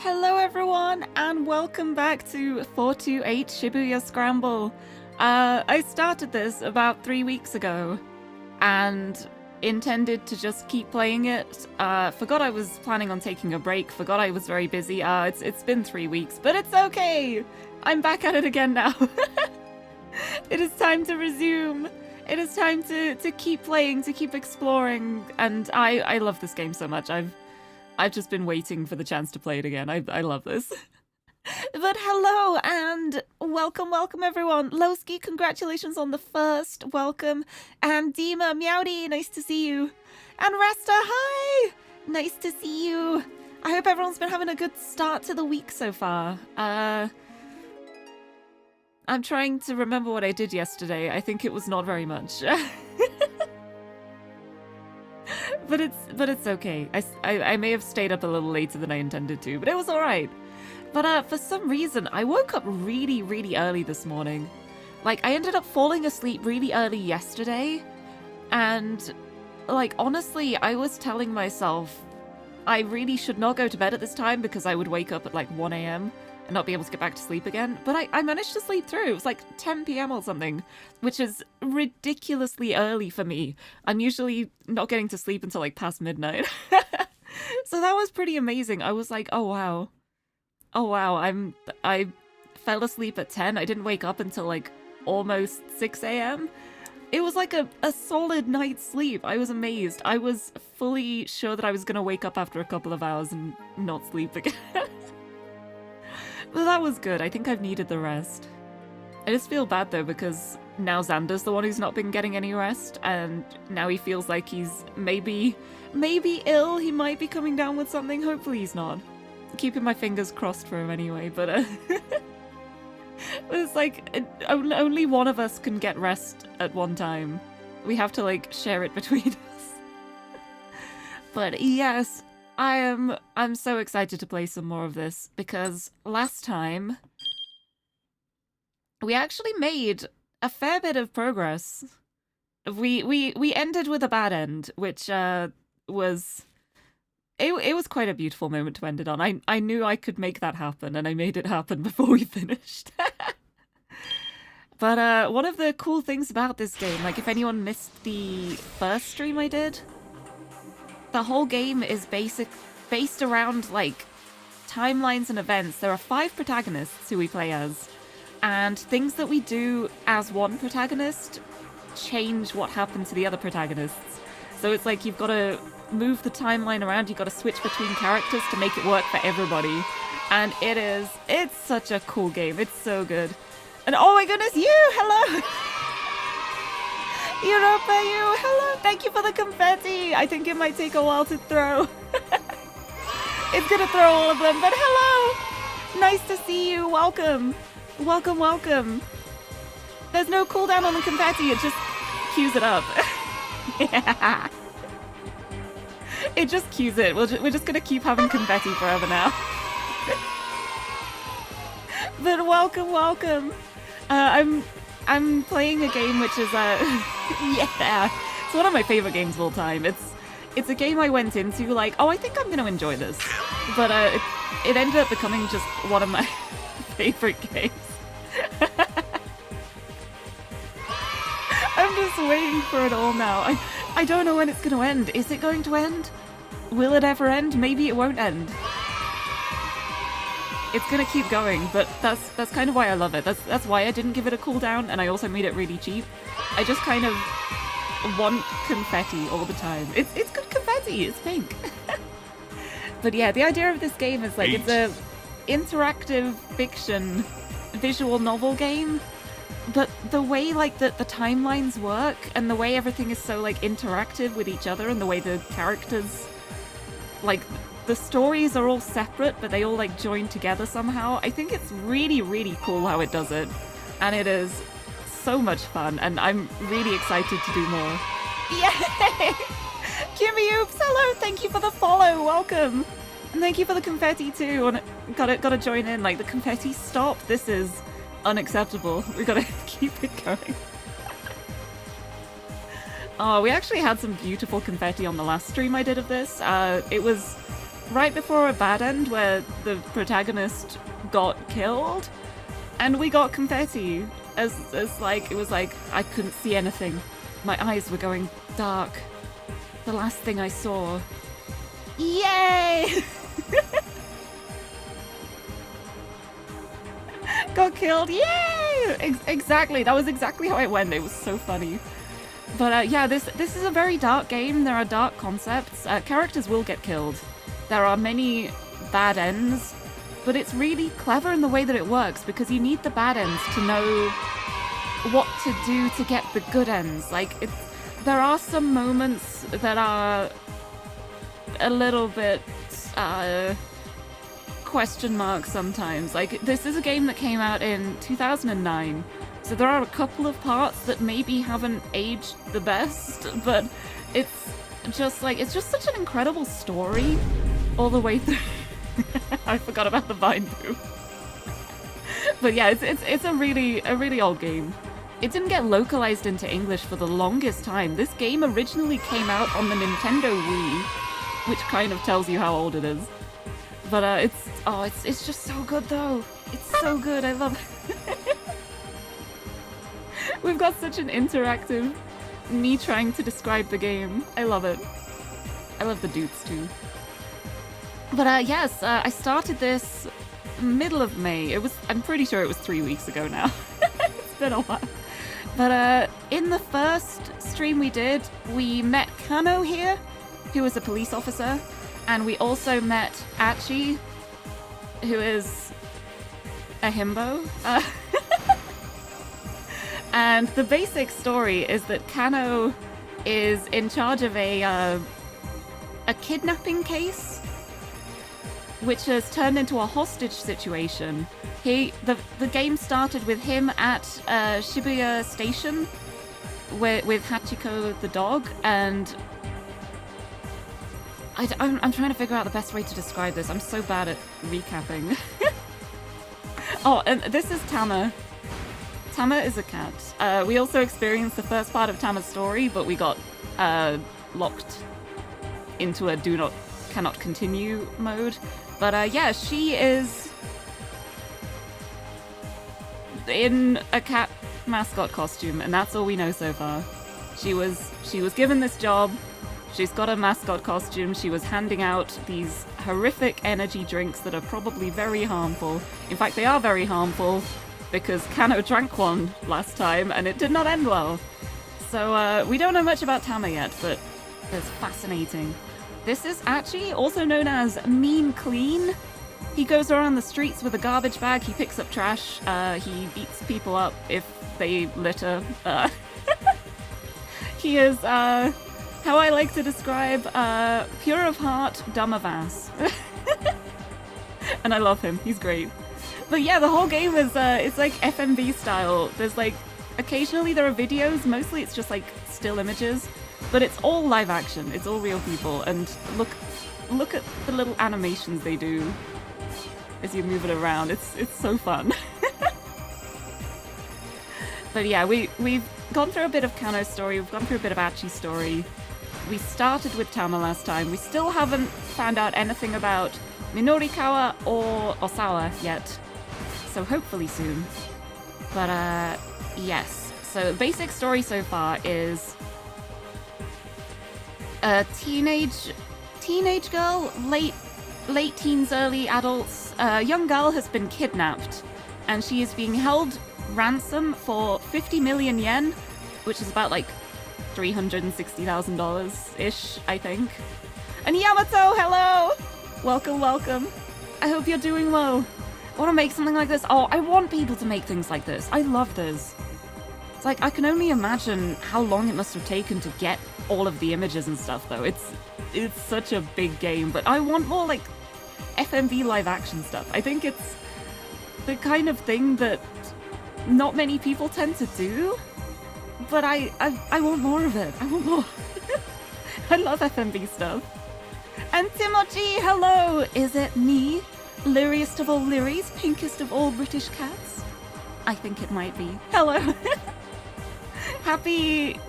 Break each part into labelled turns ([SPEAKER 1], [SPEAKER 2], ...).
[SPEAKER 1] Hello everyone, and welcome back to 428 Shibuya Scramble. I started this about 3 weeks ago, and intended to just keep playing it. Forgot I was planning on taking a break, forgot I was very busy. It's been 3 weeks, but it's okay! I'm back at it again now. It is time to resume. It is time to keep playing, to keep exploring, and I love this game so much. I've just been waiting for the chance to play it again. I love this. But hello and welcome everyone. Lowski, congratulations on the first. Welcome. And Dima, Meowdy, nice to see you. And Rasta, hi! Nice to see you. I hope everyone's been having a good start to the week so far. I'm trying to remember what I did yesterday. I think it was not very much. But it's okay. I may have stayed up a little later than I intended to, but it was alright. But for some reason, I woke up really early this morning. Like, I ended up falling asleep really early yesterday, and, like, honestly, I was telling myself I really should not go to bed at this time because I would wake up at, like, 1 a.m. and not be able to get back to sleep again. But I managed to sleep through. It was like 10 p.m. or something, which is ridiculously early for me. I'm usually not getting to sleep until like past midnight. So that was pretty amazing. I was like, oh wow. I fell asleep at 10. I didn't wake up until like almost 6 a.m. It was like a solid night's sleep. I was amazed. I was fully sure that I was gonna wake up after a couple of hours and not sleep again. But that was good. I think I've needed the rest. I just feel bad though because now Xander's the one who's not been getting any rest, and now he feels like he's maybe ill. He might be coming down with something. Hopefully he's not. Keeping my fingers crossed for him anyway, but it's like only one of us can get rest at one time. We have to like share it between us. But yes, I'm so excited to play some more of this because last time we actually made a fair bit of progress. We ended with a bad end, which was it was quite a beautiful moment to end it on. I knew I could make that happen, and I made it happen before we finished. But one of the cool things about this game, like if anyone missed the first stream I did, the whole game is based around like timelines and events. There are 5 protagonists who we play as, and things that we do as one protagonist change what happened to the other protagonists. So it's like you've got to move the timeline around, you've got to switch between characters to make it work for everybody. And it's such a cool game. It's so good. And oh my goodness, you! Hello! Europa, you! Hello! Thank you for the confetti! I think it might take a while to throw. It's gonna throw all of them, but hello! Nice to see you! Welcome! Welcome! There's no cooldown on the confetti, it just cues it up. Yeah. It just cues it. We're just gonna keep having confetti forever now. But welcome! I'm playing a game which is yeah, it's one of my favorite games of all time. It's a game I went into like, oh, I think I'm gonna enjoy this, but it ended up becoming just one of my favorite games. I'm just waiting for it all now. I don't know when it's gonna end. Is it going to end? Will it ever end? Maybe it won't end. It's gonna keep going, but that's kind of why I love it. That's why I didn't give it a cooldown, and I also made it really cheap. I just kind of want confetti all the time. It's good confetti. It's pink. But yeah, the idea of this game is like it's a interactive fiction visual novel game. But the way like the timelines work and the way everything is so like interactive with each other and the way the characters, like the stories are all separate but they all like join together somehow. I think it's really cool how it does it, and it is so much fun, and I'm really excited to do more. Yay! Kimmy Oops, hello, thank you for the follow, welcome. And thank you for the confetti too. And gotta join in, like the confetti stop. This is unacceptable. We gotta keep it going. Oh, we actually had some beautiful confetti on the last stream I did of this. It was right before a bad end where the protagonist got killed, and we got confetti as like, it was like I couldn't see anything. My eyes were going dark. The last thing I saw. Yay! Got killed. Yay! Exactly. That was exactly how it went. It was so funny. But yeah, this is a very dark game. There are dark concepts. Characters will get killed. There are many bad ends, but it's really clever in the way that it works because you need the bad ends to know what to do to get the good ends. Like, there are some moments that are a little bit question mark sometimes. Like, this is a game that came out in 2009, so there are a couple of parts that maybe haven't aged the best, but it's just like, it's just such an incredible story all the way through. I forgot about the vine poo. But yeah, it's a really old game. It didn't get localized into English for the longest time. This game originally came out on the Nintendo Wii, which kind of tells you how old it is. But it's just so good though. It's so good. I love it. We've got such an interactive me trying to describe the game. I love it. I love the dudes too. But yes, I started this middle of May. I'm pretty sure it was 3 weeks ago now. It's been a while. But in the first stream we did, we met Kano here, who is a police officer, and we also met Achi, who is a himbo. And the basic story is that Kano is in charge of a kidnapping case, which has turned into a hostage situation. The game started with him at Shibuya Station with Hachiko the dog, and I'm trying to figure out the best way to describe this. I'm so bad at recapping. Oh, and this is Tama. Tama is a cat. We also experienced the first part of Tama's story, but we got locked into a cannot continue mode. But yeah, she is in a cat mascot costume, and that's all we know so far. She was given this job. She's got a mascot costume. She was handing out these horrific energy drinks that are probably very harmful. In fact, they are very harmful because Kano drank one last time and it did not end well. So we don't know much about Tama yet, but it's fascinating. This is Achi, also known as Mean Clean. He goes around the streets with a garbage bag. He picks up trash. He beats people up if they litter. He is, how I like to describe, pure of heart, dumb of ass. And I love him. He's great. But yeah, the whole game is, it's like FMV style. There's like, occasionally there are videos. Mostly it's just like still images. But it's all live action. It's all real people. And look at the little animations they do as you move it around. It's so fun. But yeah, we've gone through a bit of Kano's story. We've gone through a bit of Achi's story. We started with Tama last time. We still haven't found out anything about Minorikawa or Osawa yet. So hopefully soon. But yes. So the basic story so far is a teenage girl, late teens, early adults. A young girl has been kidnapped, and she is being held ransom for 50 million yen, which is about like $360,000-ish, I think. And Yamato, hello! Welcome. I hope you're doing well. I want to make something like this. Oh, I want people to make things like this. I love this. It's like, I can only imagine how long it must have taken to get all of the images and stuff, though. It's such a big game, but I want more, like, FMV live action stuff. I think it's the kind of thing that not many people tend to do, but I want more of it. I want more. I love FMV stuff. And Timochi, hello! Is it me? Liriest of all Liries, pinkest of all British cats? I think it might be. Hello! Happy...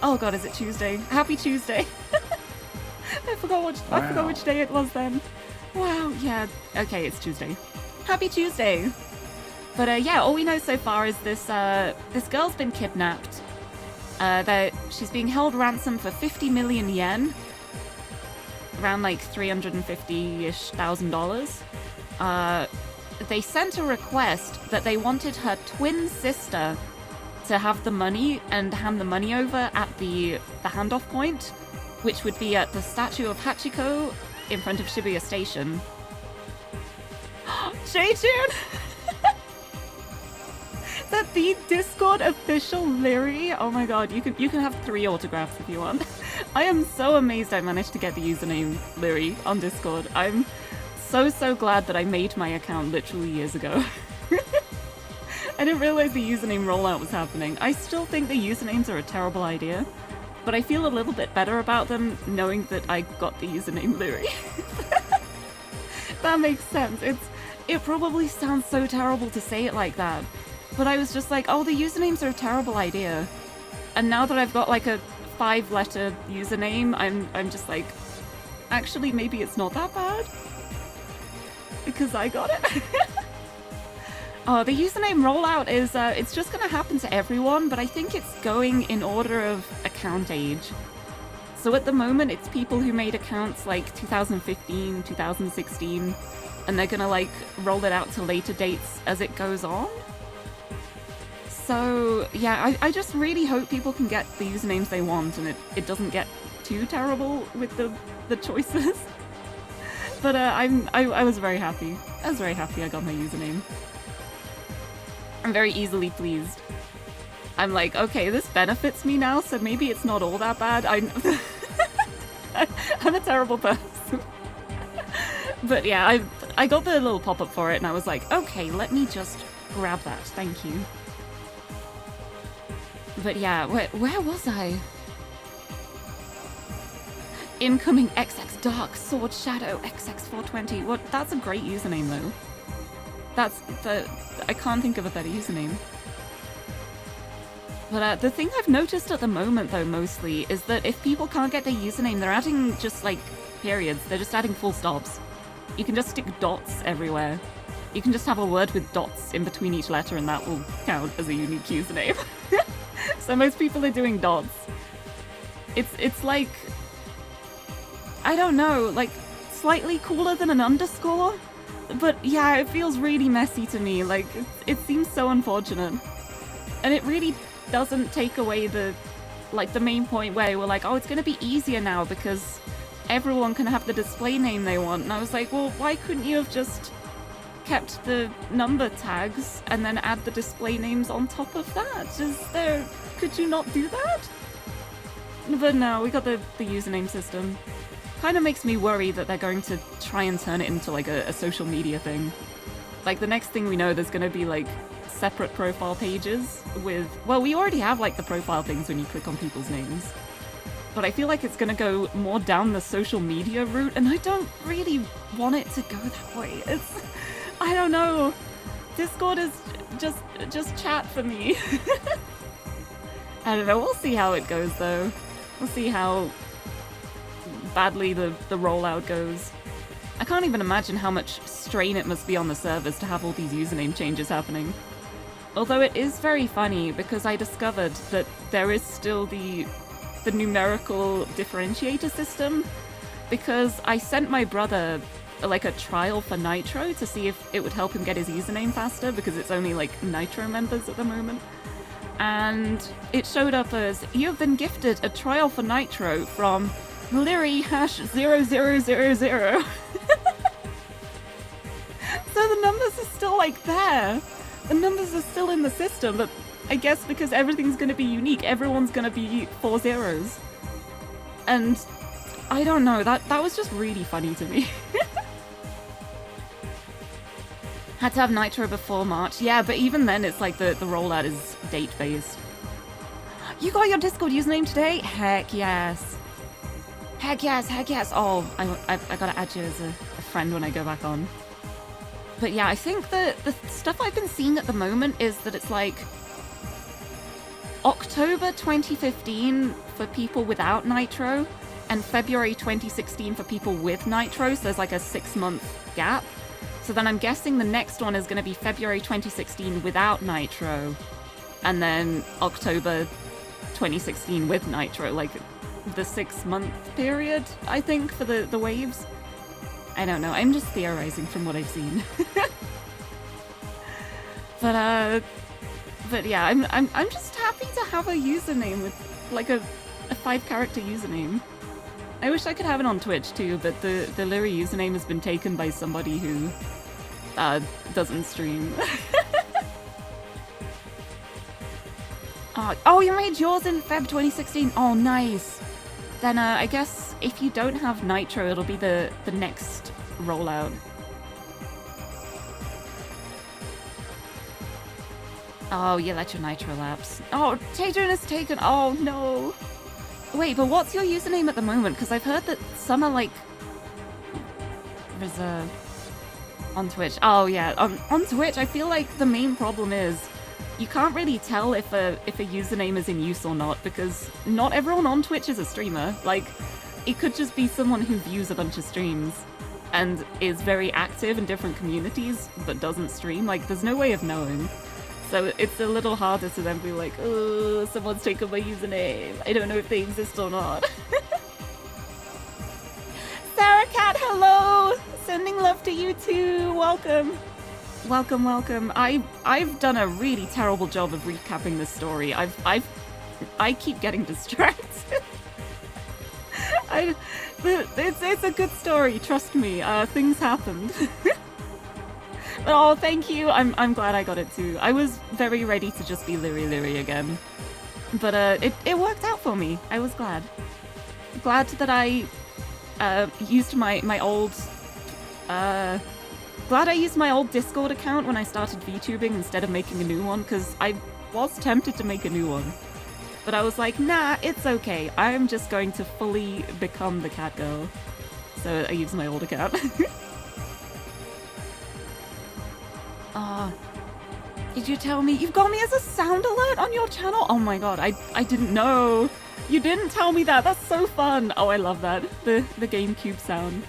[SPEAKER 1] Oh god, is it Tuesday? Happy Tuesday! I forgot which day it was then. Wow, yeah. Okay, it's Tuesday. Happy Tuesday. But yeah, all we know so far is this girl's been kidnapped. That she's being held ransom for 50 million yen. Around like $350-ish thousand. They sent a request that they wanted her twin sister to have the money and hand the money over at the handoff point, which would be at the statue of Hachiko in front of Shibuya Station. J-Tune! That the Discord official Lirie? Oh my god, you can have 3 autographs if you want. I am so amazed I managed to get the username Lirie on Discord. I'm so glad that I made my account literally years ago. I didn't realize the username rollout was happening. I still think the usernames are a terrible idea, but I feel a little bit better about them knowing that I got the username Lirie. That makes sense. It probably sounds so terrible to say it like that, but I was just like, oh, the usernames are a terrible idea. And now that I've got like a 5-letter username, I'm just like, actually maybe it's not that bad. Because I got it. Oh, the username rollout is, it's just gonna happen to everyone, but I think it's going in order of account age. So at the moment, it's people who made accounts like 2015, 2016, and they're gonna like roll it out to later dates as it goes on. So yeah, I just really hope people can get the usernames they want and it doesn't get too terrible with the choices. But I was very happy. I was very happy I got my username. I'm very easily pleased. I'm like, okay, this benefits me now, so maybe it's not all that bad. I'm a terrible person. But yeah, I got the little pop-up for it and I was like, okay, let me just grab that. Thank you. But yeah, where was I? Incoming XX Dark Sword Shadow XX420. What? That's a great username though. I can't think of a better username. But the thing I've noticed at the moment though mostly is that if people can't get their username, they're adding just like periods. They're just adding full stops. You can just stick dots everywhere. You can just have a word with dots in between each letter and that will count as a unique username. So most people are doing dots. It's like, I don't know, like slightly cooler than an underscore. But yeah, it feels really messy to me. Like, it seems so unfortunate. And it really doesn't take away the main point where we're like, oh, it's gonna be easier now because everyone can have the display name they want. And I was like, well, why couldn't you have just kept the number tags and then add the display names on top of that? Could you not do that? But no, we got the username system. Kind of makes me worry that they're going to try and turn it into like a social media thing. Like the next thing we know, there's going to be like separate profile pages with, well, we already have like the profile things when you click on people's names. But I feel like it's going to go more down the social media route, and I don't really want it to go that way. I don't know. Discord is just chat for me. I don't know, we'll see how it goes though. We'll see how badly the rollout goes. I can't even imagine how much strain it must be on the servers to have all these username changes happening. Although it is very funny because I discovered that there is still the numerical differentiator system, because I sent my brother like a trial for Nitro to see if it would help him get his username faster, because it's only like Nitro members at the moment. And it showed up as, you have been gifted a trial for Nitro from Lirie #0000. So the numbers are still like there. The numbers are still in the system, but I guess because everything's going to be unique, everyone's going to be 4 zeros. And I don't know, that was just really funny to me. Had to have Nitro before March. Yeah, but even then it's like the rollout is date-based. You got your Discord username today? Heck yes. Heck yes, heck yes. Oh, I gotta add you as a friend when I go back on. But yeah, I think the stuff I've been seeing at the moment is that it's like October 2015 for people without Nitro, and February 2016 for people with Nitro, so there's like a 6-month gap. So then I'm guessing the next one is going to be February 2016 without Nitro, and then October 2016 with Nitro, like the 6-month period, I think, for the waves. I don't know, I'm just theorizing from what I've seen. But yeah, I'm just happy to have a username with like a 5-character username. I wish I could have it on Twitch too, but the Lirie username has been taken by somebody who doesn't stream. Oh, you made yours in Feb 2016. Oh, nice. Then I guess if you don't have Nitro, it'll be the next rollout. Oh, you let your Nitro lapse. Oh, Tadron is taken. Oh, no. Wait, but what's your username at the moment? Because I've heard that some are, like, reserved on Twitch. Oh, yeah. On Twitch, I feel like the main problem is you can't really tell if a username is in use or not, because not everyone on Twitch is a streamer. Like, it could just be someone who views a bunch of streams and is very active in different communities but doesn't stream. Like, there's no way of knowing. So it's a little harder to then be like, oh, someone's taken my username. I don't know if they exist or not. Sarah Cat, hello! Sending love to you too. Welcome. Welcome, welcome. I've done a really terrible job of recapping this story. I keep getting distracted. It's a good story, trust me. Things happened. Oh, thank you. I'm glad I got it too. I was very ready to just be Lirie again. But it worked out for me. I was glad. Glad that I used my old glad I used my old Discord account when I started VTubing instead of making a new one, because I was tempted to make a new one. But I was like, nah, it's okay. I'm just going to fully become the cat girl. So I used my old account. Did you tell me? You've got me as a sound alert on your channel? Oh my god, I didn't know. You didn't tell me that. That's so fun. Oh, I love that. The GameCube sound.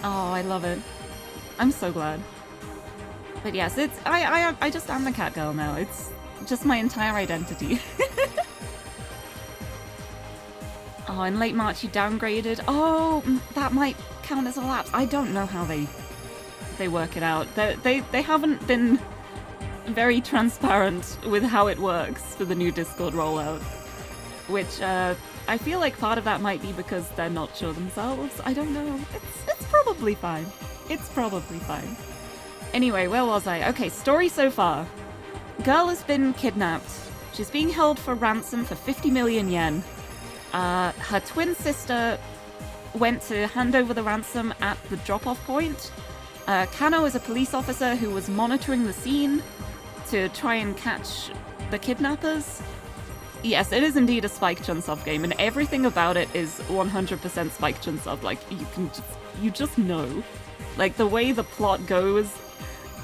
[SPEAKER 1] Oh, I love it. I'm so glad. But yes, I just am the cat girl now. It's just my entire identity. Oh, in late March you downgraded. Oh, that might count as a lapse. I don't know how they work it out. They haven't been very transparent with how it works for the new Discord rollout, which I feel like part of that might be because they're not sure themselves. I don't know. It's probably fine. It's probably fine. Anyway, where was I? Okay, story so far. Girl has been kidnapped. She's being held for ransom for 50 million yen. Her twin sister went to hand over the ransom at the drop-off point. Kano is a police officer who was monitoring the scene to try and catch the kidnappers. Yes, it is indeed a Spike Chunsoft game, and everything about it is 100% Spike Chunsoft. Like, you just know. Like, the way the plot goes,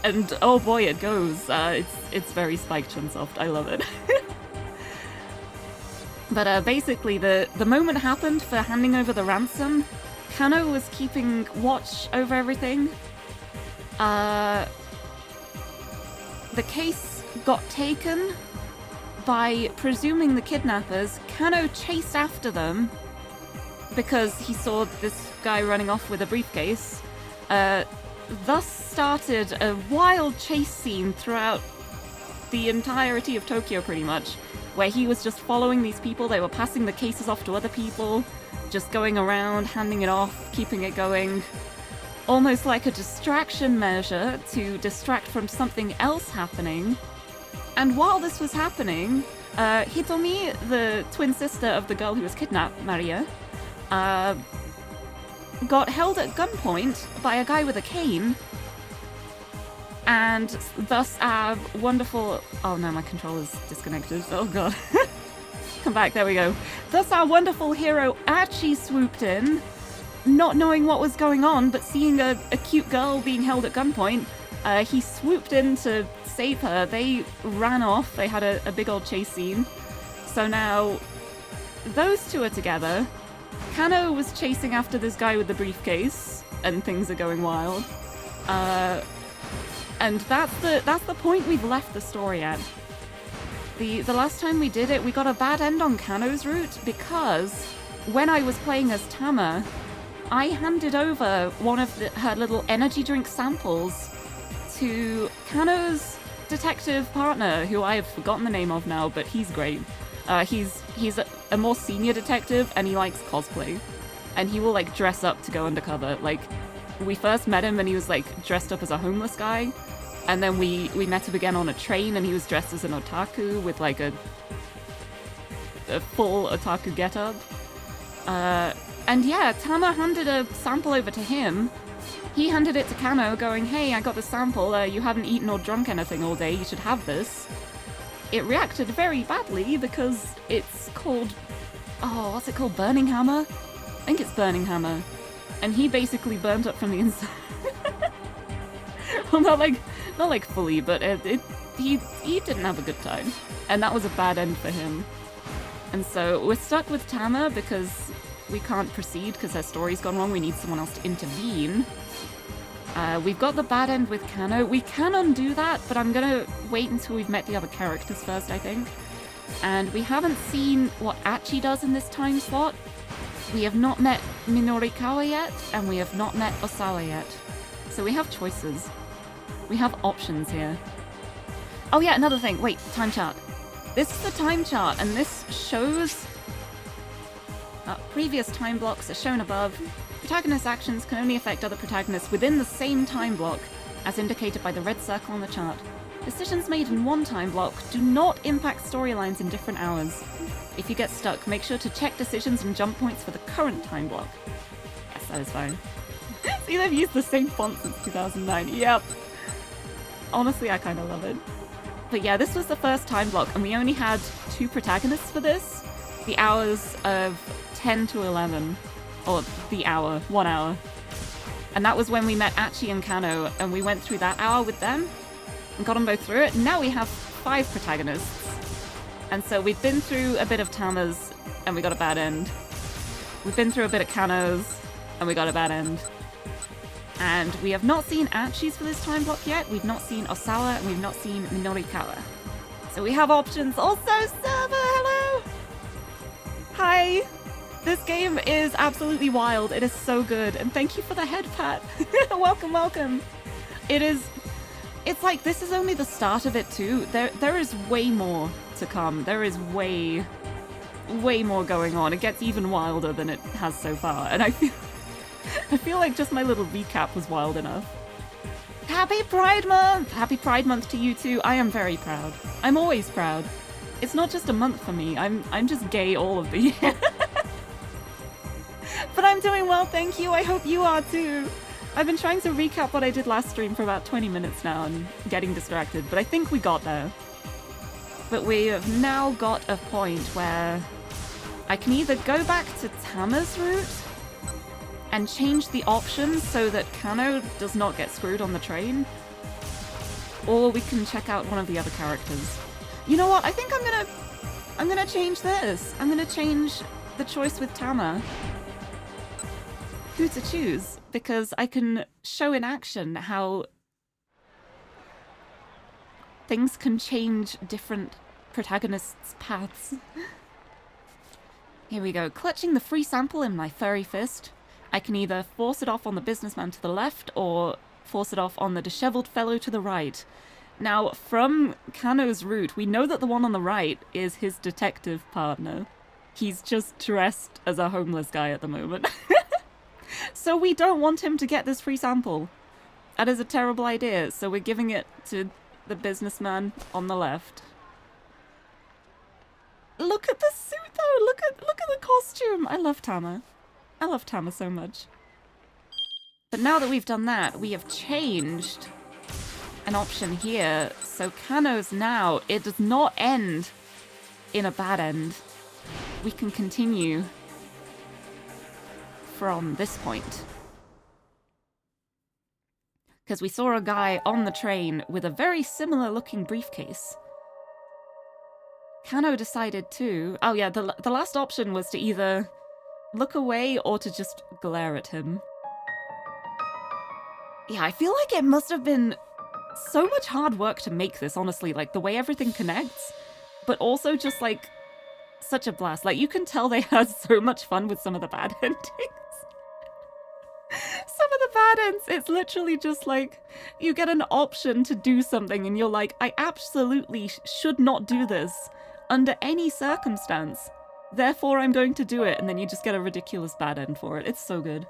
[SPEAKER 1] and oh boy, it goes. It's very Spike Chunsoft. I love it. But basically, the moment happened for handing over the ransom. Kano was keeping watch over everything. The case got taken by presuming the kidnappers. Kano chased after them because he saw this guy running off with a briefcase. Thus started a wild chase scene throughout the entirety of Tokyo, pretty much, where he was just following these people. They were passing the cases off to other people, just going around, handing it off, keeping it going. Almost like a distraction measure to distract from something else happening. And while this was happening, Hitomi, the twin sister of the girl who was kidnapped, Maria, got held at gunpoint by a guy with a cane. And thus our wonderful... Oh no, my controller's disconnected. Oh god. Come back, there we go. Thus our wonderful hero Archie swooped in, not knowing what was going on, but seeing a cute girl being held at gunpoint. He swooped in to save her. They ran off. They had a big old chase scene. So now those two are together. Kano was chasing after this guy with the briefcase, and things are going wild. And that's the point we've left the story at. The last time we did it, we got a bad end on Kano's route because when I was playing as Tama, I handed over one of her little energy drink samples to Kano's detective partner, who I have forgotten the name of now, but he's great. He's a more senior detective, and he likes cosplay. And he will, like, dress up to go undercover. Like, we first met him and he was, like, dressed up as a homeless guy. And then we met him again on a train and he was dressed as an otaku with, like, a full otaku getup. And yeah, Tama handed a sample over to him. He handed it to Kano, going, hey, I got the sample, you haven't eaten or drunk anything all day, you should have this. It reacted very badly because it's called... oh, what's it called? Burning Hammer? I think it's Burning Hammer. And he basically burnt up from the inside. Well, not like fully, but he didn't have a good time. And that was a bad end for him. And so we're stuck with Tama because we can't proceed because her story's gone wrong. We need someone else to intervene. We've got the bad end with Kano. We can undo that, but I'm gonna wait until we've met the other characters first, I think. And we haven't seen what Achi does in this time slot. We have not met Minorikawa yet, and we have not met Osawa yet. So we have choices. We have options here. Oh yeah, another thing. Wait, time chart. This is the time chart, and this shows... previous time blocks are shown above. Protagonist actions can only affect other protagonists within the same time block, as indicated by the red circle on the chart. Decisions made in one time block do not impact storylines in different hours. If you get stuck, make sure to check decisions and jump points for the current time block. Yes, that is fine. See, they've used the same font since 2009. Yep. Honestly, I kind of love it. But yeah, this was the first time block, and we only had 2 protagonists for this. The hours of 10 to 11. Or the hour, 1 hour. And that was when we met Achi and Kano, and we went through that hour with them and got them both through it. Now we have 5 protagonists. And so we've been through a bit of Tama's, and we got a bad end. We've been through a bit of Kano's, and we got a bad end. And we have not seen Achi's for this time block yet. We've not seen Osawa, and we've not seen Minorikawa. So we have options. Also, server, hello! Hi! This game is absolutely wild. It is so good. And thank you for the head pat. Welcome, welcome. It's like, this is only the start of it too. There is way more to come. There is way more going on. It gets even wilder than it has so far. And I feel like just my little recap was wild enough. Happy Pride Month! Happy Pride Month to you too. I am very proud. I'm always proud. It's not just a month for me. I'm just gay all of the year. But I'm doing well, thank you. I hope you are too. I've been trying to recap what I did last stream for about 20 minutes now and getting distracted, but I think we got there. But we have now got a point where I can either go back to Tama's route and change the options so that Kano does not get screwed on the train, or we can check out one of the other characters. You know what? I think I'm gonna change this. I'm gonna change the choice with Tama. Who to choose, because I can show in action how things can change different protagonists' paths. Here we go. Clutching the free sample in my furry fist, I can either force it off on the businessman to the left or force it off on the disheveled fellow to the right. Now, from Kano's route, we know that the one on the right is his detective partner. He's just dressed as a homeless guy at the moment. So we don't want him to get this free sample. That is a terrible idea, so we're giving it to the businessman on the left. Look at the suit though! Look at the costume! I love Tama. I love Tama so much. But now that we've done that, we have changed an option here. So Kano's now, it does not end in a bad end. We can continue from this point. Because we saw a guy on the train with a very similar looking briefcase. Kano decided to... Oh yeah, the last option was to either look away or to just glare at him. Yeah, I feel like it must have been so much hard work to make this, honestly. Like, the way everything connects, but also just, like, such a blast. Like, you can tell they had so much fun with some of the bad endings. Some of the bad ends, it's literally just like, you get an option to do something and you're like, I absolutely should not do this under any circumstance. Therefore, I'm going to do it, and then you just get a ridiculous bad end for it. It's so good.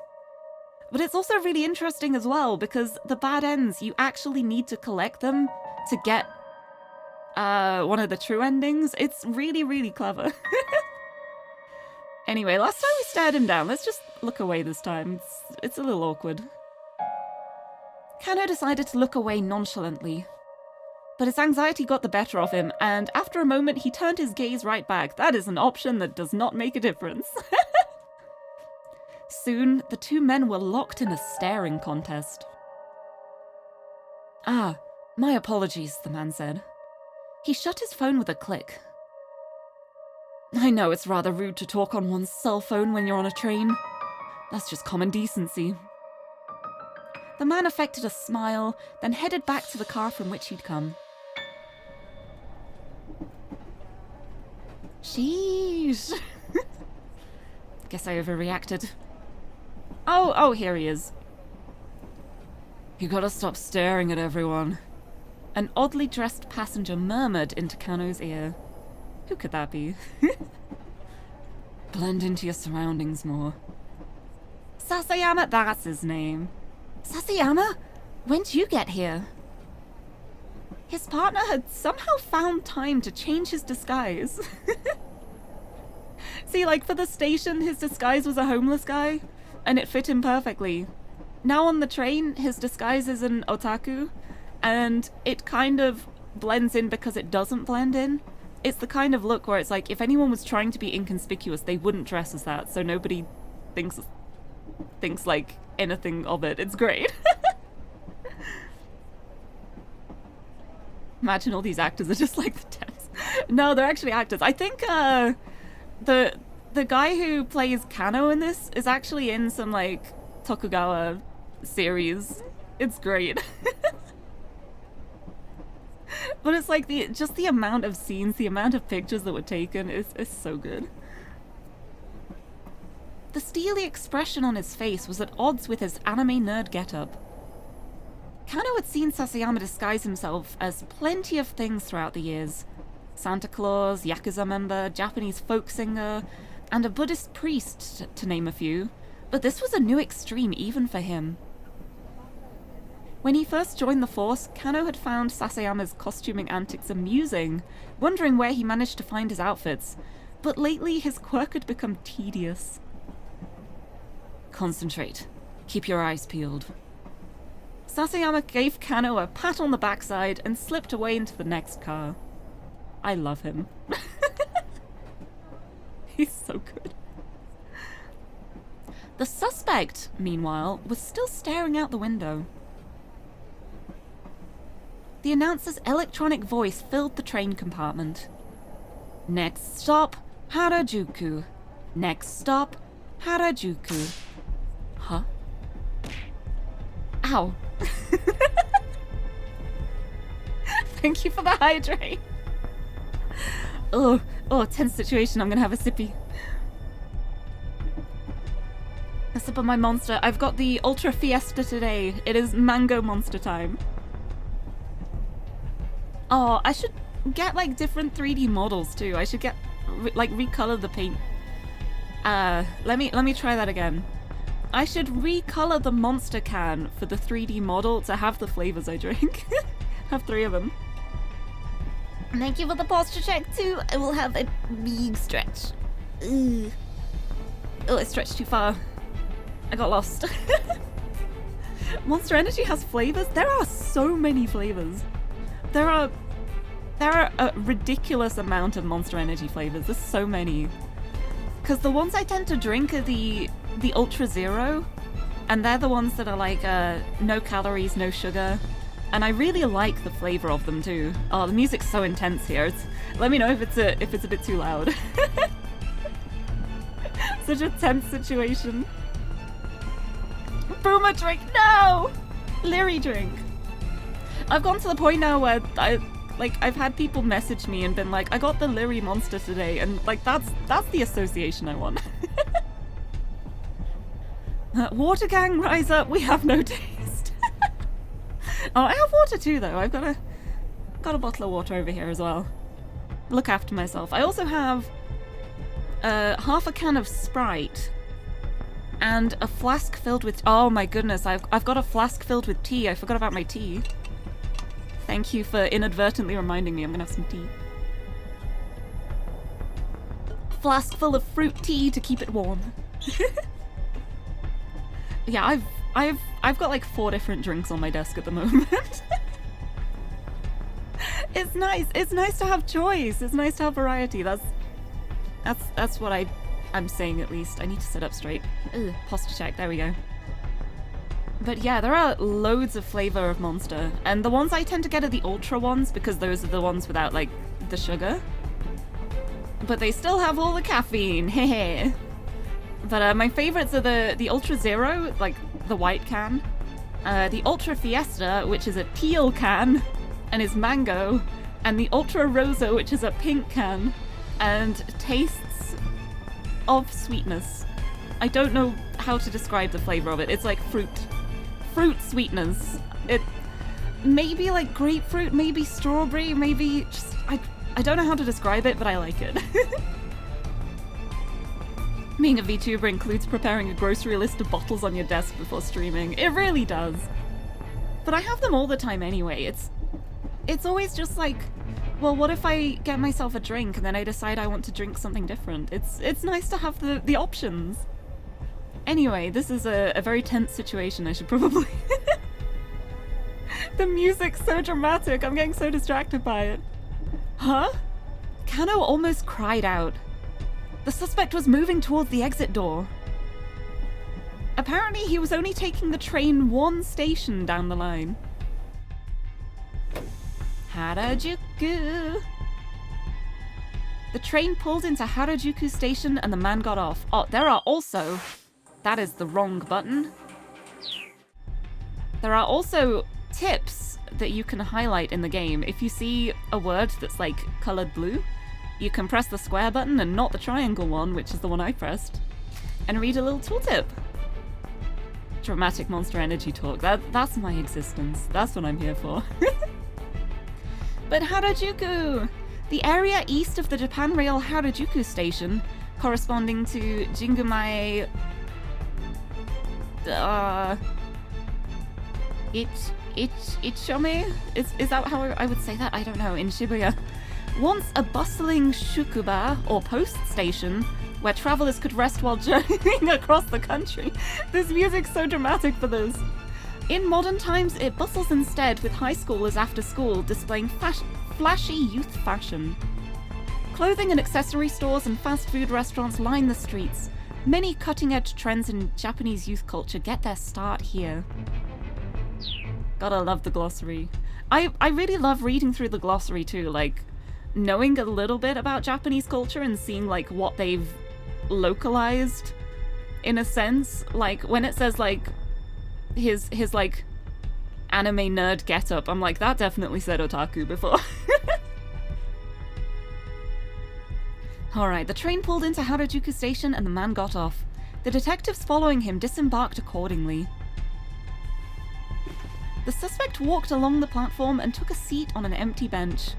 [SPEAKER 1] But it's also really interesting as well, because the bad ends, you actually need to collect them to get one of the true endings. It's really, really clever. Anyway, last time we stared him down. Let's just look away this time. It's a little awkward. Kano decided to look away nonchalantly. But his anxiety got the better of him, and after a moment he turned his gaze right back. That is an option that does not make a difference. Soon, the two men were locked in a staring contest. Ah, my apologies, the man said. He shut his phone with a click. I know it's rather rude to talk on one's cell phone when you're on a train. That's just common decency. The man affected a smile, then headed back to the car from which he'd come. Sheesh. Guess I overreacted. Oh, here he is. You gotta stop staring at everyone. An oddly dressed passenger murmured into Kano's ear. Who could that be? Blend into your surroundings more. Sasayama, that's his name. Sasayama? When'd you get here? His partner had somehow found time to change his disguise. See, like, for the station, his disguise was a homeless guy, and it fit him perfectly. Now on the train, his disguise is an otaku, and it kind of blends in because it doesn't blend in. It's the kind of look where it's like, if anyone was trying to be inconspicuous, they wouldn't dress as that, so nobody thinks like anything of it. It's great. Imagine all these actors are just like the devs. No, they're actually actors. I think the guy who plays Kano in this is actually in some like Tokugawa series. It's great. But it's like just the amount of scenes, the amount of pictures that were taken is so good. The steely expression on his face was at odds with his anime nerd getup. Kano had seen Sasayama disguise himself as plenty of things throughout the years. Santa Claus, Yakuza member, Japanese folk singer, and a Buddhist priest, to name a few. But this was a new extreme even for him. When he first joined the force, Kano had found Sasayama's costuming antics amusing, wondering where he managed to find his outfits. But lately, his quirk had become tedious. Concentrate. Keep your eyes peeled. Sasayama gave Kano a pat on the backside and slipped away into the next car. I love him. He's so good. The suspect, meanwhile, was still staring out the window. The announcer's electronic voice filled the train compartment. Next stop, Harajuku. Next stop, Harajuku. Huh? Ow. Thank you for the hydrate. Oh, tense situation. I'm gonna have a sippy. A sip of my monster. I've got the Ultra Fiesta today. It is mango monster time. Oh, I should get like different 3D models too. I should get recolor the paint. Let me try that again. I should recolor the monster can for the 3D model to have the flavors I drink. Have 3 of them. Thank you for the posture check too. I will have a big stretch. Ugh. Oh, I stretched too far. I got lost. Monster Energy has flavors? There are so many flavors. There are a ridiculous amount of Monster Energy flavors. There's so many. Because the ones I tend to drink are the Ultra Zero, and they're the ones that are like no calories, no sugar. And I really like the flavor of them too. Oh, the music's so intense here. Let me know if it's a bit too loud. Such a tense situation. Boomer drink, no! Lirie drink. I've gone to the point now where I've had people message me and been like, I got the Lirie monster today, and like that's the association I want. Water gang, rise up, we have no taste. Oh, I have water too though. I've got a bottle of water over here as well. Look after myself. I also have half a can of Sprite and a flask filled with, oh my goodness, I've got a flask filled with tea. I forgot about my tea. Thank you for inadvertently reminding me. I'm gonna have some tea. Flask full of fruit tea to keep it warm. Yeah, I've got like 4 different drinks on my desk at the moment. It's nice. It's nice to have choice. It's nice to have variety. That's what I'm saying at least. I need to sit up straight. Ugh, posture check. There we go. But yeah, there are loads of flavor of Monster, and the ones I tend to get are the ultra ones because those are the ones without like the sugar. But they still have all the caffeine. Hehe. But my favorites are the Ultra Zero, like the white can, the Ultra Fiesta, which is a teal can and is mango, and the Ultra Rosa, which is a pink can and tastes of sweetness. I don't know how to describe the flavor of it. It's like fruit sweetness. It maybe like grapefruit, maybe strawberry, maybe just I don't know how to describe it, but I like it. Being a VTuber includes preparing a grocery list of bottles on your desk before streaming. It really does. But I have them all the time anyway. It's always just like, well, what if I get myself a drink and then I decide I want to drink something different? It's nice to have the options. Anyway, this is a very tense situation. I should probably... The music's so dramatic. I'm getting so distracted by it. Huh? Kano almost cried out. The suspect was moving towards the exit door. Apparently he was only taking the train 1 station down the line. Harajuku. The train pulled into Harajuku station and the man got off. Oh, there are also... That is the wrong button. There are also tips that you can highlight in the game. If you see a word that's like colored blue, you can press the square button and not the triangle one, which is the one I pressed, and read a little tooltip. Dramatic monster energy talk. That's my existence. That's what I'm here for. But Harajuku! The area east of the Japan Rail Harajuku station, corresponding to Jingumae... Ichome? Is that how I would say that? I don't know. In Shibuya. Once a bustling shukuba, or post station, where travelers could rest while journeying across the country. This music's so dramatic for this. In modern times, it bustles instead with high schoolers after school displaying flashy youth fashion. Clothing and accessory stores and fast food restaurants line the streets. Many cutting-edge trends in Japanese youth culture get their start here. Gotta love the glossary. I really love reading through the glossary too, like knowing a little bit about Japanese culture and seeing like what they've localized in a sense. Like when it says like his like anime nerd getup, I'm like, that definitely said otaku before. Alright, the train pulled into Harajuku station and the man got off. The detectives following him disembarked accordingly. The suspect walked along the platform and took a seat on an empty bench.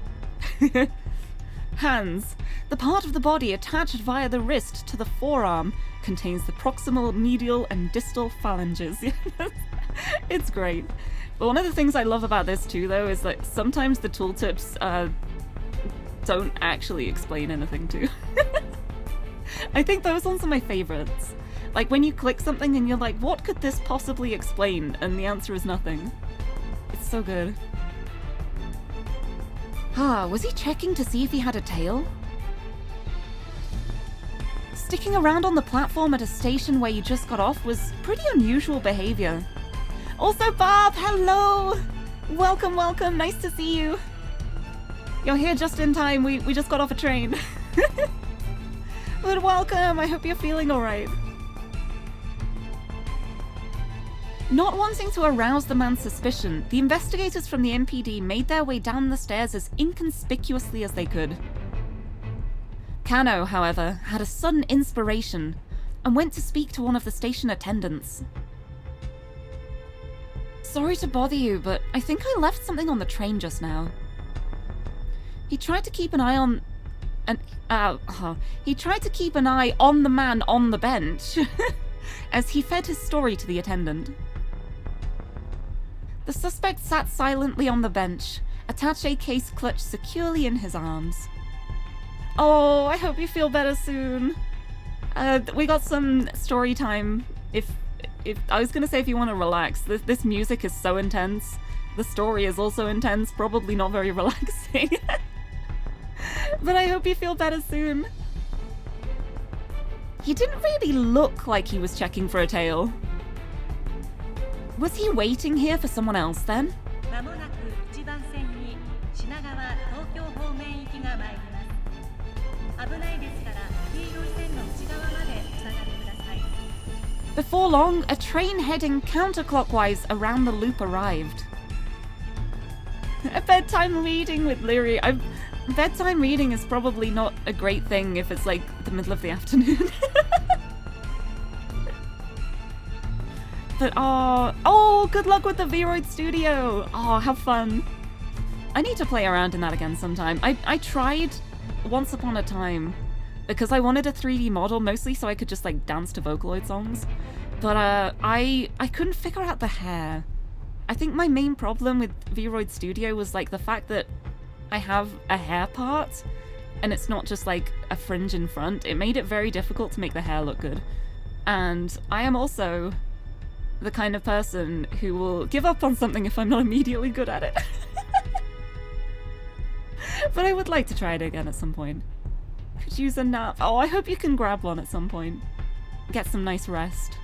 [SPEAKER 1] Hands. The part of the body attached via the wrist to the forearm contains the proximal, medial, and distal phalanges. It's great. But one of the things I love about this too, though, is that sometimes the tooltips don't actually explain anything too. I think those ones are my favorites. Like when you click something and you're like, what could this possibly explain? And the answer is nothing. It's so good. Was he checking to see if he had a tail? Sticking around on the platform at a station where you just got off was pretty unusual behavior. Also, Bob, hello! Welcome, welcome. Nice to see you. You're here just in time. We just got off a train. But welcome. I hope you're feeling all right. Not wanting to arouse the man's suspicion, the investigators from the MPD made their way down the stairs as inconspicuously as they could. Kano, however, had a sudden inspiration and went to speak to one of the station attendants. Sorry to bother you, but I think I left something on the train just now. He tried to keep an eye on the man on the bench as he fed his story to the attendant. The suspect sat silently on the bench, attaché case clutched securely in his arms. Oh, I hope you feel better soon. We got some story time. If I was gonna say if you want to relax, this music is so intense. The story is also intense, probably not very relaxing. But I hope you feel better soon. He didn't really look like he was checking for a tail. Was he waiting here for someone else then? Before long, a train heading counterclockwise around the loop arrived. A bedtime reading with Lirie. Bedtime reading is probably not a great thing if it's like the middle of the afternoon. But oh, good luck with the Vroid Studio. Oh, how fun. I need to play around in that again sometime. I tried once upon a time because I wanted a 3D model mostly so I could just like dance to Vocaloid songs. But I couldn't figure out the hair. I think my main problem with Vroid Studio was like the fact that I have a hair part and it's not just like a fringe in front. It made it very difficult to make the hair look good. And I am also the kind of person who will give up on something if I'm not immediately good at it. But I would like to try it again at some point. Could use a nap. Oh, I hope you can grab one at some point. Get some nice rest.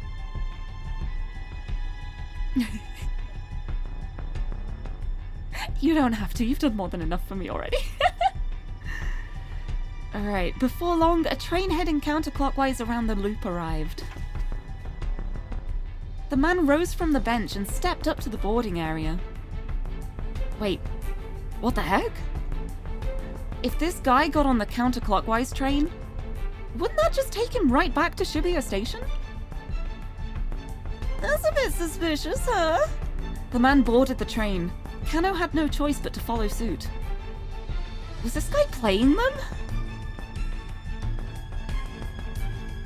[SPEAKER 1] You don't have to. You've done more than enough for me already. Alright, before long, a train heading counterclockwise around the loop arrived. The man rose from the bench and stepped up to the boarding area. Wait, what the heck? If this guy got on the counterclockwise train, wouldn't that just take him right back to Shibuya Station? That's a bit suspicious, huh? The man boarded the train. Kano had no choice but to follow suit. Was this guy playing them?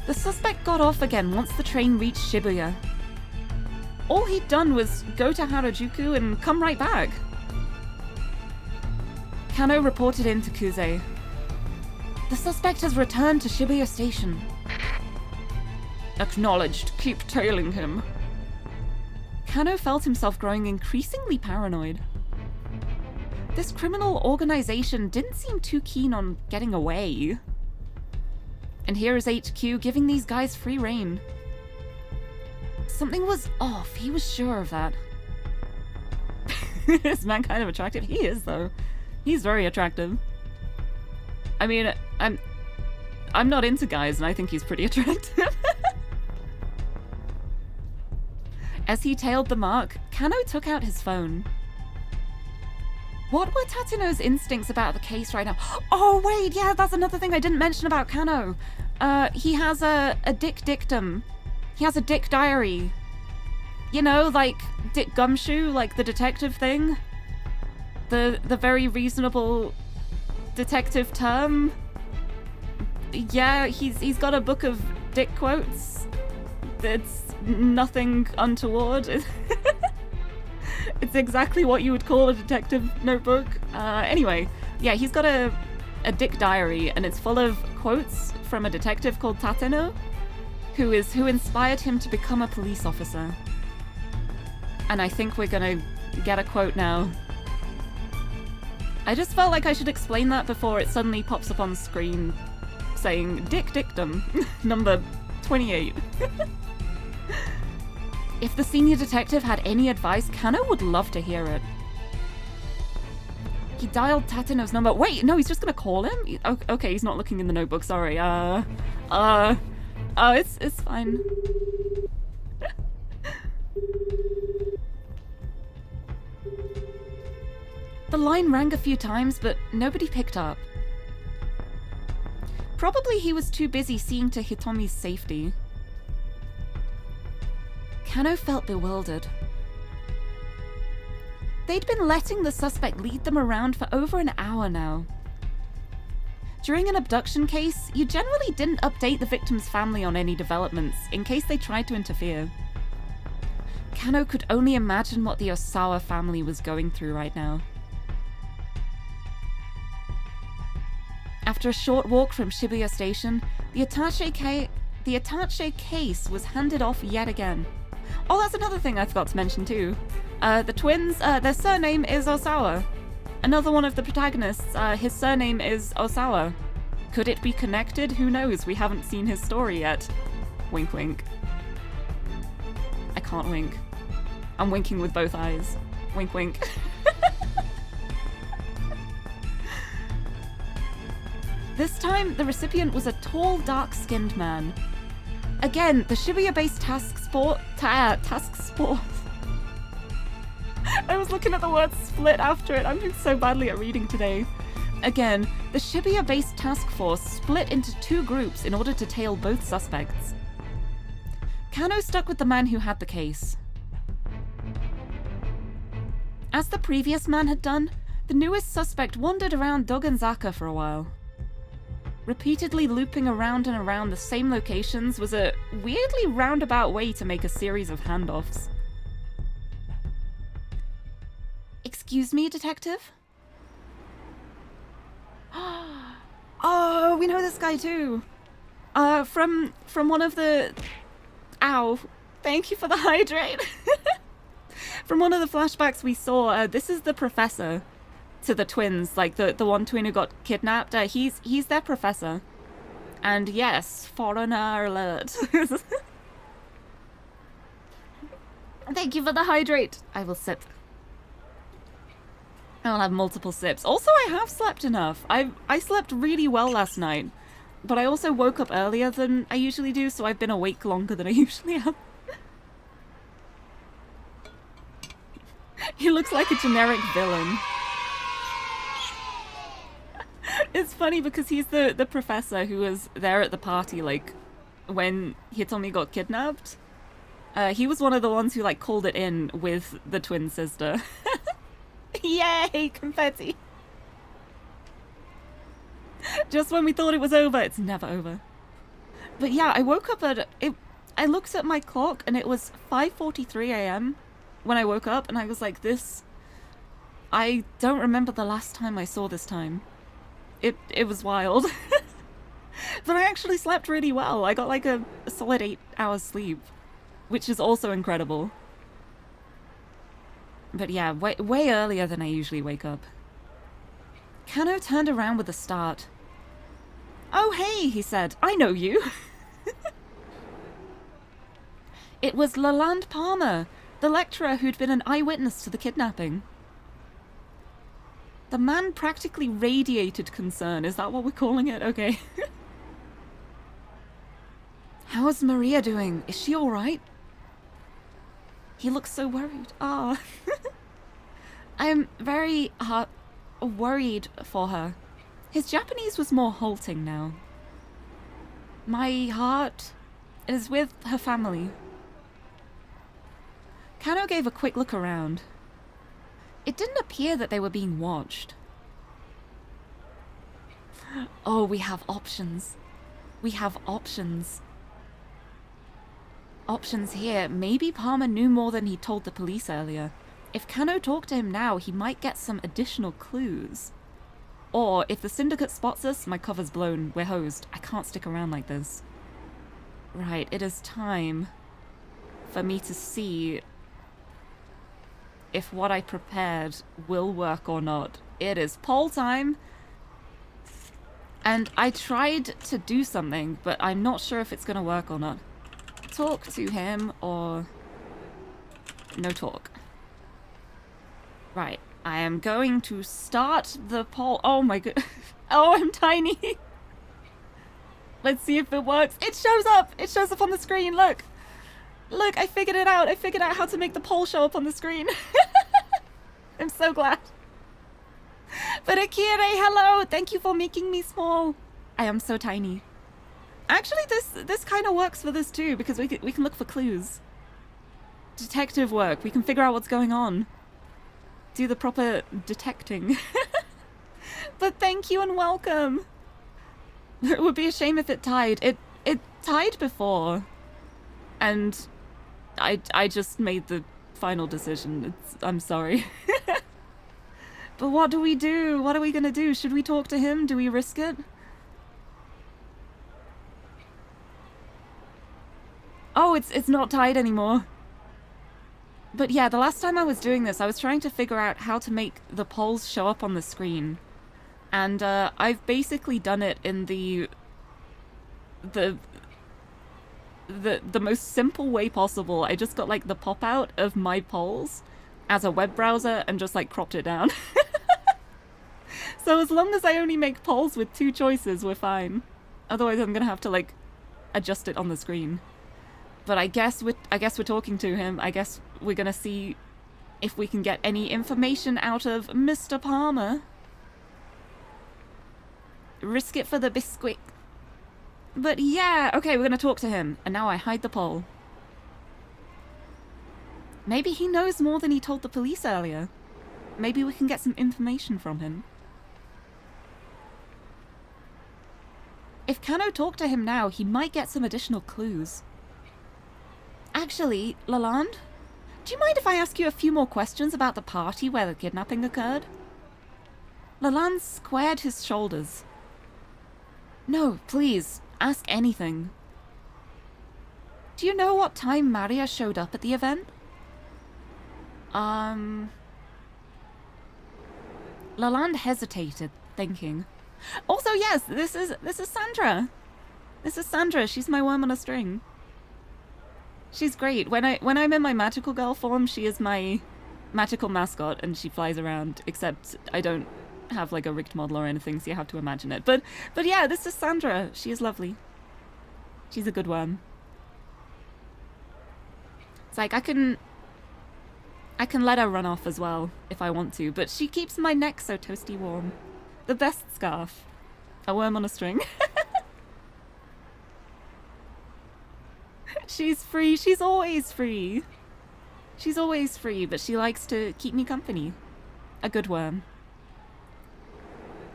[SPEAKER 1] The suspect got off again once the train reached Shibuya. All he'd done was go to Harajuku and come right back. Kano reported in to Kuze. The suspect has returned to Shibuya Station. Acknowledged. Keep tailing him. Kano felt himself growing increasingly paranoid. This criminal organization didn't seem too keen on getting away. And here is HQ giving these guys free rein. Something was off, he was sure of that. Is this man kind of attractive? He is, though. He's very attractive. I mean, I'm not into guys, and I think he's pretty attractive. As he tailed the mark, Kano took out his phone. What were Tatsuno's instincts about the case right now? Oh, wait, yeah, that's another thing I didn't mention about Kano. He has a dick dictum. He has a dick diary. You know, like Dick Gumshoe, like the detective thing. The very reasonable detective term. Yeah, he's got a book of dick quotes. It's nothing untoward. It's exactly what you would call a detective notebook. Anyway, yeah, he's got a dick diary, and it's full of quotes from a detective called Tateno, who inspired him to become a police officer. And I think we're gonna get a quote now. I just felt like I should explain that before it suddenly pops up on screen saying Dick Dictum, number 28. If the senior detective had any advice, Kano would love to hear it. He dialed Tatino's number. Wait, no, he's just gonna call him? Okay, he's not looking in the notebook, sorry. It's fine. The line rang a few times, but nobody picked up. Probably he was too busy seeing to Hitomi's safety. Kano felt bewildered. They'd been letting the suspect lead them around for over an hour now. During an abduction case, you generally didn't update the victim's family on any developments in case they tried to interfere. Kano could only imagine what the Osawa family was going through right now. After a short walk from Shibuya Station, the attaché case was handed off yet again. Oh, that's another thing I forgot to mention too. The twins, their surname is Osawa. Another one of the protagonists, his surname is Osawa. Could it be connected? Who knows? We haven't seen his story yet. Wink wink. I can't wink. I'm winking with both eyes. Wink wink. This time, the recipient was a tall, dark-skinned man. Again, the Shibuya-based task force. I was looking at the word split after it. I'm doing so badly at reading today. Again, the Shibuya-based task force split into two groups in order to tail both suspects. Kano stuck with the man who had the case. As the previous man had done, the newest suspect wandered around Dogenzaka for a while. Repeatedly looping around and around the same locations was a weirdly roundabout way to make a series of handoffs. Excuse me, detective? Oh, we know this guy too. From one of the... Ow. Thank you for the hydrate. From one of the flashbacks we saw, this is the professor to the twins, like the one twin who got kidnapped. He's their professor. And yes, foreigner alert. Thank you for the hydrate. I will sip. I'll have multiple sips. Also, I have slept enough. I slept really well last night, but I also woke up earlier than I usually do, so I've been awake longer than I usually am. He looks like a generic villain. It's funny because he's the professor who was there at the party, like, when Hitomi got kidnapped. He was one of the ones who, like, called it in with the twin sister. Yay, confetti! Just when we thought it was over, it's never over. But yeah, I woke up at... I looked at my clock and it was 5:43 a.m. when I woke up, and I was like, this... I don't remember the last time I saw this time. It was wild. But I actually slept really well. I got like a solid 8 hours sleep, which is also incredible. But yeah, way earlier than I usually wake up. Kano turned around with a start. "Oh hey," he said, "I know you." It was Lalande Palmer, the lecturer who'd been an eyewitness to the kidnapping. The man practically radiated concern. Is that what we're calling it? Okay. "How's Maria doing? Is she alright?" He looks so worried. Ah. I'm very worried for her. His Japanese was more halting now. "My heart is with her family." Kano gave a quick look around. It didn't appear that they were being watched. Oh, we have options. We have options. Options here. Maybe Palmer knew more than he told the police earlier. If Kano talked to him now, he might get some additional clues. Or, if the syndicate spots us, my cover's blown. We're hosed. I can't stick around like this. Right, it is time for me to see if what I prepared will work or not. It is poll time. And I tried to do something, but I'm not sure if it's going to work or not. Talk to him or no talk. Right. I am going to start the poll. Oh my god. Oh, I'm tiny. Let's see if it works. It shows up. It shows up on the screen. Look. Look, I figured it out. I figured out how to make the poll show up on the screen. I'm so glad. But Akire, hello. Thank you for making me small. I am so tiny. Actually, this kind of works for this too, because we can look for clues. Detective work. We can figure out what's going on. Do the proper detecting. But thank you and welcome. It would be a shame if it tied. It tied before. And I just made the final decision. I'm sorry. But what do we do? What are we gonna do? Should we talk to him? Do we risk it? Oh, it's not tied anymore. But yeah, the last time I was doing this, I was trying to figure out how to make the polls show up on the screen. And I've basically done it in the most simple way possible. I just got like the pop out of my polls as a web browser and just like cropped it down. So as long as I only make polls with 2 choices, we're fine. Otherwise I'm gonna have to like adjust it on the screen. But I guess we're talking to him. I guess we're gonna see if we can get any information out of Mr. Palmer. Risk it for the biscuit. But yeah, okay, we're gonna talk to him. And now I hide the poll. Maybe he knows more than he told the police earlier. Maybe we can get some information from him. If Kano talked to him now, he might get some additional clues. Actually, Lalande, do you mind if I ask you a few more questions about the party where the kidnapping occurred? Lalande squared his shoulders. No, please, ask anything. Do you know what time Maria showed up at the event? Lalande hesitated, thinking. Also, yes, this is Sandra. This is Sandra. She's my worm on a string. She's great. When I'm in my magical girl form, she is my magical mascot, and she flies around. Except I don't have like a rigged model or anything, so you have to imagine it. But yeah, this is Sandra. She is lovely. She's a good worm. It's like I can let her run off as well if I want to, but she keeps my neck so toasty warm. The best scarf. A worm on a string. She's free. She's always free. She's always free, but she likes to keep me company. A good worm.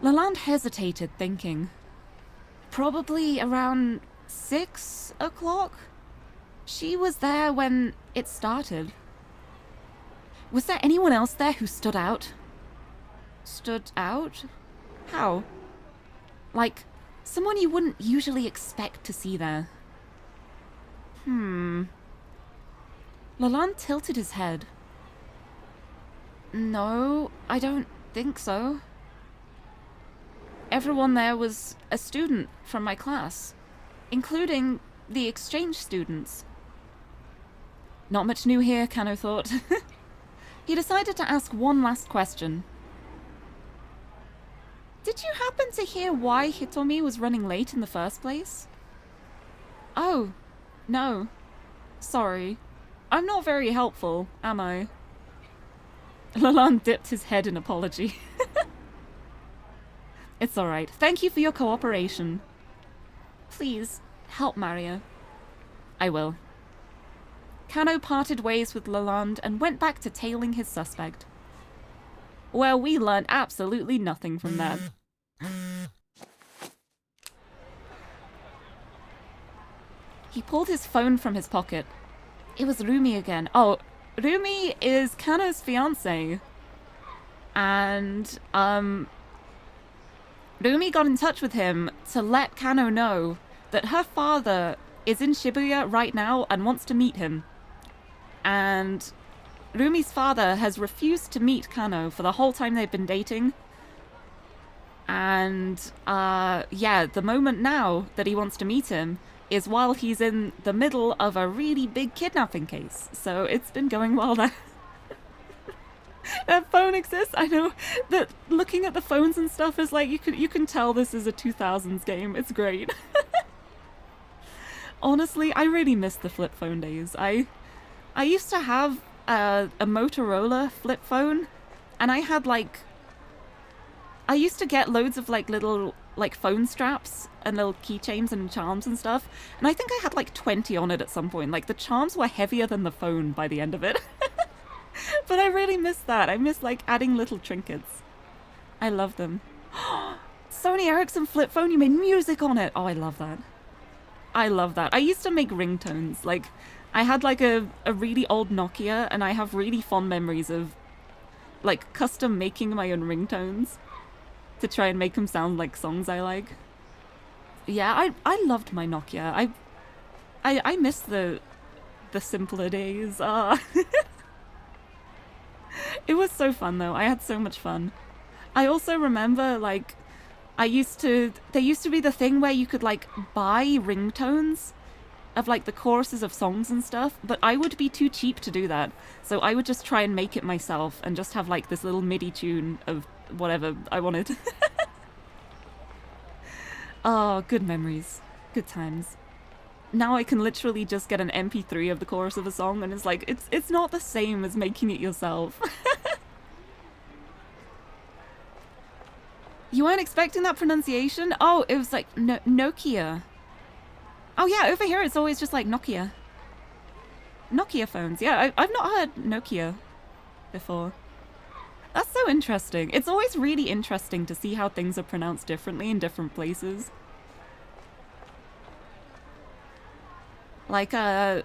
[SPEAKER 1] Lalande hesitated, thinking. Probably around 6 o'clock? She was there when it started. Was there anyone else there who stood out? Stood out? How? Like, someone you wouldn't usually expect to see there. Lalande tilted his head. No, I don't think so. Everyone there was a student from my class, including the exchange students. Not much new here, Kano thought. He decided to ask one last question. Did you happen to hear why Hitomi was running late in the first place? Oh, no. Sorry. I'm not very helpful, am I? Lalande dipped his head in apology. It's alright. Thank you for your cooperation. Please, help Maria. I will. Kano parted ways with Lalande and went back to tailing his suspect. Well, we learned absolutely nothing from that. He pulled his phone from his pocket. It was Rumi again. Oh, Rumi is Kano's fiancé. And, Rumi got in touch with him to let Kano know that her father is in Shibuya right now and wants to meet him. And Rumi's father has refused to meet Kano for the whole time they've been dating. And, yeah, the moment now that he wants to meet him is while he's in the middle of a really big kidnapping case. So it's been going well there. That phone exists. I know that looking at the phones and stuff is like you can tell this is a 2000s game. It's great. Honestly, I really miss the flip phone days. I used to have a Motorola flip phone, and I had like I used to get loads of like little like phone straps and little keychains and charms and stuff, and I think I had like 20 on it at some point. Like the charms were heavier than the phone by the end of it. But I really miss that. I miss like adding little trinkets. I love them. Sony Ericsson flip phone, you made music on it. Oh, I love that. I love that. I used to make ringtones. Like I had like a really old Nokia, and I have really fond memories of like custom making my own ringtones to try and make them sound like songs I like. Yeah, I loved my Nokia. I miss the simpler days. It was so fun though. I had so much fun. I also remember like there used to be the thing where you could like buy ringtones of like the choruses of songs and stuff, but I would be too cheap to do that. So I would just try and make it myself and just have like this little MIDI tune of whatever I wanted. Oh, good memories. Good times. Now I can literally just get an MP3 of the chorus of a song, and it's like, it's not the same as making it yourself. You weren't expecting that pronunciation? Oh, it was like Nokia. Oh yeah, over here it's always just like Nokia. Nokia phones. Yeah, I've not heard Nokia before. That's so interesting. It's always really interesting to see how things are pronounced differently in different places. Like the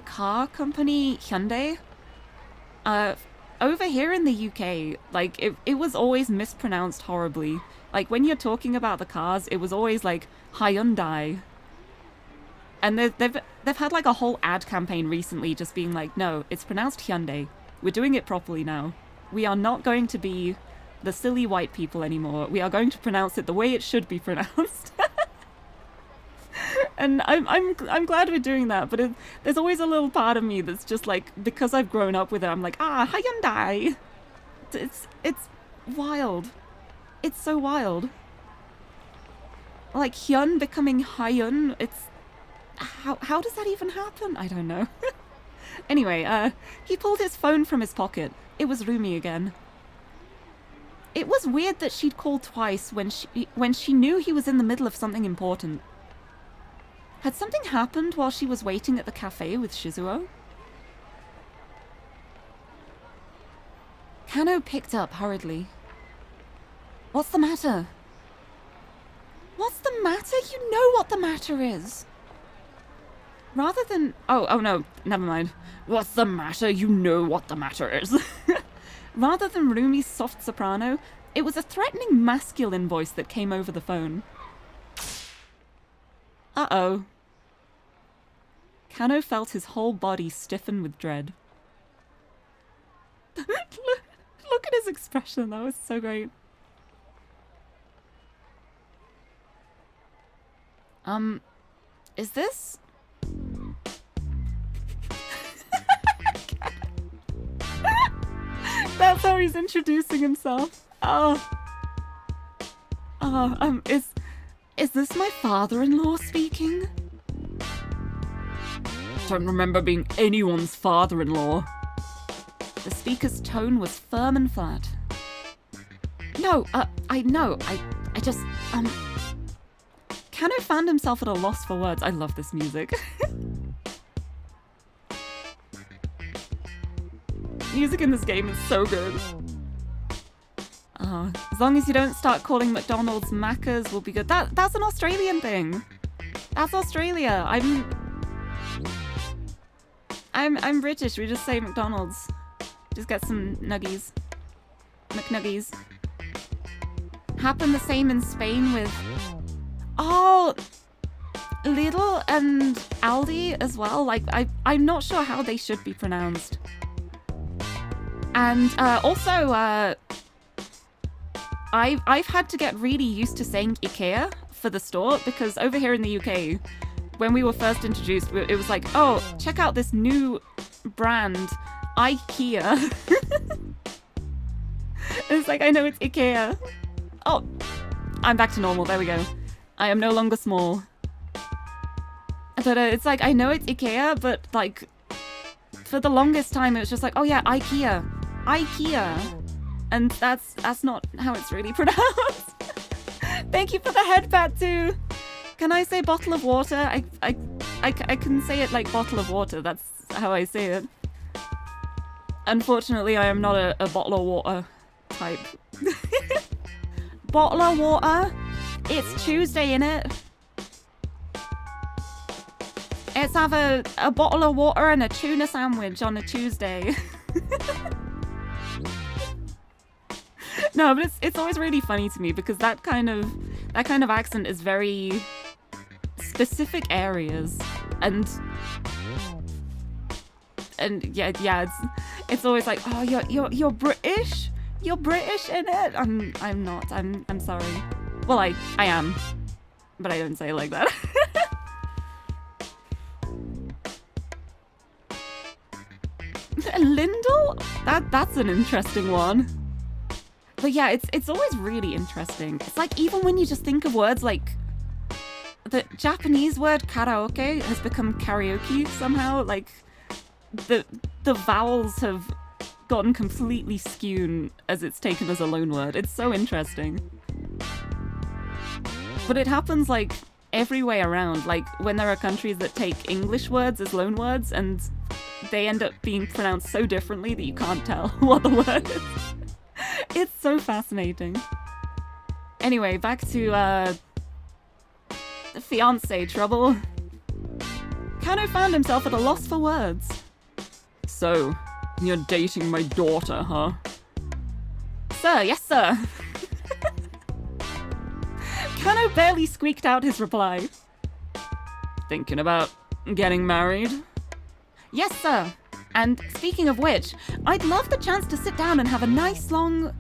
[SPEAKER 1] car company Hyundai, over here in the UK, like it was always mispronounced horribly. Like when you're talking about the cars, it was always like Hyundai. And they've had like a whole ad campaign recently just being like, no, it's pronounced Hyundai. We're doing it properly now. We are not going to be the silly white people anymore. We are going to pronounce it the way it should be pronounced. And I'm glad we're doing that, but there's always a little part of me that's just like, because I've grown up with it, I'm like, Hyundai. It's wild. It's so wild. Like Hyun becoming Hyun, it's how does that even happen? I don't know. Anyway, he pulled his phone from his pocket. It was Rumi again. It was weird that she'd called twice when she knew he was in the middle of something important. Had something happened while she was waiting at the cafe with Shizuo? Kano picked up hurriedly. What's the matter? What's the matter? You know what the matter is. Rather than... Oh no, never mind. What's the matter? You know what the matter is. Rather than Rumi's soft soprano, it was a threatening masculine voice that came over the phone. Uh-oh. Kano felt his whole body stiffen with dread. Look at his expression, that was so great. Is this... That's how he's introducing himself. Is this my father-in-law speaking? Don't remember being anyone's father-in-law. The speaker's tone was firm and flat. No, I know. I just, Kano found himself at a loss for words. I love this music. Music in this game is so good. As long as you don't start calling McDonald's Macca's, we'll be good. That's an Australian thing. That's Australia. I'm British. We just say McDonald's. Just get some nuggies. McNuggies. Happened the same in Spain with... Oh! Lidl and Aldi as well. Like, I'm not sure how they should be pronounced. And also, I've had to get really used to saying IKEA for the store, because over here in the UK, when we were first introduced, it was like, oh, check out this new brand IKEA. It's like, I know it's IKEA. Oh, I'm back to normal. There we go. I am no longer small. But it's like, I know it's IKEA, but like, for the longest time, it was just like, oh yeah, IKEA. IKEA. And that's not how it's really pronounced. Thank you for the head pat too. Can I say bottle of water? I can say it like bottle of water. That's how I say it. Unfortunately, I am not a bottle of water type. Bottle of water? It's Tuesday, innit? Let's have a bottle of water and a tuna sandwich on a Tuesday. No, but it's always really funny to me because that kind of accent is very specific areas, and yeah, it's always like, oh, you're British, you're British in it. I'm not. I'm sorry. Well, I am, but I don't say it like that. Lindell? That's an interesting one. But yeah, it's always really interesting. It's like, even when you just think of words like the Japanese word karaoke has become karaoke somehow. Like the vowels have gotten completely skewed as it's taken as a loan word. It's so interesting. But it happens like every way around. Like when there are countries that take English words as loan words and they end up being pronounced so differently that you can't tell what the word is. It's so fascinating. Anyway, back to the fiancé trouble. Kano found himself at a loss for words. So, you're dating my daughter, huh? Sir, yes sir. Kano barely squeaked out his reply. Thinking about getting married? Yes sir. And speaking of which, I'd love the chance to sit down and have a nice long...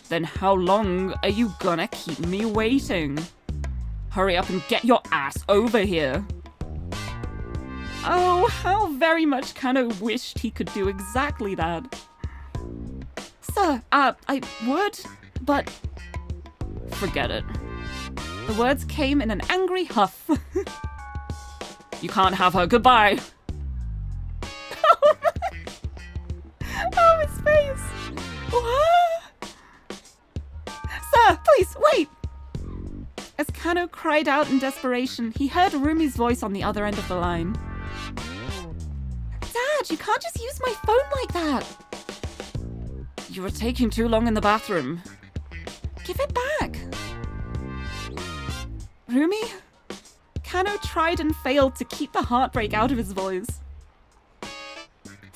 [SPEAKER 1] Then how long are you gonna keep me waiting? Hurry up and get your ass over here. Oh, how very much Kano wished he could do exactly that. Sir, I would, but... Forget it. The words came in an angry huff. You can't have her, goodbye. Oh, his face! What? Sir, please, wait! As Kano cried out in desperation, he heard Rumi's voice on the other end of the line. Dad, you can't just use my phone like that! You were taking too long in the bathroom. Give it back! Rumi? Kano tried and failed to keep the heartbreak out of his voice.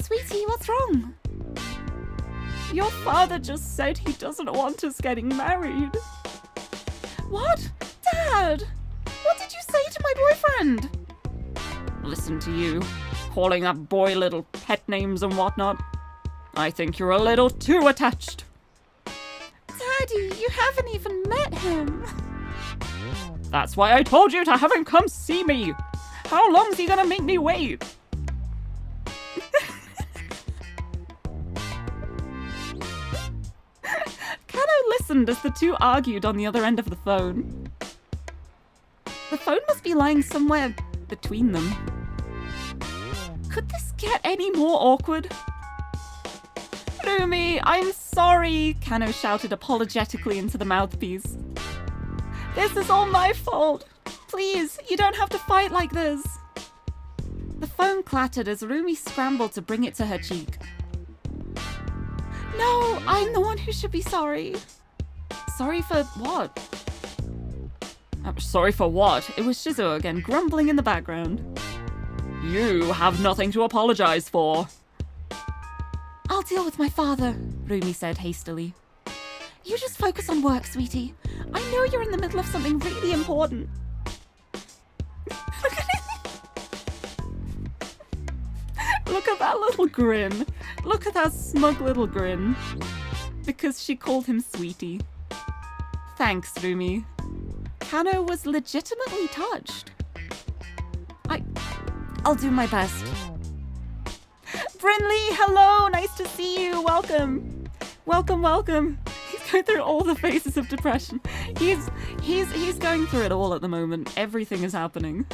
[SPEAKER 1] Sweetie, what's wrong? Your father just said he doesn't want us getting married. What? Dad! What did you say to my boyfriend? Listen to you, calling that boy little pet names and whatnot. I think you're a little too attached. Daddy, you haven't even met him. That's why I told you to have him come see me. How long's he gonna make me wait? Kano listened as the two argued on the other end of the phone. The phone must be lying somewhere between them. Could this get any more awkward? Rumi, I'm sorry, Kano shouted apologetically into the mouthpiece. This is all my fault. Please, you don't have to fight like this. The phone clattered as Rumi scrambled to bring it to her cheek. No, I'm the one who should be sorry. Sorry for what? Sorry for what? It was Shizuo again, grumbling in the background. You have nothing to apologize for. I'll deal with my father, Rumi said hastily. You just focus on work, sweetie. I know you're in the middle of something really important. Look at that little grin. Look at that smug little grin. Because she called him sweetie. Thanks, Rumi. Kano was legitimately touched. I'll do my best. Brinley, hello! Nice to see you! Welcome! Welcome, welcome! He's going through all the phases of depression. He's going through it all at the moment. Everything is happening.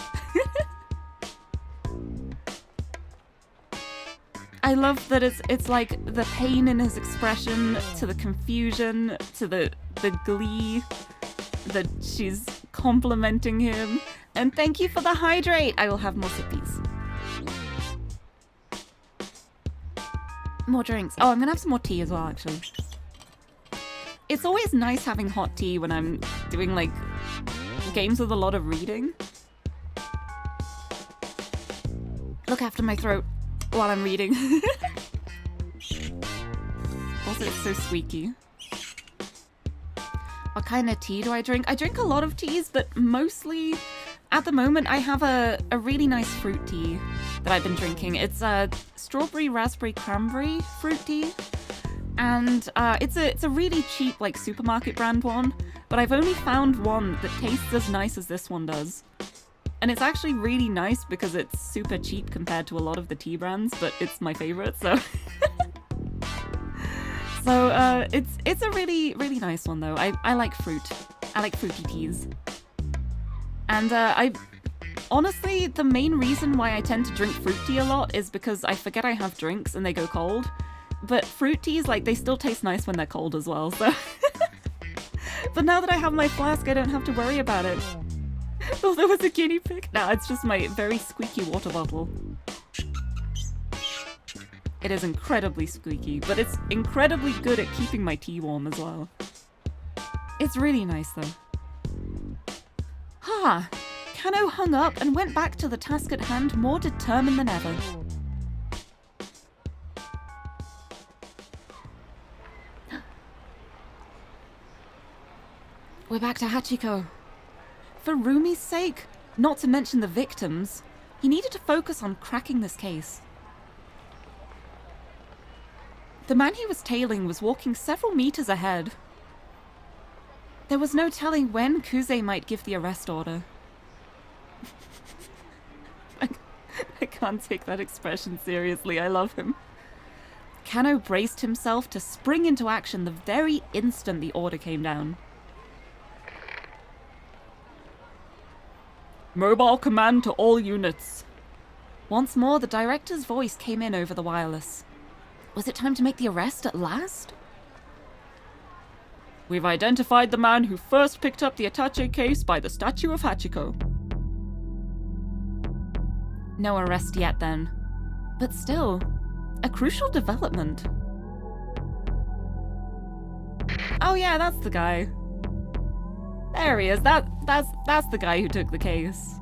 [SPEAKER 1] I love that it's like the pain in his expression, to the confusion, to the glee that she's complimenting him. And thank you for the hydrate! I will have more sippies. More drinks. Oh, I'm gonna have some more tea as well, actually. It's always nice having hot tea when I'm doing, like, games with a lot of reading. Look after my throat while I'm reading. Also, it's so squeaky. What kind of tea do I drink? I drink a lot of teas, but mostly, at the moment, I have a really nice fruit tea that I've been drinking. It's a strawberry, raspberry, cranberry fruit tea. And it's a really cheap, like, supermarket brand one, but I've only found one that tastes as nice as this one does. And it's actually really nice because it's super cheap compared to a lot of the tea brands, but it's my favorite, so... So, it's a really, really nice one, though. I like fruit. I like fruity teas. And, honestly, the main reason why I tend to drink fruit tea a lot is because I forget I have drinks and they go cold. But fruit teas, like, they still taste nice when they're cold as well, so... But now that I have my flask, I don't have to worry about it. Thought there was a guinea pig. No, it's just my very squeaky water bottle. It is incredibly squeaky, but it's incredibly good at keeping my tea warm as well. It's really nice, though. Ha! Kano hung up and went back to the task at hand more determined than ever. We're back to Hachiko. For Rumi's sake, not to mention the victims, he needed to focus on cracking this case. The man he was tailing was walking several meters ahead. There was no telling when Kuze might give the arrest order. I can't take that expression seriously, I love him. Kano braced himself to spring into action the very instant the order came down. Mobile command to all units. Once more, the director's voice came in over the wireless. Was it time to make the arrest at last? We've identified the man who first picked up the attaché case by the statue of Hachiko. No arrest yet, then. But still, a crucial development. Oh yeah, that's the guy. There he is. That's the guy who took the case.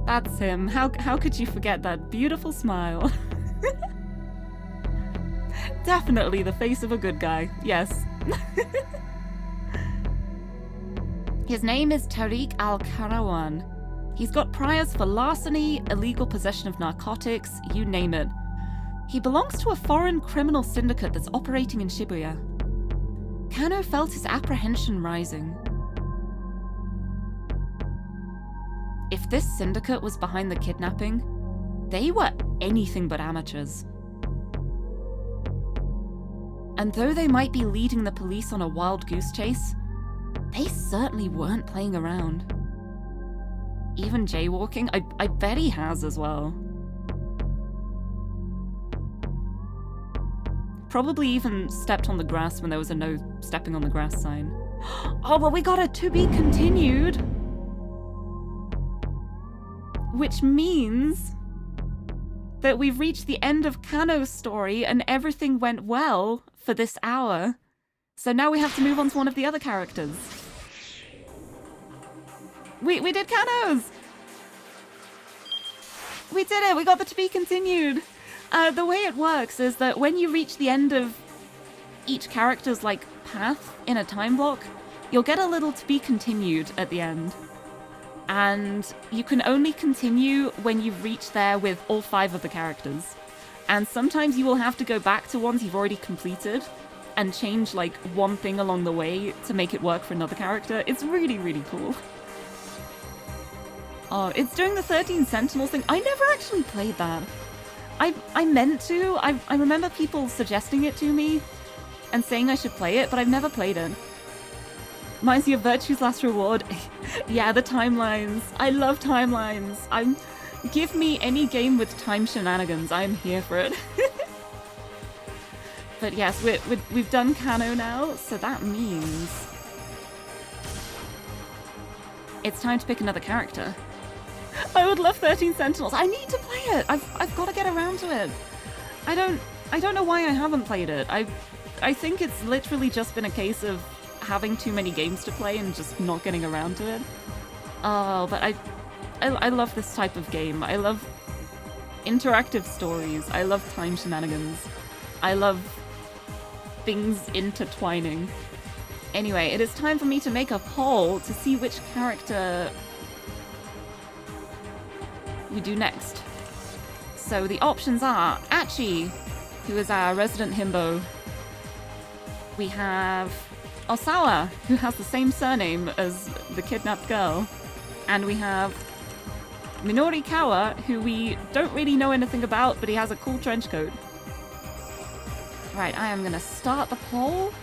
[SPEAKER 1] That's him. How could you forget that beautiful smile? Definitely the face of a good guy. Yes. His name is Tariq Al-Karawan. He's got priors for larceny, illegal possession of narcotics, you name it. He belongs to a foreign criminal syndicate that's operating in Shibuya. Kano felt his apprehension rising. If this syndicate was behind the kidnapping, they were anything but amateurs. And though they might be leading the police on a wild goose chase, they certainly weren't playing around. Even jaywalking, I bet he has as well. Probably even stepped on the grass when there was a no stepping on the grass sign. Oh, but we got a to be continued! Which means that we've reached the end of Kano's story and everything went well for this hour. So now we have to move on to one of the other characters. We did Kano's! We did it! We got the to be continued! The way it works is that when you reach the end of each character's, like, path in a time block, you'll get a little to be continued at the end. And you can only continue when you've reached there with all 5 of the characters. And sometimes you will have to go back to ones you've already completed and change, like, one thing along the way to make it work for another character. It's really, really cool. Oh, it's doing the 13 Sentinels thing. I never actually played that. I meant to. I remember people suggesting it to me and saying I should play it, but I've never played it. Reminds me of Virtue's Last Reward. Yeah, the timelines. I love timelines. Give me any game with time shenanigans. I'm here for it. But yes, we've done Kano now, so that means it's time to pick another character. I would love 13 Sentinels. I need to play it. I've got to get around to it. I don't know why I haven't played it. I think it's literally just been a case of having too many games to play and just not getting around to it. Oh, but I love this type of game. I love interactive stories. I love time shenanigans. I love things intertwining. Anyway, it is time for me to make a poll to see which character we do next. So the options are Achi, who is our resident himbo. We have Osawa, who has the same surname as the kidnapped girl. And we have Minori Kawa, who we don't really know anything about, but he has a cool trench coat. Right, I am going to start the poll.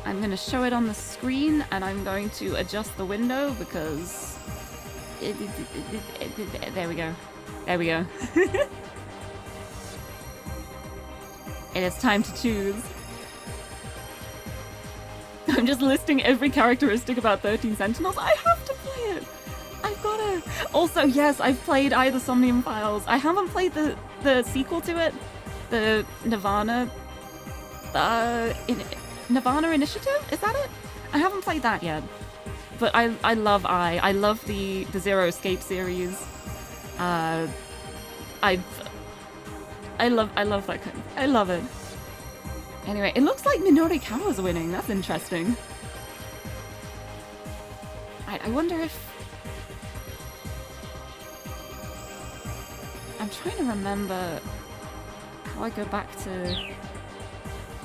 [SPEAKER 1] I'm going to show it on the screen, and I'm going to adjust the window because... There we go. There we go. It is time to choose. I'm just listing every characteristic about 13 Sentinels. I have to play it. I've got to. Also, yes, I've played Eye of the Somnium Files. I haven't played the sequel to it, the Nirvana. Nirvana Initiative? Is that it? I haven't played that yet. But I love Eye. I love the Zero Escape series. I love that kind. I love it. Anyway, it looks like Minori Kawa's winning. That's interesting. Right, I wonder if... I'm trying to remember how I go back to...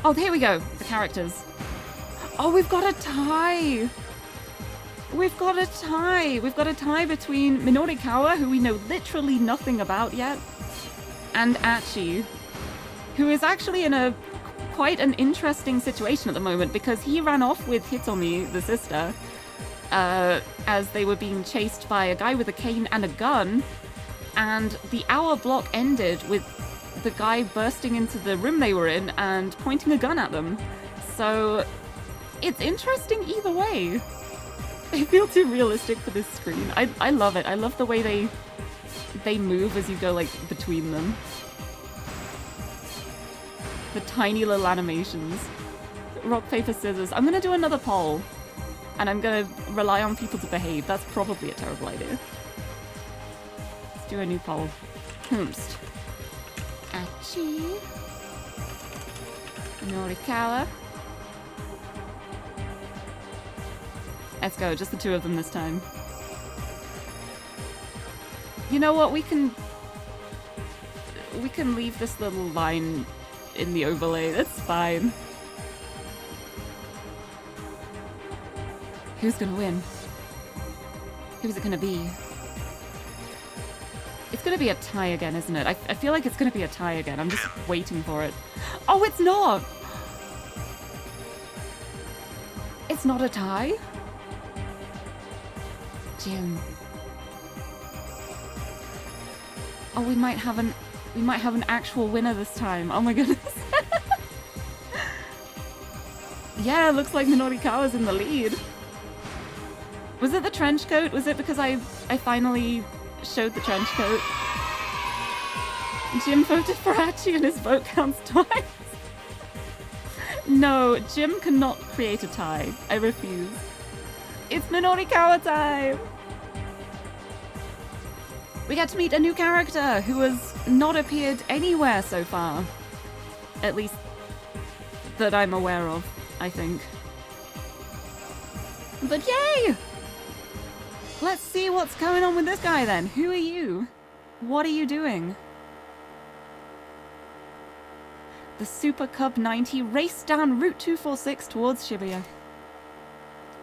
[SPEAKER 1] Oh, here we go. The characters. Oh, we've got a tie! We've got a tie! We've got a tie between Minori Kawa, who we know literally nothing about yet, and Achi, who is actually in quite an interesting situation at the moment because he ran off with Hitomi, the sister, as they were being chased by a guy with a cane and a gun, and the hour block ended with the guy bursting into the room they were in and pointing a gun at them. So it's interesting either way. They feel too realistic for this screen. I love it. I love the way they move as you go like between them. The tiny little animations. Rock, paper, scissors. I'm gonna do another poll. And I'm gonna rely on people to behave. That's probably a terrible idea. Let's do a new poll. Whomst. Achi. Norikawa. Let's go, just the two of them this time. You know what, we can leave this little line in the overlay, that's fine. Who's gonna win? Who's it gonna be? It's gonna be a tie again, isn't it? I feel like it's gonna be a tie again. I'm just waiting for it. Oh, it's not! It's not a tie? Jim. Oh, we might have an actual winner this time. Oh my goodness. Yeah, looks like Minori Kawa's in the lead. Was it the trench coat? Was it because I finally showed the trench coat? Jim voted for Achi and his vote counts twice. No, Jim cannot create a tie. I refuse. It's Minori Kawa time! We get to meet a new character who has not appeared anywhere so far. At least that I'm aware of, I think. But yay! Let's see what's going on with this guy then. Who are you? What are you doing? The Super Cub 90 raced down Route 246 towards Shibuya.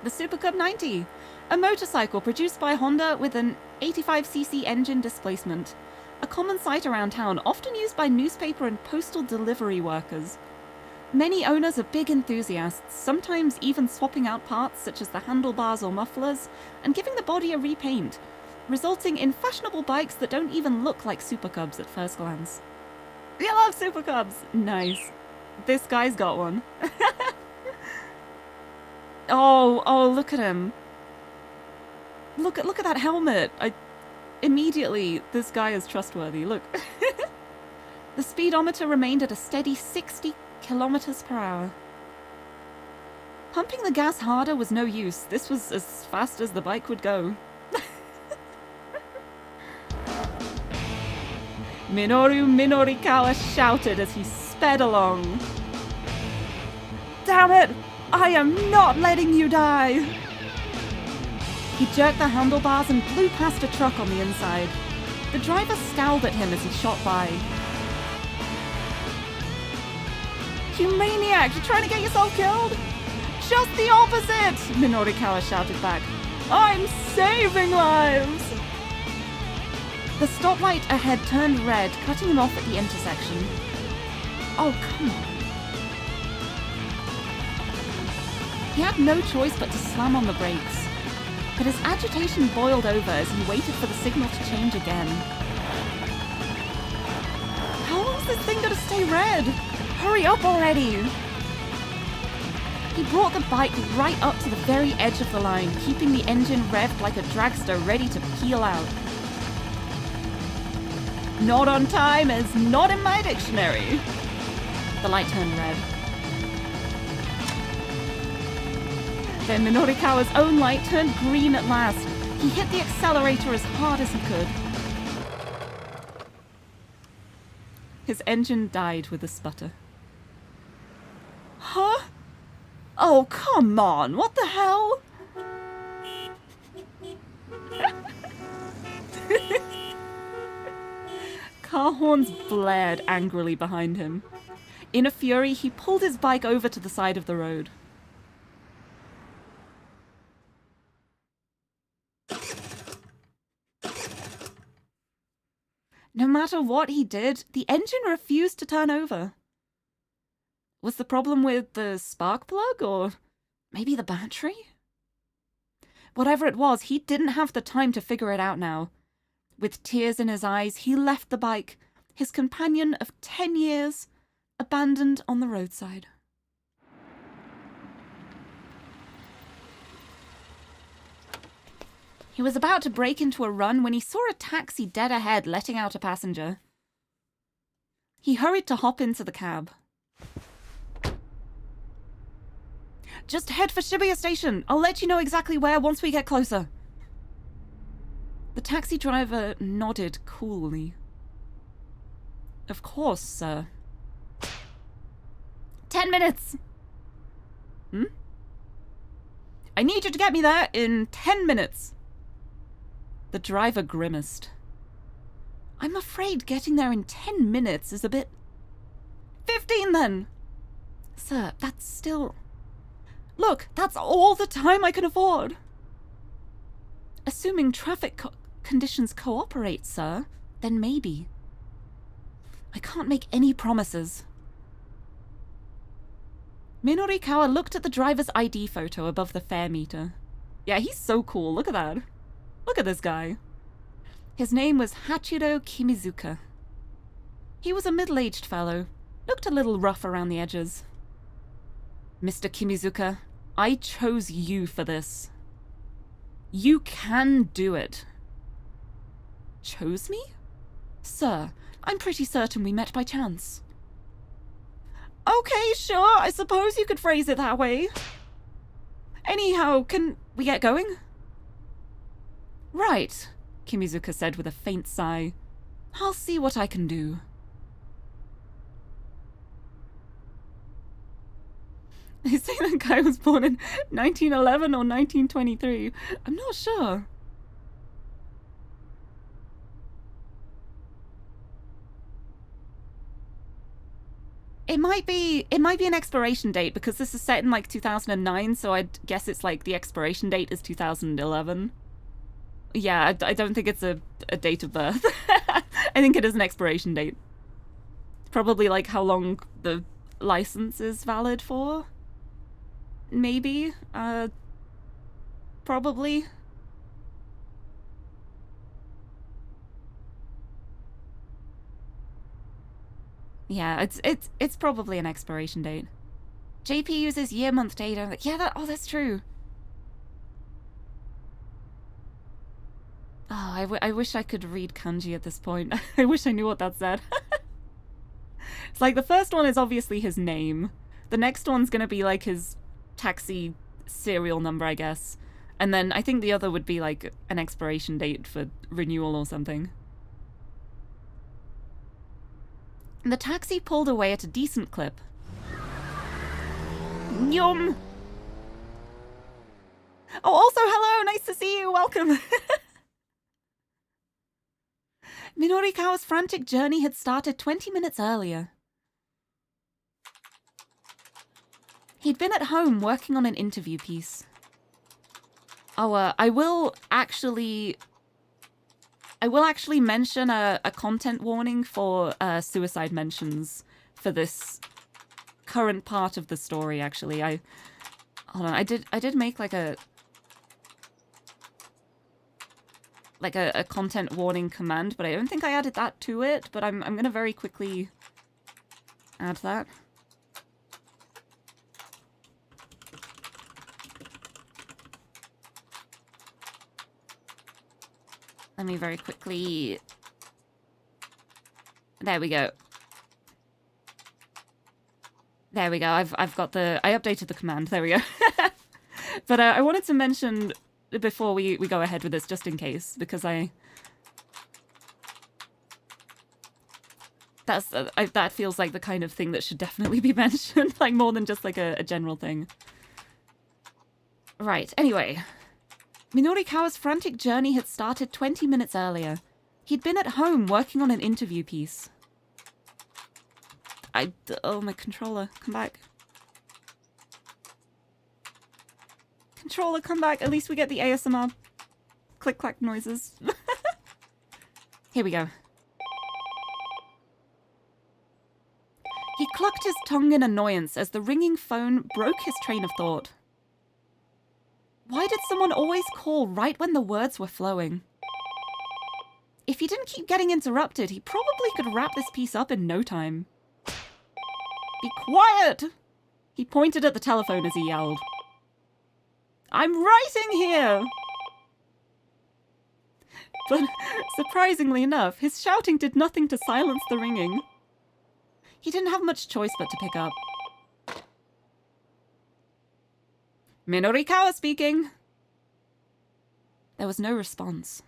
[SPEAKER 1] The Super Cub 90, a motorcycle produced by Honda with an 85cc engine displacement. a common sight around town, often used by newspaper and postal delivery workers. Many owners are big enthusiasts, sometimes even swapping out parts such as the handlebars or mufflers and giving the body a repaint, resulting in fashionable bikes that don't even look like Super Cubs at first glance. You love Super Cubs! Nice. This guy's got one. Oh, look at him. Look at that helmet. Immediately, this guy is trustworthy. Look. The speedometer remained at a steady 60 kilometers per hour. Pumping the gas harder was no use. This was as fast as the bike would go. Minoru Minorikawa shouted as he sped along. Damn it! I am not letting you die! He jerked the handlebars and blew past a truck on the inside. The driver scowled at him as he shot by. You maniac! You're trying to get yourself killed? Just the opposite! Minorikawa shouted back. I'm saving lives! The stoplight ahead turned red, cutting him off at the intersection. Oh, come on. He had no choice but to slam on the brakes. But his agitation boiled over as he waited for the signal to change again. How long is this thing going to stay red? Hurry up already! He brought the bike right up to the very edge of the line, keeping the engine revved like a dragster ready to peel out. Not on time is not in my dictionary. The light turned red. Then Minorikawa's own light turned green at last. He hit the accelerator as hard as he could. His engine died with a sputter. Huh? Oh, come on! What the hell? Car horns blared angrily behind him. In a fury, he pulled his bike over to the side of the road. No matter what he did, the engine refused to turn over. Was the problem with the spark plug, or maybe the battery? Whatever it was, he didn't have the time to figure it out now. With tears in his eyes, he left the bike, his companion of 10 years, abandoned on the roadside. He was about to break into a run when he saw a taxi dead ahead letting out a passenger. He hurried to hop into the cab. Just head for Shibuya Station. I'll let you know exactly where once we get closer. The taxi driver nodded coolly. Of course, sir. 10 minutes! I need you to get me there in 10 minutes. The driver grimaced. I'm afraid getting there in 10 minutes is a bit... 15 then! Sir, that's still... Look, that's all the time I can afford. Assuming traffic conditions cooperate, sir, then maybe. I can't make any promises. Minorikawa looked at the driver's ID photo above the fare meter. Yeah, he's so cool. Look at that. Look at this guy. His name was Hachiro Kimizuka. He was a middle-aged fellow, looked a little rough around the edges. Mr. Kimizuka, I chose you for this. You can do it. Chose me? Sir, I'm pretty certain we met by chance. Okay, sure, I suppose you could phrase it that way. Anyhow, can we get going? Right, Kimizuka said with a faint sigh. I'll see what I can do. They say that guy was born in 1911 or 1923. I'm not sure. It might be an expiration date because this is set in like 2009, so I'd guess it's like the expiration date is 2011. Yeah, I don't think it's a date of birth. I think it is an expiration date. Probably like how long the license is valid for. Maybe. Probably. Yeah, it's probably an expiration date. JP uses year-month data. Yeah, that's true. Oh, I wish I could read kanji at this point. I wish I knew what that said. It's like the first one is obviously his name. The next one's gonna be like his taxi serial number, I guess. And then I think the other would be like an expiration date for renewal or something. The taxi pulled away at a decent clip. Yum! Oh, also, hello! Nice to see you! Welcome! Minorikawa's frantic journey had started 20 minutes earlier. He'd been at home working on an interview piece. Oh, I will actually mention a content warning for suicide mentions for this current part of the story, actually. Hold on, I did make like a content warning command, but I don't think I added that to it, but I'm gonna very quickly add that. Let me very quickly... There we go. There we go. I've got the... I updated the command. There we go. But I wanted to mention before we go ahead with this, just in case, because that feels like the kind of thing that should definitely be mentioned, like more than just like a general thing. Right. Anyway. Minorikawa's frantic journey had started 20 minutes earlier. He'd been at home working on an interview piece. Oh, my controller, come back. Controller, come back. At least we get the ASMR click-clack noises. Here we go. He clucked his tongue in annoyance as the ringing phone broke his train of thought. Why did someone always call right when the words were flowing? If he didn't keep getting interrupted, he probably could wrap this piece up in no time. Be quiet! He pointed at the telephone as he yelled. I'm writing here! But, surprisingly enough, his shouting did nothing to silence the ringing. He didn't have much choice but to pick up. Minorikawa speaking. There was no response.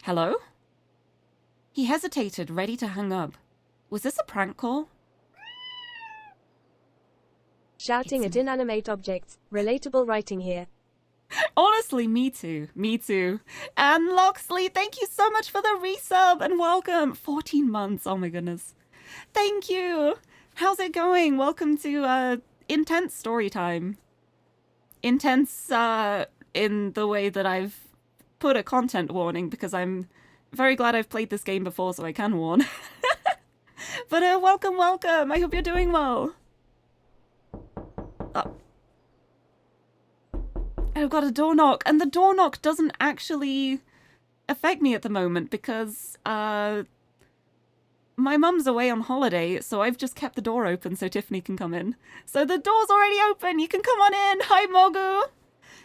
[SPEAKER 1] Hello? He hesitated, ready to hang up. Was this a prank call?
[SPEAKER 2] Shouting at inanimate objects. Relatable writing here.
[SPEAKER 1] Honestly, me too. Me too. And Loxley, thank you so much for the resub and welcome. 14 months. Oh my goodness. Thank you. How's it going? Welcome to intense story time. Intense in the way that I've put a content warning because I'm very glad I've played this game before so I can warn. But welcome, welcome. I hope you're doing well. Oh. I've got a door knock, and the door knock doesn't actually affect me at the moment because my mum's away on holiday, so I've just kept the door open so Tiffany can come in. So the door's already open. You can come on in. Hi, Mogu.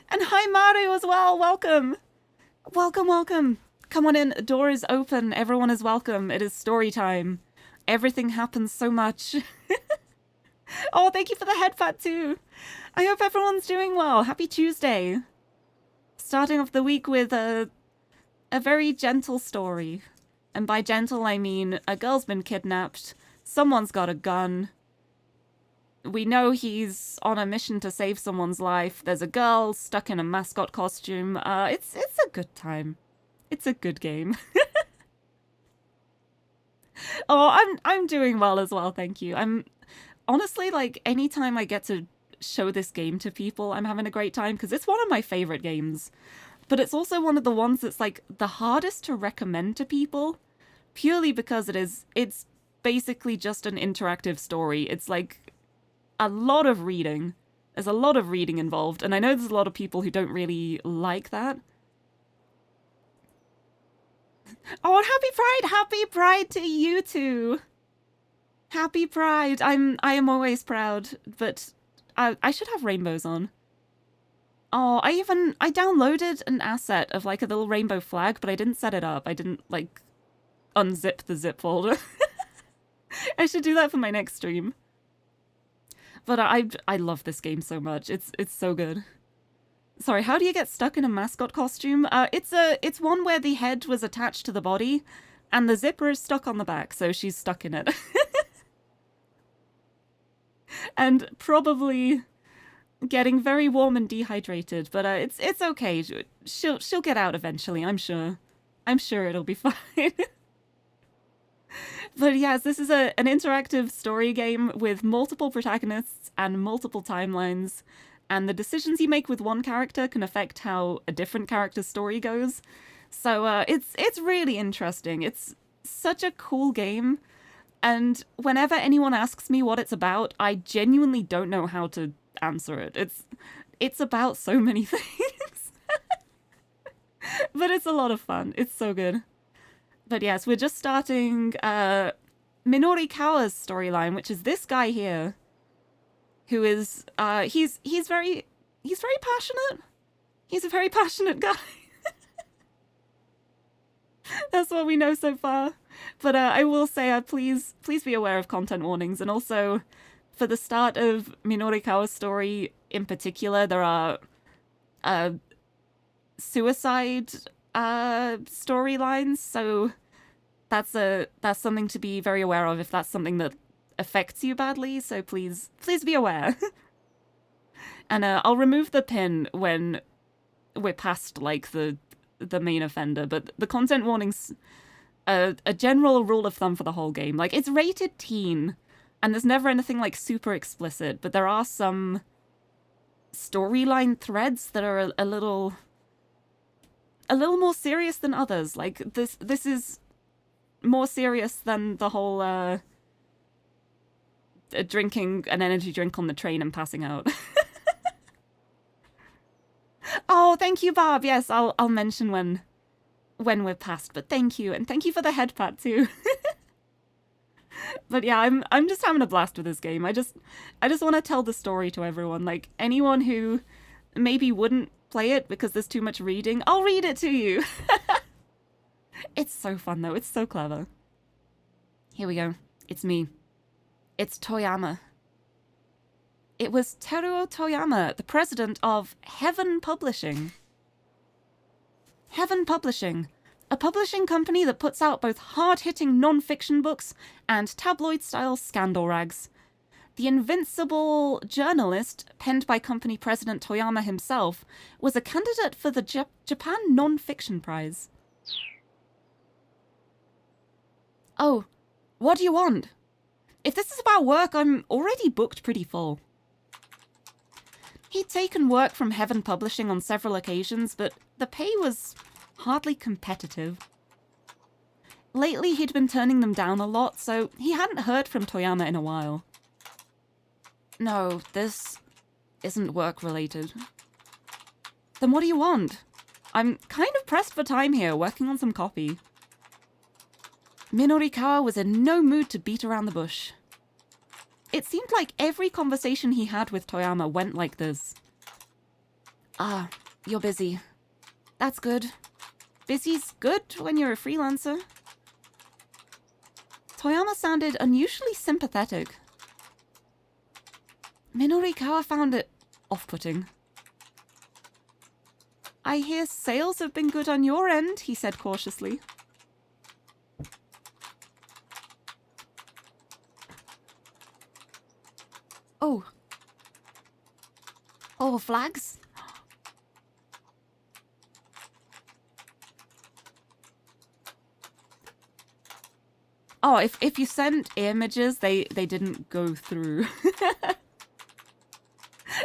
[SPEAKER 1] And hi, Maru as well. Welcome. Welcome, welcome. Come on in. The door is open. Everyone is welcome. It is story time. Everything happens so much. Oh, thank you for the head pat too. I hope everyone's doing well. Happy Tuesday. Starting off the week with a very gentle story. And by gentle, I mean a girl's been kidnapped, someone's got a gun, we know he's on a mission to save someone's life, there's a girl stuck in a mascot costume. It's a good time. It's a good game. Oh, I'm doing well as well, thank you. I'm honestly, like, anytime I get to show this game to people, I'm having a great time, because it's one of my favorite games. But it's also one of the ones that's, like, the hardest to recommend to people. purely because it's basically just an interactive story. It's like a lot of reading. There's a lot of reading involved, and I know there's a lot of people who don't really like that. Oh, and happy Pride! Happy Pride to you too! Happy Pride! I am always proud, but I should have rainbows on. Oh, I downloaded an asset of like a little rainbow flag, but I didn't set it up. I didn't like unzip the zip folder. I should do that for my next stream. But I love this game so much. It's so good. Sorry, how do you get stuck in a mascot costume? It's one where the head was attached to the body, and the zipper is stuck on the back, so she's stuck in it. And probably getting very warm and dehydrated, but it's okay. She'll get out eventually, I'm sure. I'm sure it'll be fine. But yes, this is an interactive story game with multiple protagonists and multiple timelines, and the decisions you make with one character can affect how a different character's story goes. So it's really interesting. It's such a cool game, and whenever anyone asks me what it's about, I genuinely don't know how to answer it. It's about so many things. But it's a lot of fun. It's so good. But yes, we're just starting Minorikawa's storyline, which is this guy here, who is he's very passionate. He's a very passionate guy. That's what we know so far. But I will say, please be aware of content warnings, and also for the start of Minorikawa's story in particular, there are suicide storylines, so that's something to be very aware of if that's something that affects you badly, so please be aware. And I'll remove the pin when we're past like the main offender, but the content warning's a general rule of thumb for the whole game. Like, it's rated teen, and there's never anything like super explicit, but there are some storyline threads that are a little more serious than others. Like this is more serious than the whole drinking an energy drink on the train and passing out. Oh, thank you, Barb. Yes, I'll mention when we're past, but thank you, and thank you for the head pat too. But yeah, I'm just having a blast with this game. I just want to tell the story to everyone. Like, anyone who maybe wouldn't play it because there's too much reading, I'll read it to you. It's so fun though. It's so clever. Here we go. It's me. It's Toyama. It was Teruo Toyama, the president of Heaven Publishing. Heaven Publishing, a publishing company that puts out both hard-hitting non-fiction books and tabloid-style scandal rags. The invincible journalist, penned by company president Toyama himself, was a candidate for the Japan Non-Fiction Prize. Oh, what do you want? If this is about work, I'm already booked pretty full. He'd taken work from Heaven Publishing on several occasions, but the pay was hardly competitive. Lately, he'd been turning them down a lot, so he hadn't heard from Toyama in a while. No, this isn't work-related. Then what do you want? I'm kind of pressed for time here, working on some copy. Minorikawa was in no mood to beat around the bush. It seemed like every conversation he had with Toyama went like this. Ah, you're busy. That's good. Busy's good when you're a freelancer. Toyama sounded unusually sympathetic. Minorikawa found it off-putting. I hear sales have been good on your end, he said cautiously. Oh. Oh, flags? Oh, if you sent images, they didn't go through.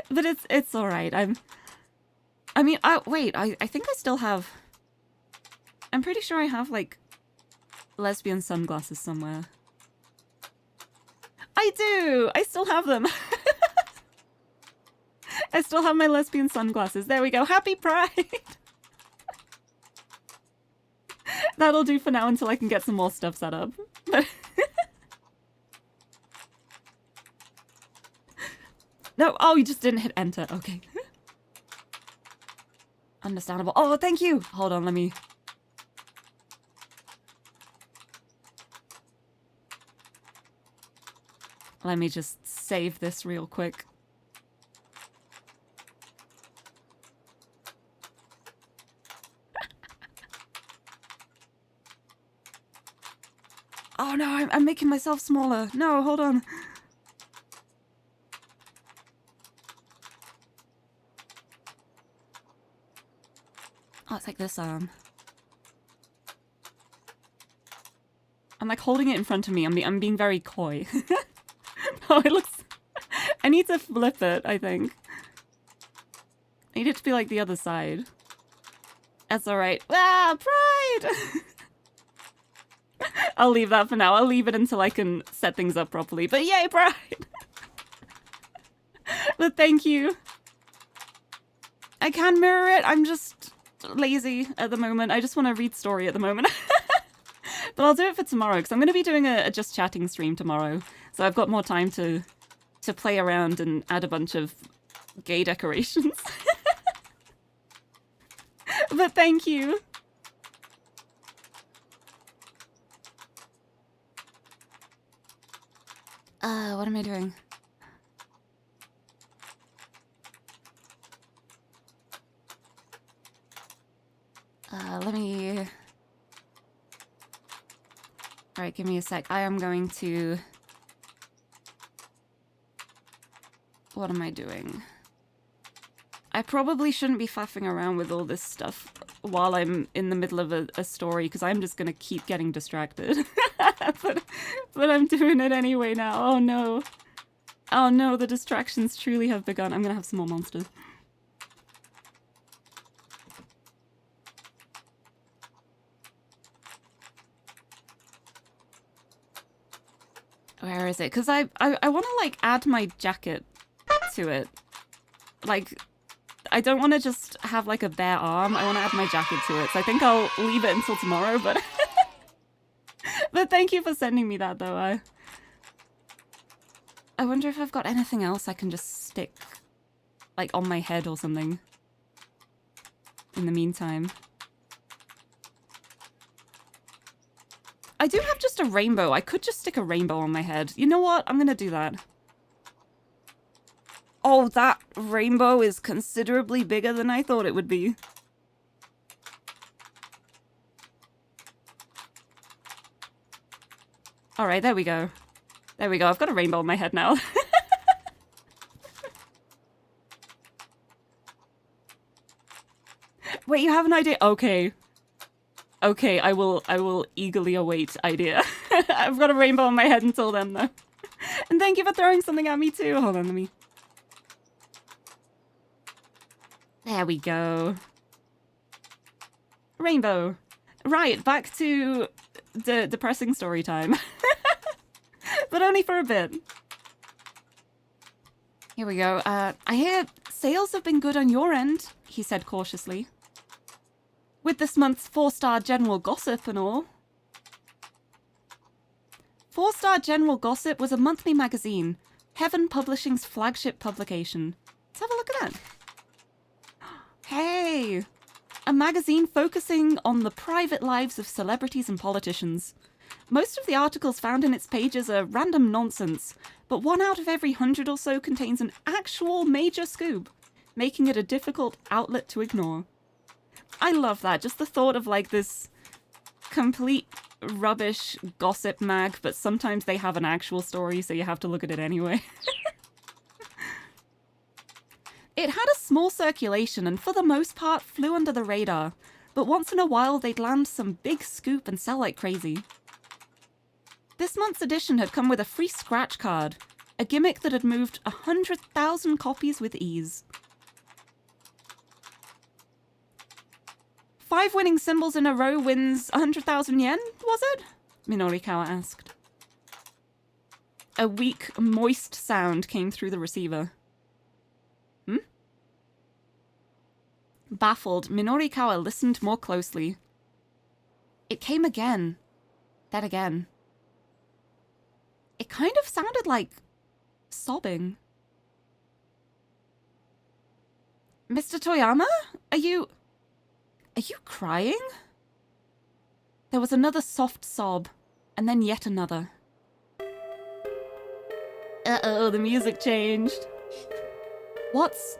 [SPEAKER 1] But it's all right. Wait, I think I still have. I'm pretty sure I have like lesbian sunglasses somewhere. I do! I still have them. I still have my lesbian sunglasses. There we go. Happy Pride! That'll do for now until I can get some more stuff set up. No, oh, you just didn't hit enter. Okay. Understandable. Oh, thank you! Hold on, let me... Let me just save this real quick. Oh no, I'm making myself smaller. No, hold on. Oh, it's like this arm. I'm like holding it in front of me. I'm being very coy. Oh, it looks... I need to flip it, I think. I need it to be like the other side. That's alright. Ah, pride! I'll leave that for now. I'll leave it until I can set things up properly. But yay, pride! But thank you. I can mirror it. I'm just lazy at the moment. I just want to read story at the moment. But I'll do it for tomorrow, because I'm going to be doing a just chatting stream tomorrow. So I've got more time to play around and add a bunch of gay decorations. But thank you. What am I doing? Let me... Alright, give me a sec. I am going to... What am I doing? I probably shouldn't be faffing around with all this stuff while I'm in the middle of a story, because I'm just going to keep getting distracted. but I'm doing it anyway now. Oh no. Oh no, the distractions truly have begun. I'm going to have some more monsters. Where is it? Because I want to, like, add my jacket to it. Like, I don't want to just have, like, a bare arm. I want to add my jacket to it. So I think I'll leave it until tomorrow, but... But thank you for sending me that, though. I wonder if I've got anything else I can just stick, like, on my head or something. In the meantime. I do have just a rainbow. I could just stick a rainbow on my head. You know what? I'm gonna do that. Oh, that rainbow is considerably bigger than I thought it would be. Alright, there we go. There we go. I've got a rainbow on my head now. Wait, you have an idea? Okay. Okay, I will eagerly await idea. I've got a rainbow on my head until then, though. And thank you for throwing something at me, too. Hold on, let me... There we go. Rainbow. Right, back to the depressing story time. But only for a bit. Here we go. I hear sales have been good on your end, he said cautiously. With this month's 4-star general gossip and all. 4-star general gossip was a monthly magazine, Heaven Publishing's flagship publication. Let's have a look at that. Hey! A magazine focusing on the private lives of celebrities and politicians. Most of the articles found in its pages are random nonsense, but 1 out of every 100 or so contains an actual major scoop, making it a difficult outlet to ignore. I love that. Just the thought of, like, this complete rubbish gossip mag, but sometimes they have an actual story, so you have to look at it anyway. It had a small circulation and for the most part flew under the radar, but once in a while they'd land some big scoop and sell like crazy. This month's edition had come with a free scratch card, a gimmick that had moved 100,000 copies with ease. 5 winning symbols in a row wins 100,000 yen, was it? Minorikawa asked. A weak, moist sound came through the receiver. Hmm? Baffled, Minorikawa listened more closely. It came again. Then again. It kind of sounded like sobbing. Mr. Toyama? Are you crying? There was another soft sob, and then yet another. Uh-oh, the music changed. What's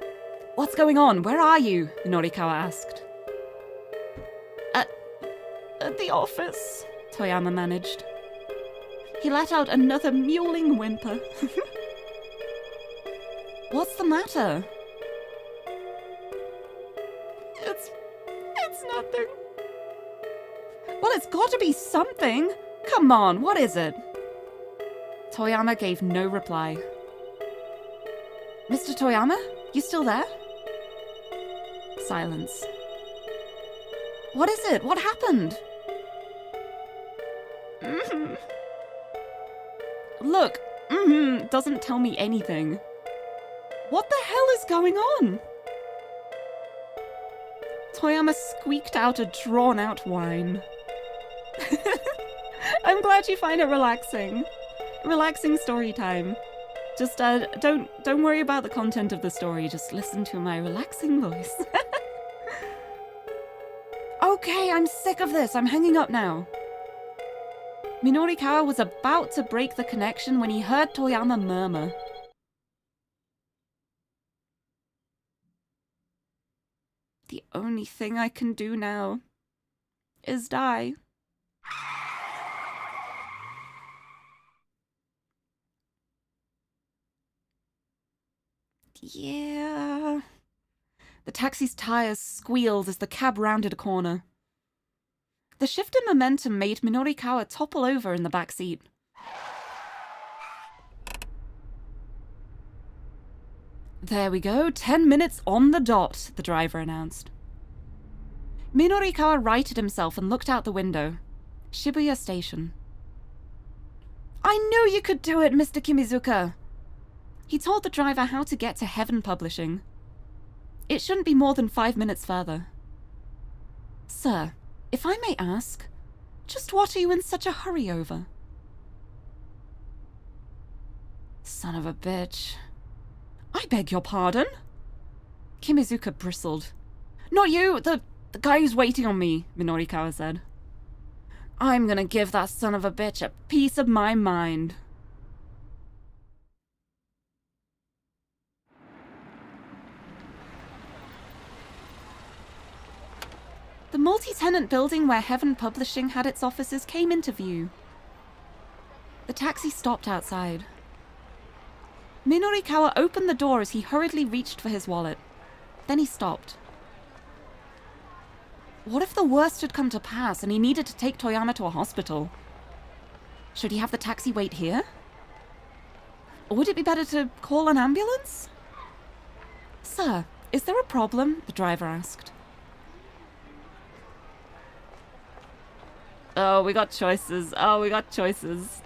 [SPEAKER 1] going on? Where are you? Minorikawa asked. At the office, Toyama managed. He let out another mewling whimper. What's the matter? It's nothing. Well, it's got to be something. Come on, what is it? Toyama gave no reply. Mr. Toyama? You still there? Silence. What is it? What happened? Look, doesn't tell me anything. What the hell is going on? Toyama squeaked out a drawn-out whine. I'm glad you find it relaxing. Relaxing story time. Just don't worry about the content of the story. Just listen to my relaxing voice. Okay, I'm sick of this. I'm hanging up now. Minorikawa was about to break the connection when he heard Toyama murmur. The only thing I can do now is die. Yeah. The taxi's tires squealed as the cab rounded a corner. The shift in momentum made Minorikawa topple over in the back seat. There we go, 10 minutes on the dot, the driver announced. Minorikawa righted himself and looked out the window. Shibuya Station. I knew you could do it, Mr. Kimizuka! He told the driver how to get to Heaven Publishing. It shouldn't be more than 5 minutes further. Sir, if I may ask, just what are you in such a hurry over? Son of a bitch. I beg your pardon? Kimizuka bristled. Not you, the guy who's waiting on me, Minorikawa said. I'm gonna give that son of a bitch a piece of my mind. The multi-tenant building where Heaven Publishing had its offices came into view. The taxi stopped outside. Minorikawa opened the door as he hurriedly reached for his wallet. Then he stopped. What if the worst had come to pass and he needed to take Toyama to a hospital? Should he have the taxi wait here? Or would it be better to call an ambulance? Sir, is there a problem? The driver asked. Oh, we got choices. Oh, we got choices.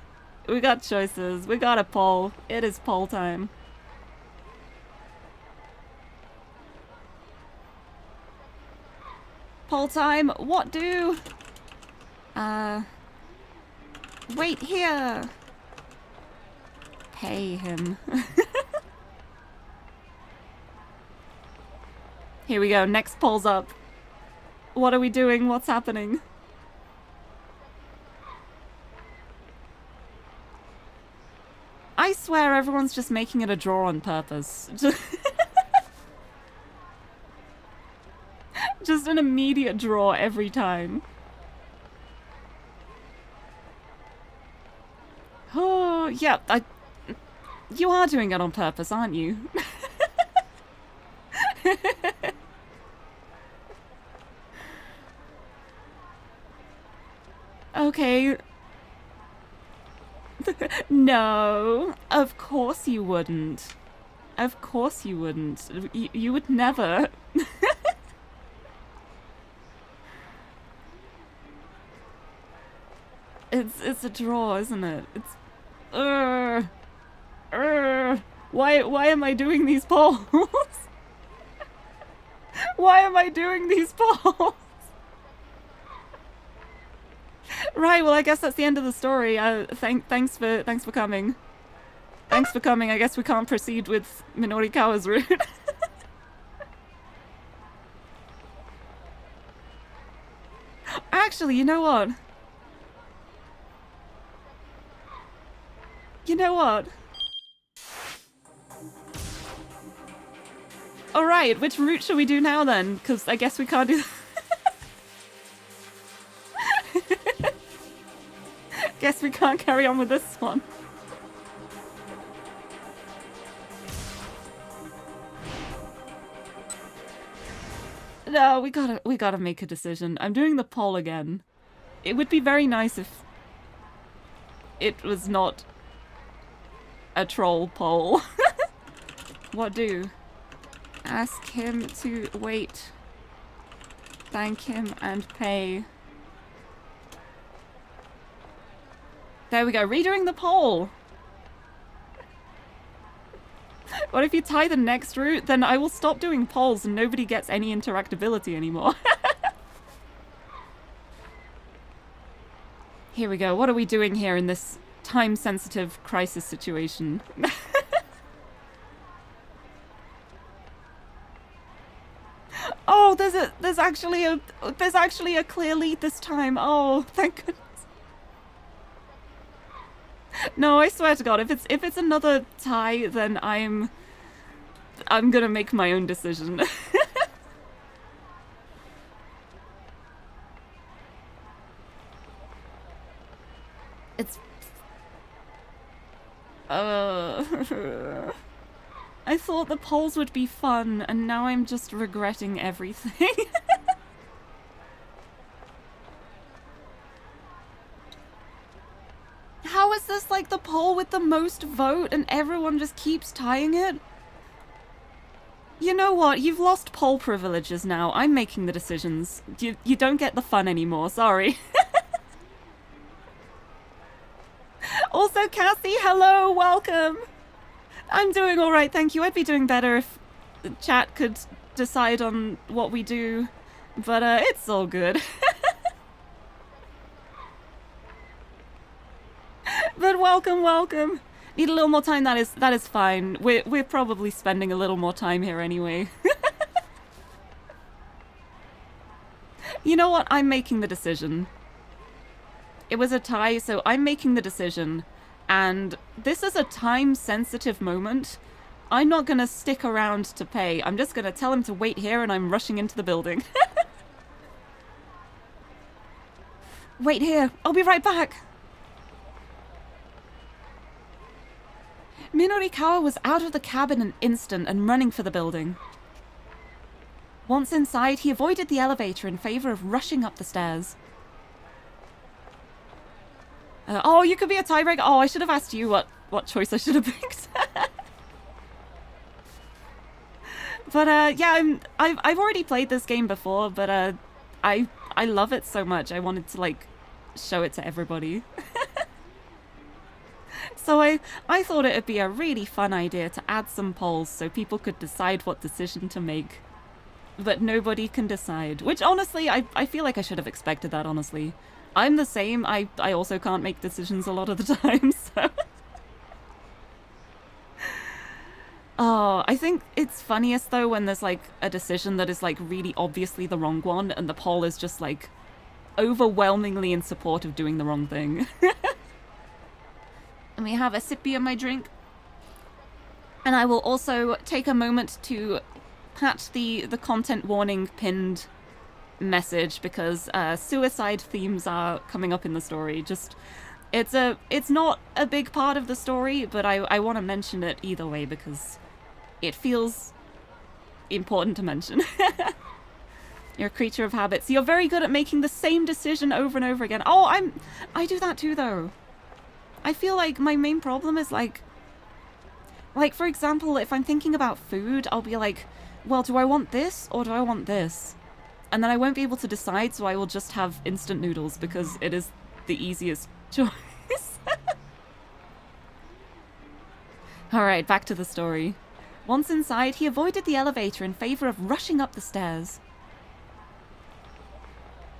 [SPEAKER 1] We got choices. We got a poll. It is poll time. Poll time. What do? Wait here. Pay him. Here we go. Next poll's up. What are we doing? What's happening? I swear everyone's just making it a draw on purpose. Just an immediate draw every time. Oh, yeah, you are doing it on purpose, aren't you? Okay. No, of course you wouldn't. Of course you wouldn't. You would never. It's a draw, isn't it? It's why am I doing these polls? Why am I doing these polls? Right, well I guess that's the end of the story. Thanks for coming. Thanks for coming. I guess we can't proceed with Minorikawa's route. Actually, you know what? You know what? Alright, which route should we do now then? Because I guess we can't do that. Guess we can't carry on with this one. No, we gotta make a decision. I'm doing the poll again. It would be very nice if it was not a troll poll. What do? Ask him to wait. Thank him and pay. There we go, redoing the poll. What if you tie the next route? Then I will stop doing polls and nobody gets any interactability anymore. Here we go. What are we doing here in this time-sensitive crisis situation? Oh, there's actually a clear lead this time. Oh, thank goodness. No, I swear to God, if it's another tie, then I'm gonna make my own decision. It's I thought the polls would be fun, and now I'm just regretting everything. How is this like the poll with the most vote and everyone just keeps tying it? You know what? You've lost poll privileges now. I'm making the decisions. You don't get the fun anymore. Sorry. Also, Cassie, hello, welcome. I'm doing alright, thank you. I'd be doing better if the chat could decide on what we do, but it's all good. But welcome, welcome. Need a little more time, that is fine. We're probably spending a little more time here anyway. You know what? I'm making the decision. It was a tie, so I'm making the decision. And this is a time-sensitive moment. I'm not gonna stick around to pay. I'm just gonna tell him to wait here and I'm rushing into the building. Wait here. I'll be right back. Minorikawa was out of the cab in an instant and running for the building. Once inside, he avoided the elevator in favor of rushing up the stairs. Oh, you could be a tiebreaker. Oh, I should have asked you what choice I should have picked. But yeah, I've already played this game before, but I love it so much. I wanted to like show it to everybody. So I thought it would be a really fun idea to add some polls so people could decide what decision to make. But nobody can decide. Which honestly, I feel like I should have expected that, honestly. I'm the same. I also can't make decisions a lot of the time, so... Oh, I think it's funniest though when there's like a decision that is like really obviously the wrong one and the poll is just like overwhelmingly in support of doing the wrong thing. Let me have a sippy of my drink. And I will also take a moment to patch the content warning pinned message because suicide themes are coming up in the story. Just it's not a big part of the story, but I want to mention it either way because it feels important to mention. You're a creature of habits. You're very good at making the same decision over and over again. Oh, I do that too though. I feel like my main problem is like for example, if I'm thinking about food, I'll be like, well, do I want this or do I want this? And then I won't be able to decide, so I will just have instant noodles because it is the easiest choice. Alright, back to the story. Once inside, he avoided the elevator in favor of rushing up the stairs.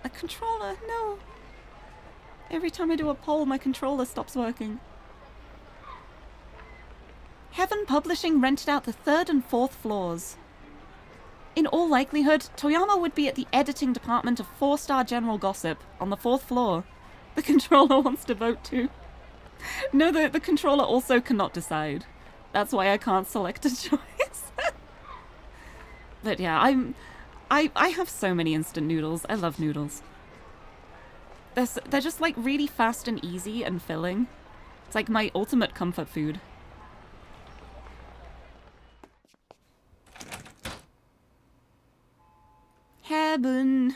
[SPEAKER 1] A controller, no. Every time I do a poll, my controller stops working. Heaven Publishing rented out the 3rd and 4th floors. In all likelihood, Toyama would be at the editing department of 4-Star General Gossip on the 4th floor. The controller wants to vote too. No, the controller also cannot decide. That's why I can't select a choice. But yeah, I have so many instant noodles. I love noodles. They're just like really fast and easy and filling. It's like my ultimate comfort food. Heaven.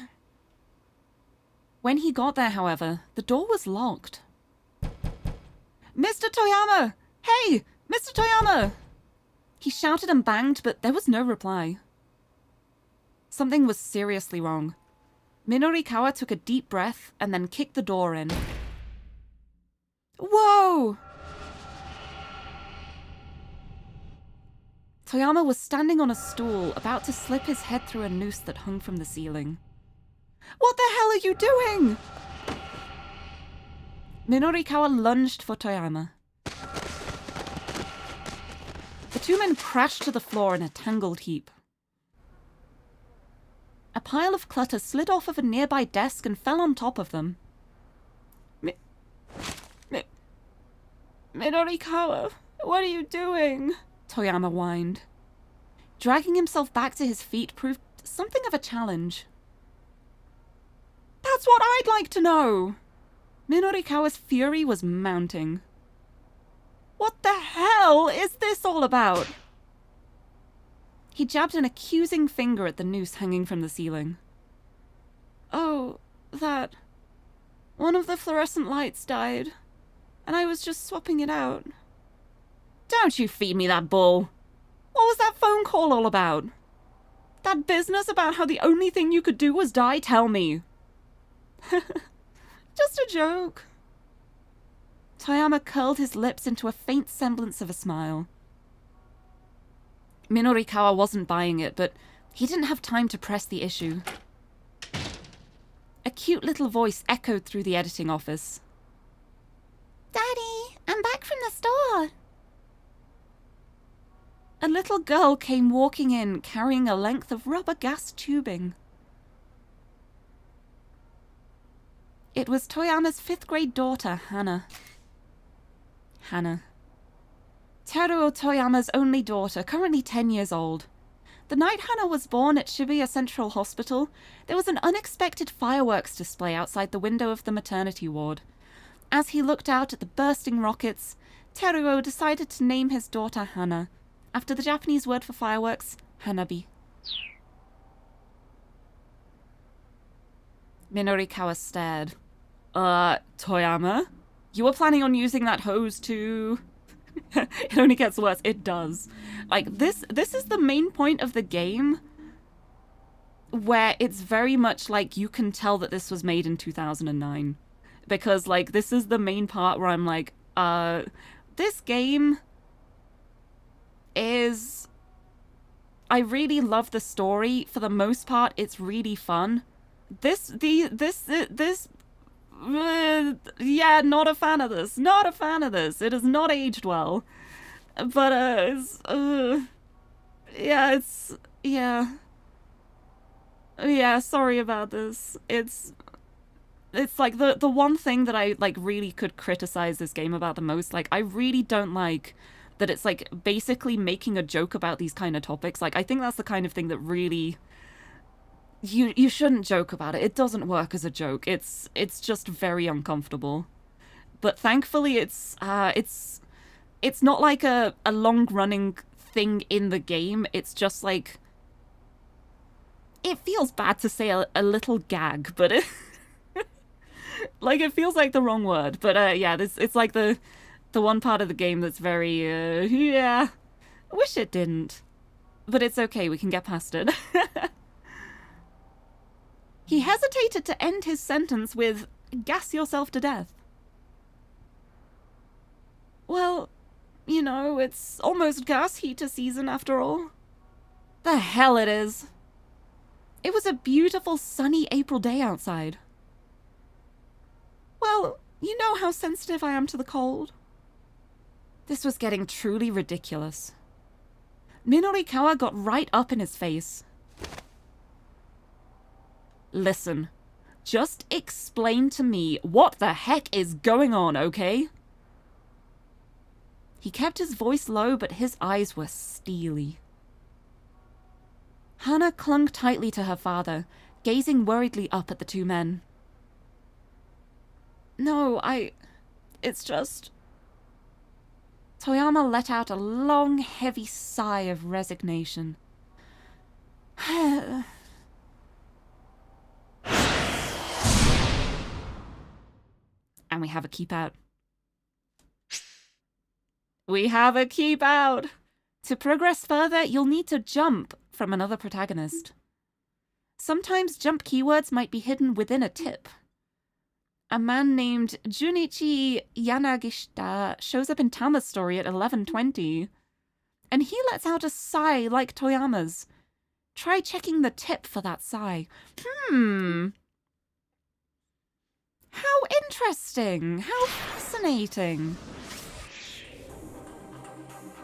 [SPEAKER 1] When he got there, however, the door was locked. Mr. Toyama! Hey! Mr. Toyama! He shouted and banged, but there was no reply. Something was seriously wrong. Minorikawa took a deep breath and then kicked the door in. Whoa! Toyama was standing on a stool, about to slip his head through a noose that hung from the ceiling. What the hell are you doing? Minorikawa lunged for Toyama. The two men crashed to the floor in a tangled heap. A pile of clutter slid off of a nearby desk and fell on top of them. Minorikawa, what are you doing? Toyama whined. Dragging himself back to his feet proved something of a challenge. That's what I'd like to know! Minorikawa's fury was mounting. What the hell is this all about? He jabbed an accusing finger at the noose hanging from the ceiling. Oh, that. One of the fluorescent lights died, and I was just swapping it out. Don't you feed me that bull! What was that phone call all about? That business about how the only thing you could do was die? Tell me. Just a joke. Toyama curled his lips into a faint semblance of a smile. Minorikawa wasn't buying it, but he didn't have time to press the issue. A cute little voice echoed through the editing office. Daddy, I'm back from the store. A little girl came walking in, carrying a length of rubber gas tubing. It was Toyama's 5th grade daughter, Hana. Teruo Toyama's only daughter, currently 10 years old. The night Hana was born at Shibuya Central Hospital, there was an unexpected fireworks display outside the window of the maternity ward. As he looked out at the bursting rockets, Teruo decided to name his daughter Hana, after the Japanese word for fireworks, hanabi. Minorikawa stared. Toyama? You were planning on using that hose to... It only gets worse. It does. Like, this is the main point of the game where it's very much like you can tell that this was made in 2009. Because, like, this is the main part where I'm like, this game is... I really love the story. For the most part, it's really fun. Yeah, not a fan of this. Not a fan of this. It has not aged well. But, yeah, Yeah, sorry about this. It's like the one thing that I, like, really could criticize this game about the most. Like, I really don't like that it's, like, basically making a joke about these kind of topics. Like, I think that's the kind of thing that really... You shouldn't joke about it. It doesn't work as a joke. It's just very uncomfortable. But thankfully it's not like a long-running thing in the game. It's just like... It feels bad to say a little gag, but it... like, it feels like the wrong word. But yeah, it's like the one part of the game that's very, yeah. I wish it didn't. But it's okay, we can get past it. He hesitated to end his sentence with, gas yourself to death. Well, you know, it's almost gas heater season after all. The hell it is. It was a beautiful sunny April day outside. Well, you know how sensitive I am to the cold. This was getting truly ridiculous. Minorikawa got right up in his face. Listen, just explain to me what the heck is going on, okay? He kept his voice low, but his eyes were steely. Hana clung tightly to her father, gazing worriedly up at the two men. No, it's just... Toyama let out a long, heavy sigh of resignation. And we have a keep out. We have a keep out! To progress further, you'll need to jump from another protagonist. Sometimes jump keywords might be hidden within a tip. A man named Junichi Yanagishita shows up in Tama's story at 11:20, and he lets out a sigh like Toyama's. Try checking the tip for that sigh. How interesting! How fascinating!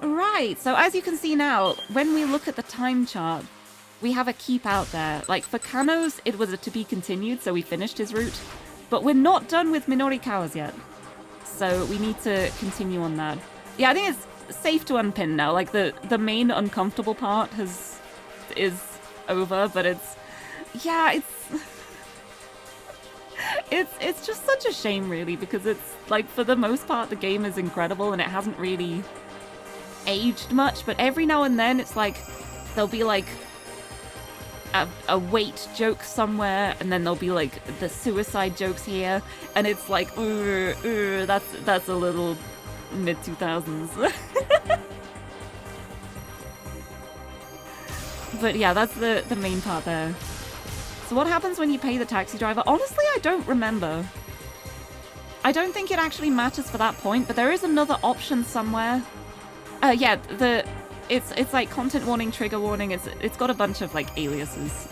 [SPEAKER 1] Right, so as you can see now, when we look at the time chart, we have a keep out there. Like, for Kano's, it was a to be continued, so we finished his route. But we're not done with Minorikawa's yet. So we need to continue on that. Yeah, I think it's safe to unpin now. Like, the main uncomfortable part is over, but it's... Yeah, it's just such a shame, really, because it's, like, for the most part, the game is incredible and it hasn't really aged much, but every now and then it's like, there'll be, like, a weight joke somewhere, and then there'll be, like, the suicide jokes here, and it's like, that's a little mid-2000s. But yeah, that's the main part there. So what happens when you pay the taxi driver? Honestly, I don't remember. I don't think it actually matters for that point, but there is another option somewhere. Yeah, it's like content warning, trigger warning. It's got a bunch of like aliases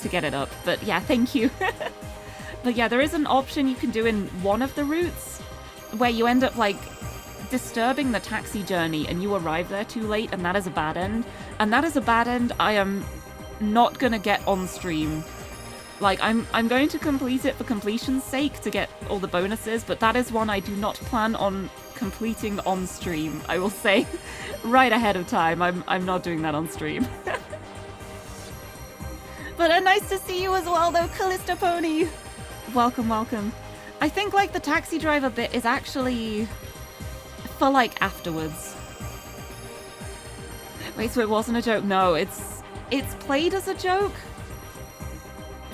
[SPEAKER 1] to get it up. But yeah, thank you. But yeah, there is an option you can do in one of the routes where you end up like disturbing the taxi journey and you arrive there too late, and that is a bad end. And that is a bad end I am not gonna get on stream. Like, I'm going to complete it for completion's sake to get all the bonuses, but that is one I do not plan on completing on stream. I will say right ahead of time, I'm not doing that on stream. But nice to see you as well, though, Callista Pony. Welcome, welcome. I think, like, the taxi driver bit is actually for, like, afterwards. Wait, so it wasn't a joke? No, it's played as a joke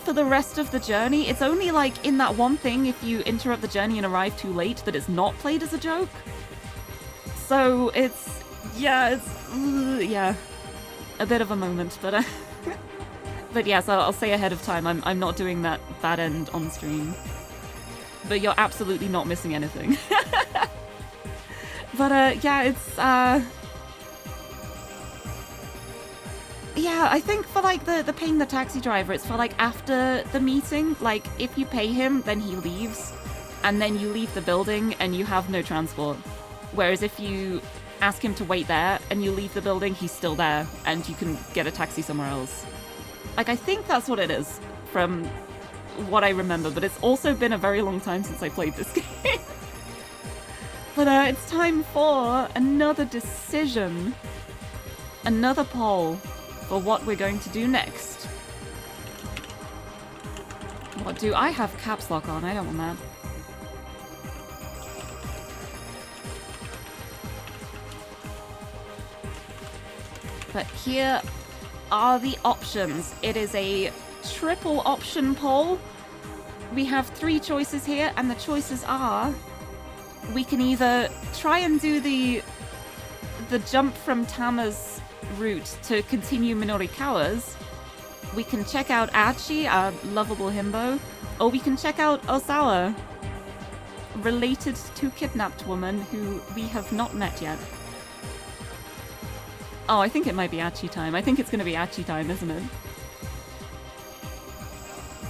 [SPEAKER 1] for the rest of the journey. It's only, like, in that one thing, if you interrupt the journey and arrive too late, that it's not played as a joke. So it's, yeah, a bit of a moment, but but yes, I'll say ahead of time, I'm not doing that end on stream. But you're absolutely not missing anything. But yeah, it's yeah, I think for like the paying the taxi driver, it's for like after the meeting. Like, if you pay him, then he leaves, and then you leave the building and you have no transport. Whereas if you ask him to wait there and you leave the building, he's still there and you can get a taxi somewhere else. Like, I think that's what it is from what I remember, but it's also been a very long time since I played this game. But it's time for another decision, another poll for what we're going to do next. What do I have caps lock on? I don't want that. But here are the options. It is a triple option poll. We have 3 choices here, and the choices are: we can either try and do the jump from Tama's route to continue Minorikawa's, we can check out Achi, our lovable himbo, or we can check out Osawa. related to kidnapped woman who we have not met yet. Oh, I think it might be Achi time. I think it's going to be Achi time, isn't it?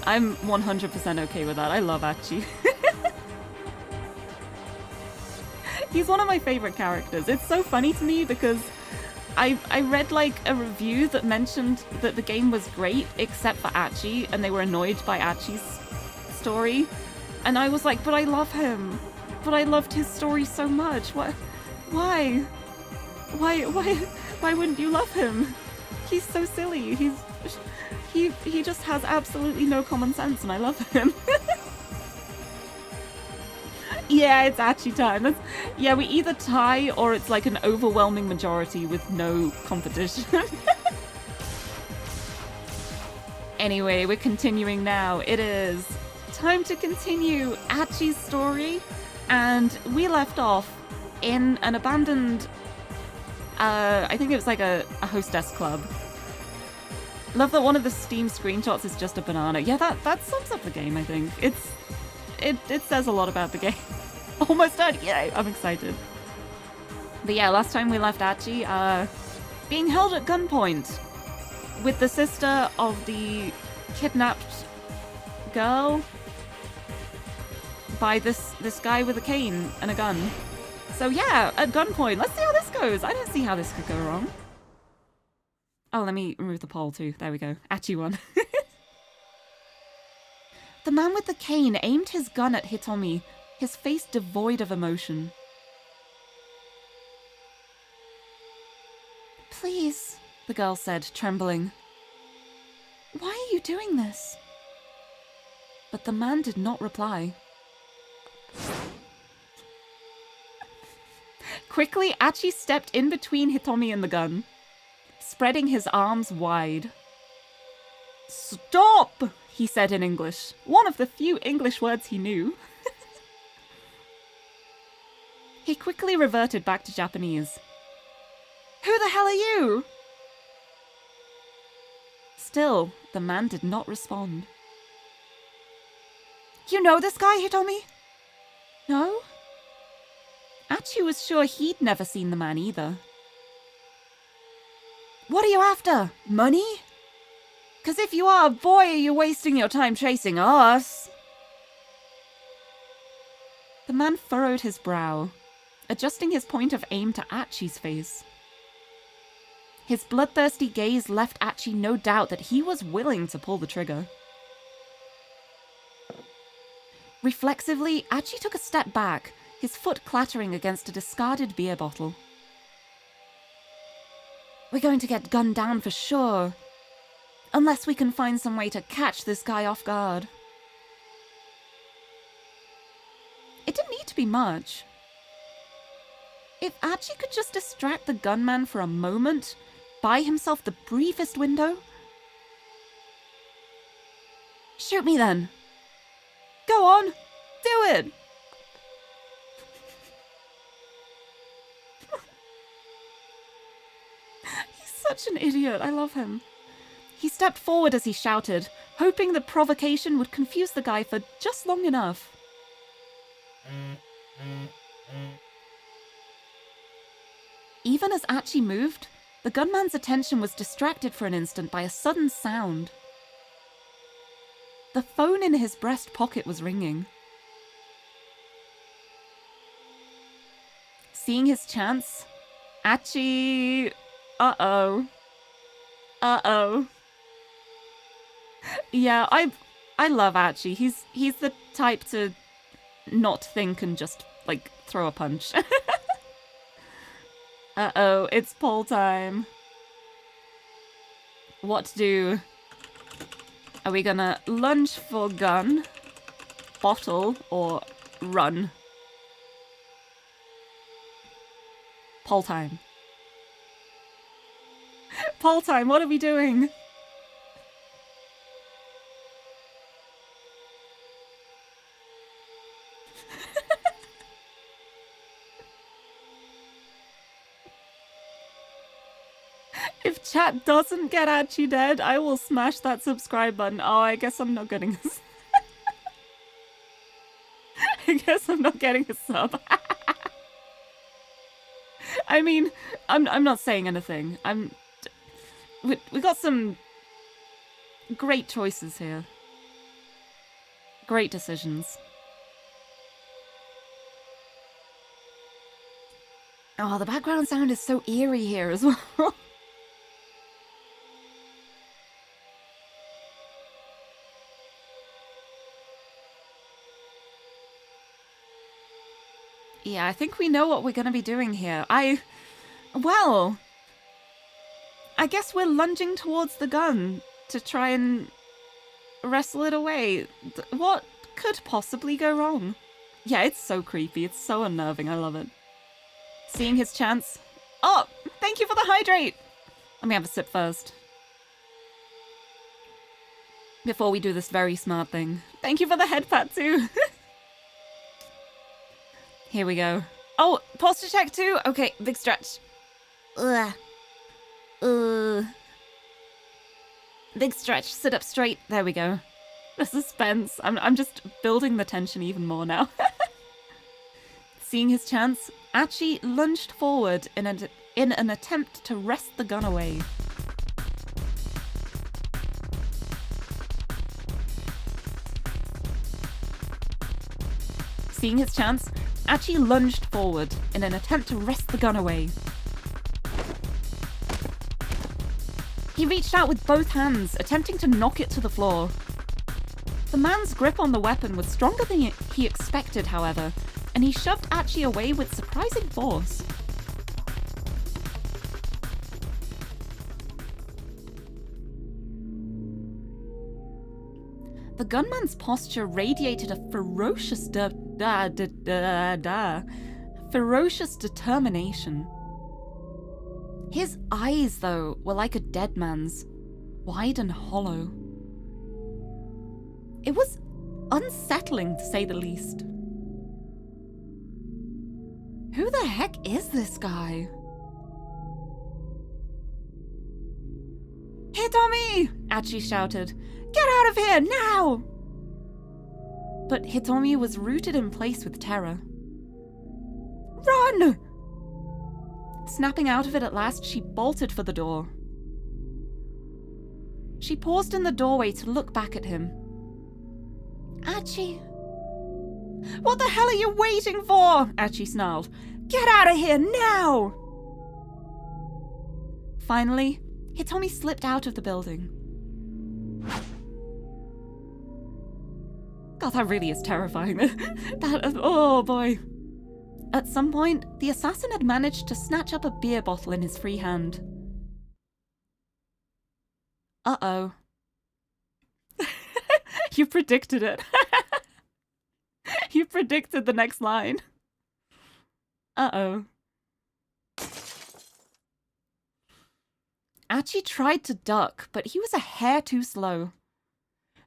[SPEAKER 1] I'm 100% okay with that. I love Achi. He's one of my favorite characters. It's so funny to me because I read like a review that mentioned that the game was great except for Achi, and they were annoyed by Achi's story. And I was like, but I love him. But I loved his story so much. Why? Why wouldn't you love him? He's so silly. He just has absolutely no common sense, and I love him. Yeah, it's Achi time. Yeah, we either tie or it's like an overwhelming majority with no competition. Anyway, we're continuing now. It is time to continue Achi's story, and we left off in an abandoned, I think it was like a hostess club. Love that one of the Steam screenshots is just a banana. Yeah, that sums up the game, I think. It says a lot about the game. Almost done, yay, I'm excited. But yeah, last time we left Achi, being held at gunpoint with the sister of the kidnapped girl by this guy with a cane and a gun. So yeah, at gunpoint, let's see how this goes. I don't see how this could go wrong. Oh, let me remove the poll too. There we go. Achi won. The man with the cane aimed his gun at Hitomi, his face devoid of emotion. Please, the girl said, trembling. Why are you doing this? But the man did not reply. Quickly, Achi stepped in between Hitomi and the gun, spreading his arms wide. Stop! He said in English, one of the few English words he knew. He quickly reverted back to Japanese. Who the hell are you? Still, the man did not respond. You know this guy, Hitomi? No? Achi was sure he'd never seen the man either. What are you after? Money? 'Cause if you are, boy, are you wasting your time chasing us. The man furrowed his brow, adjusting his point of aim to Achi's face. His bloodthirsty gaze left Achi no doubt that he was willing to pull the trigger. Reflexively, Achi took a step back, his foot clattering against a discarded beer bottle. We're going to get gunned down for sure. Unless we can find some way to catch this guy off guard. It didn't need to be much. If Achi could just distract the gunman for a moment, buy himself the briefest window. Shoot me then. Go on, do it. He's such an idiot, I love him. He stepped forward as he shouted, hoping the provocation would confuse the guy for just long enough. Even as Achi moved, the gunman's attention was distracted for an instant by a sudden sound. The phone in his breast pocket was ringing. Seeing his chance, Achi... Uh-oh. Uh-oh. Yeah, I love Achi. He's the type to not think and just, like, throw a punch. Uh-oh, it's poll time. What to do? Are we gonna lunge for gun, bottle, or run? Poll time. Poll time, what are we doing? If chat doesn't get Achi dead, I will smash that subscribe button. Oh, I guess I'm not getting this. I guess I'm not getting a sub. I mean, I'm not saying anything. We got some great choices here. Great decisions. Oh, the background sound is so eerie here as well. Yeah, I think we know what we're going to be doing here. Well, I guess we're lunging towards the gun to try and wrestle it away. What could possibly go wrong? Yeah, it's so creepy. It's so unnerving. I love it. Seeing his chance. Oh, thank you for the hydrate. Let me have a sip first. Before we do this very smart thing. Thank you for the head pat too. Here we go. Oh, posture check too? Okay, big stretch. Ugh. Big stretch, sit up straight. There we go. The suspense. I'm just building the tension even more now. Seeing his chance, Achi lunged forward in an attempt to wrest the gun away. Seeing his chance, Achi lunged forward in an attempt to wrest the gun away. He reached out with both hands, attempting to knock it to the floor. The man's grip on the weapon was stronger than he expected, however, and he shoved Achi away with surprising force. The gunman's posture radiated a ferocious ferocious determination. His eyes, though, were like a dead man's, wide and hollow. It was unsettling, to say the least. Who the heck is this guy? Hitomi! Achi shouted. Get out of here, now! But Hitomi was rooted in place with terror. Run! Snapping out of it at last, she bolted for the door. She paused in the doorway to look back at him. Achi. What the hell are you waiting for? Achi snarled. Get out of here now! Finally, Hitomi slipped out of the building. God, that really is terrifying. Oh boy. At some point, the assassin had managed to snatch up a beer bottle in his free hand. Uh-oh. You predicted it. You predicted the next line. Uh-oh. Achi tried to duck, but he was a hair too slow.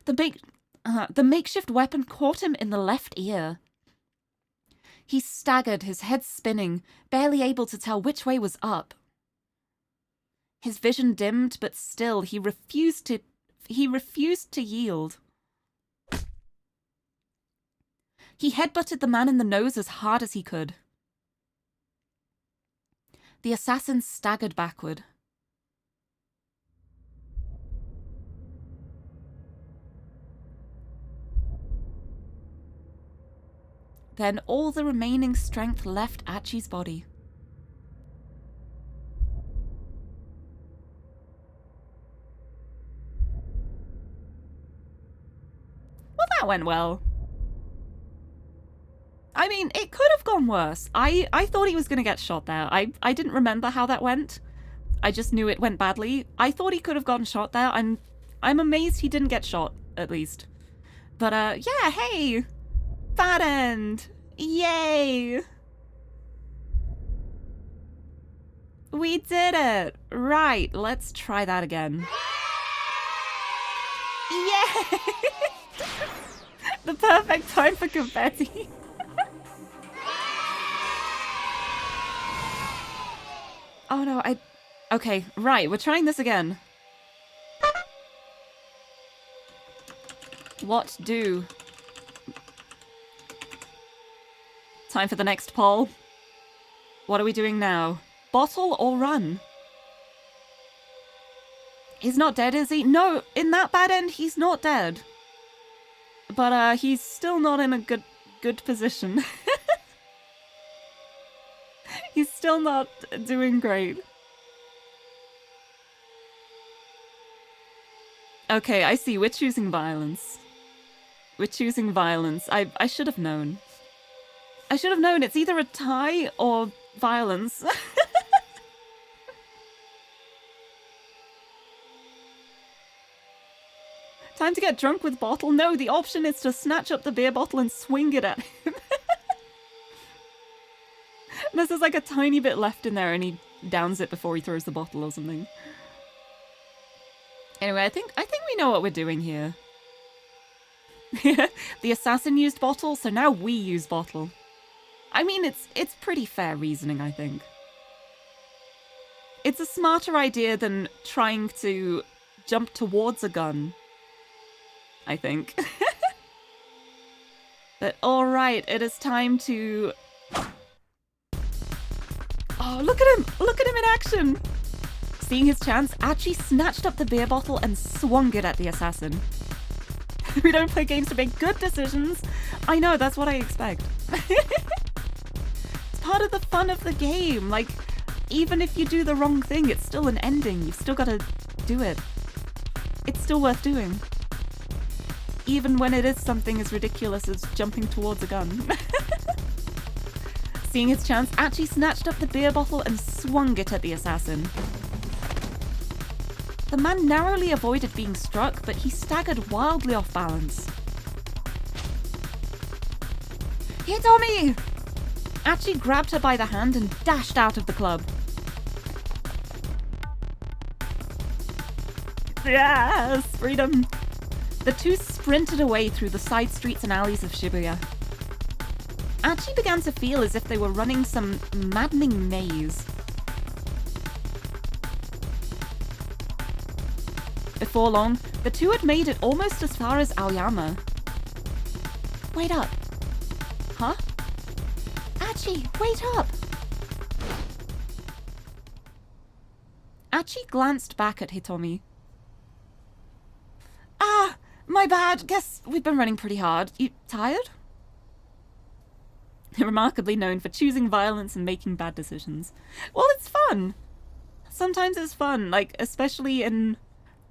[SPEAKER 1] The makeshift weapon caught him in the left ear. He staggered, his head spinning, barely able to tell which way was up. His vision dimmed, but still he refused to yield. He headbutted the man in the nose as hard as he could. The assassin staggered backward. Then all the remaining strength left Achi's body. Well, that went well. I mean, it could have gone worse. I thought he was going to get shot there. I didn't remember how that went. I just knew it went badly. I thought he could have gotten shot there. I'm amazed he didn't get shot, at least. But, yeah, hey! Bad end! Yay! We did it! Right, let's try that again. Yay! The perfect time for confetti. Oh no, Okay, right, we're trying this again. What do? Time for the next poll. What are we doing now? Bottle or run? He's not dead, is he? No, in that bad end, he's not dead. But he's still not in a good position. He's still not doing great. Okay, I see. We're choosing violence. We're choosing violence. I should have known. I should have known. It's either a tie or violence. Time to get drunk with bottle? No, the option is to snatch up the beer bottle and swing it at him. There's just like a tiny bit left in there and he downs it before he throws the bottle or something. Anyway, I think we know what we're doing here. The assassin used bottle, so now we use bottle. I mean, it's pretty fair reasoning, I think. It's a smarter idea than trying to jump towards a gun, I think. But alright, it is time to... Oh, look at him! Look at him in action! Seeing his chance, Archie snatched up the beer bottle and swung it at the assassin. We don't play games to make good decisions. I know, that's what I expect. It's part of the fun of the game. Like, even if you do the wrong thing, it's still an ending. You've still got to do it. It's still worth doing. Even when it is something as ridiculous as jumping towards a gun. Seeing his chance, Archie snatched up the beer bottle and swung it at the assassin. The man narrowly avoided being struck, but he staggered wildly off balance. Hitomi! Archie grabbed her by the hand and dashed out of the club. Yes! Freedom! The two sprinted away through the side streets and alleys of Shibuya. Archie began to feel as if they were running some maddening maze. Before long, the two had made it almost as far as Aoyama. Wait up. Huh? Archie, wait up! Archie glanced back at Hitomi. Ah, my bad. Guess we've been running pretty hard. You tired? Remarkably known for choosing violence and making bad decisions. Well, it's fun. Sometimes it's fun, like, especially in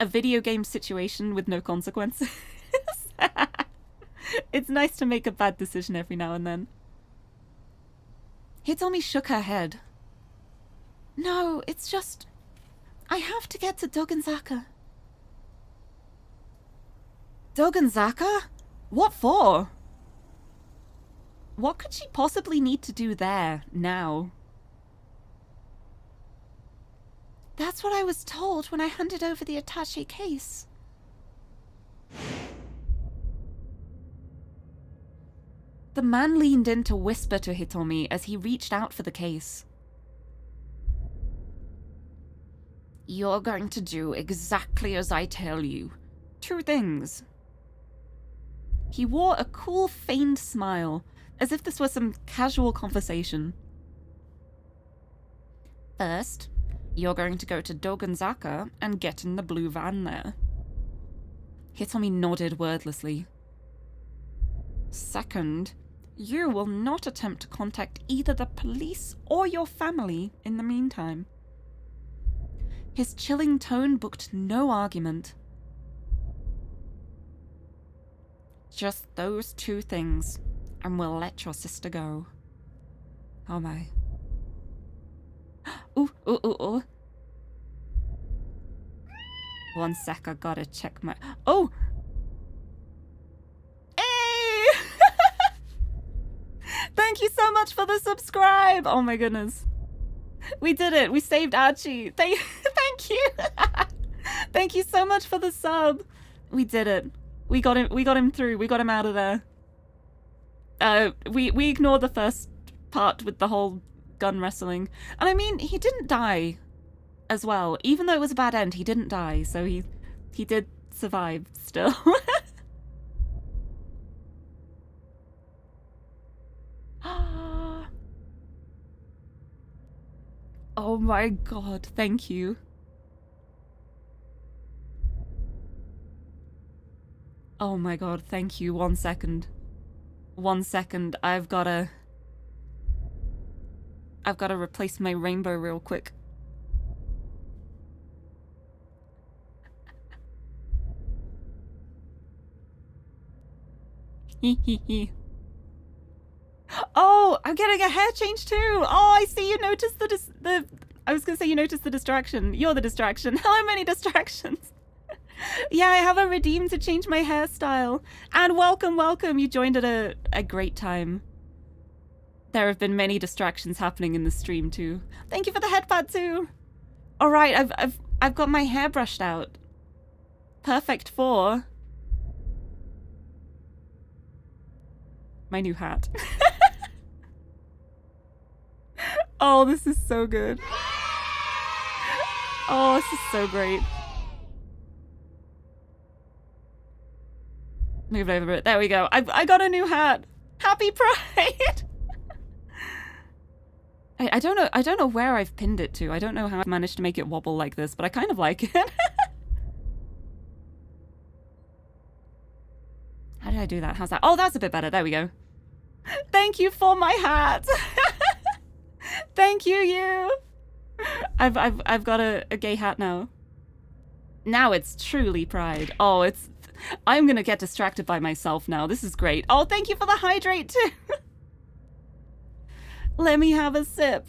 [SPEAKER 1] a video game situation with no consequences. It's nice to make a bad decision every now and then. Hitomi shook her head. No, it's just... I have to get to Dogenzaka. Dogenzaka? What for? What could she possibly need to do there, now? That's what I was told when I handed over the attaché case. The man leaned in to whisper to Hitomi as he reached out for the case. You're going to do exactly as I tell you. 2 things. He wore a cool, feigned smile, as if this was some casual conversation. First, you're going to go to Dogenzaka and get in the blue van there. Hitomi nodded wordlessly. Second, you will not attempt to contact either the police or your family in the meantime. His chilling tone booked no argument. Just those 2 things, and we'll let your sister go. Oh my. Ooh, ooh, ooh, ooh. 1 sec, I gotta check my... Oh! Hey! Thank you so much for the subscribe! Oh my goodness. We did it! We saved Archie! Thank you! Thank you so much for the sub! We did it. We got him through. We got him out of there. We ignored the first part with the whole gun wrestling. And I mean, he didn't die as well. Even though it was a bad end, he didn't die. So he did survive still. Oh my god, thank you. Oh my god, thank you. 1 second. 1 second. I've gotta replace my rainbow real quick. Oh, I'm getting a hair change too. Oh, I see you noticed the I was gonna say you noticed the distraction. You're the distraction. Hello, many distractions. Yeah, I have a redeem to change my hairstyle. And welcome, welcome. You joined at a great time. There have been many distractions happening in the stream too. Thank you for the headpad too. All right, I've got my hair brushed out. Perfect for my new hat. Oh, this is so good. Oh, this is so great. Move over it. There we go. I got a new hat. Happy Pride. I don't know where I've pinned it to. I don't know how I've managed to make it wobble like this, but I kind of like it. How did I do that? How's that? Oh, that's a bit better. There we go. Thank you for my hat. Thank you, you. I've got a gay hat now. Now it's truly Pride. Oh, I'm gonna get distracted by myself now. This is great. Oh, thank you for the hydrate too. Let me have a sip.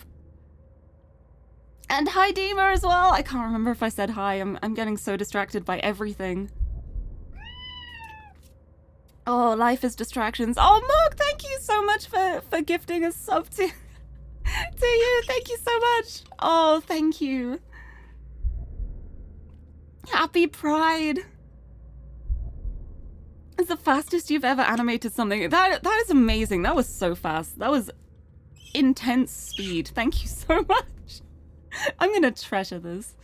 [SPEAKER 1] And hi, Deemer, as well. I can't remember if I said hi. I'm getting so distracted by everything. Oh, life is distractions. Oh, Mark, thank you so much for gifting a sub to you. Thank you so much. Oh, thank you. Happy Pride. It's the fastest you've ever animated something. That is amazing. That was so fast. That was intense speed. Thank you so much. I'm gonna treasure this.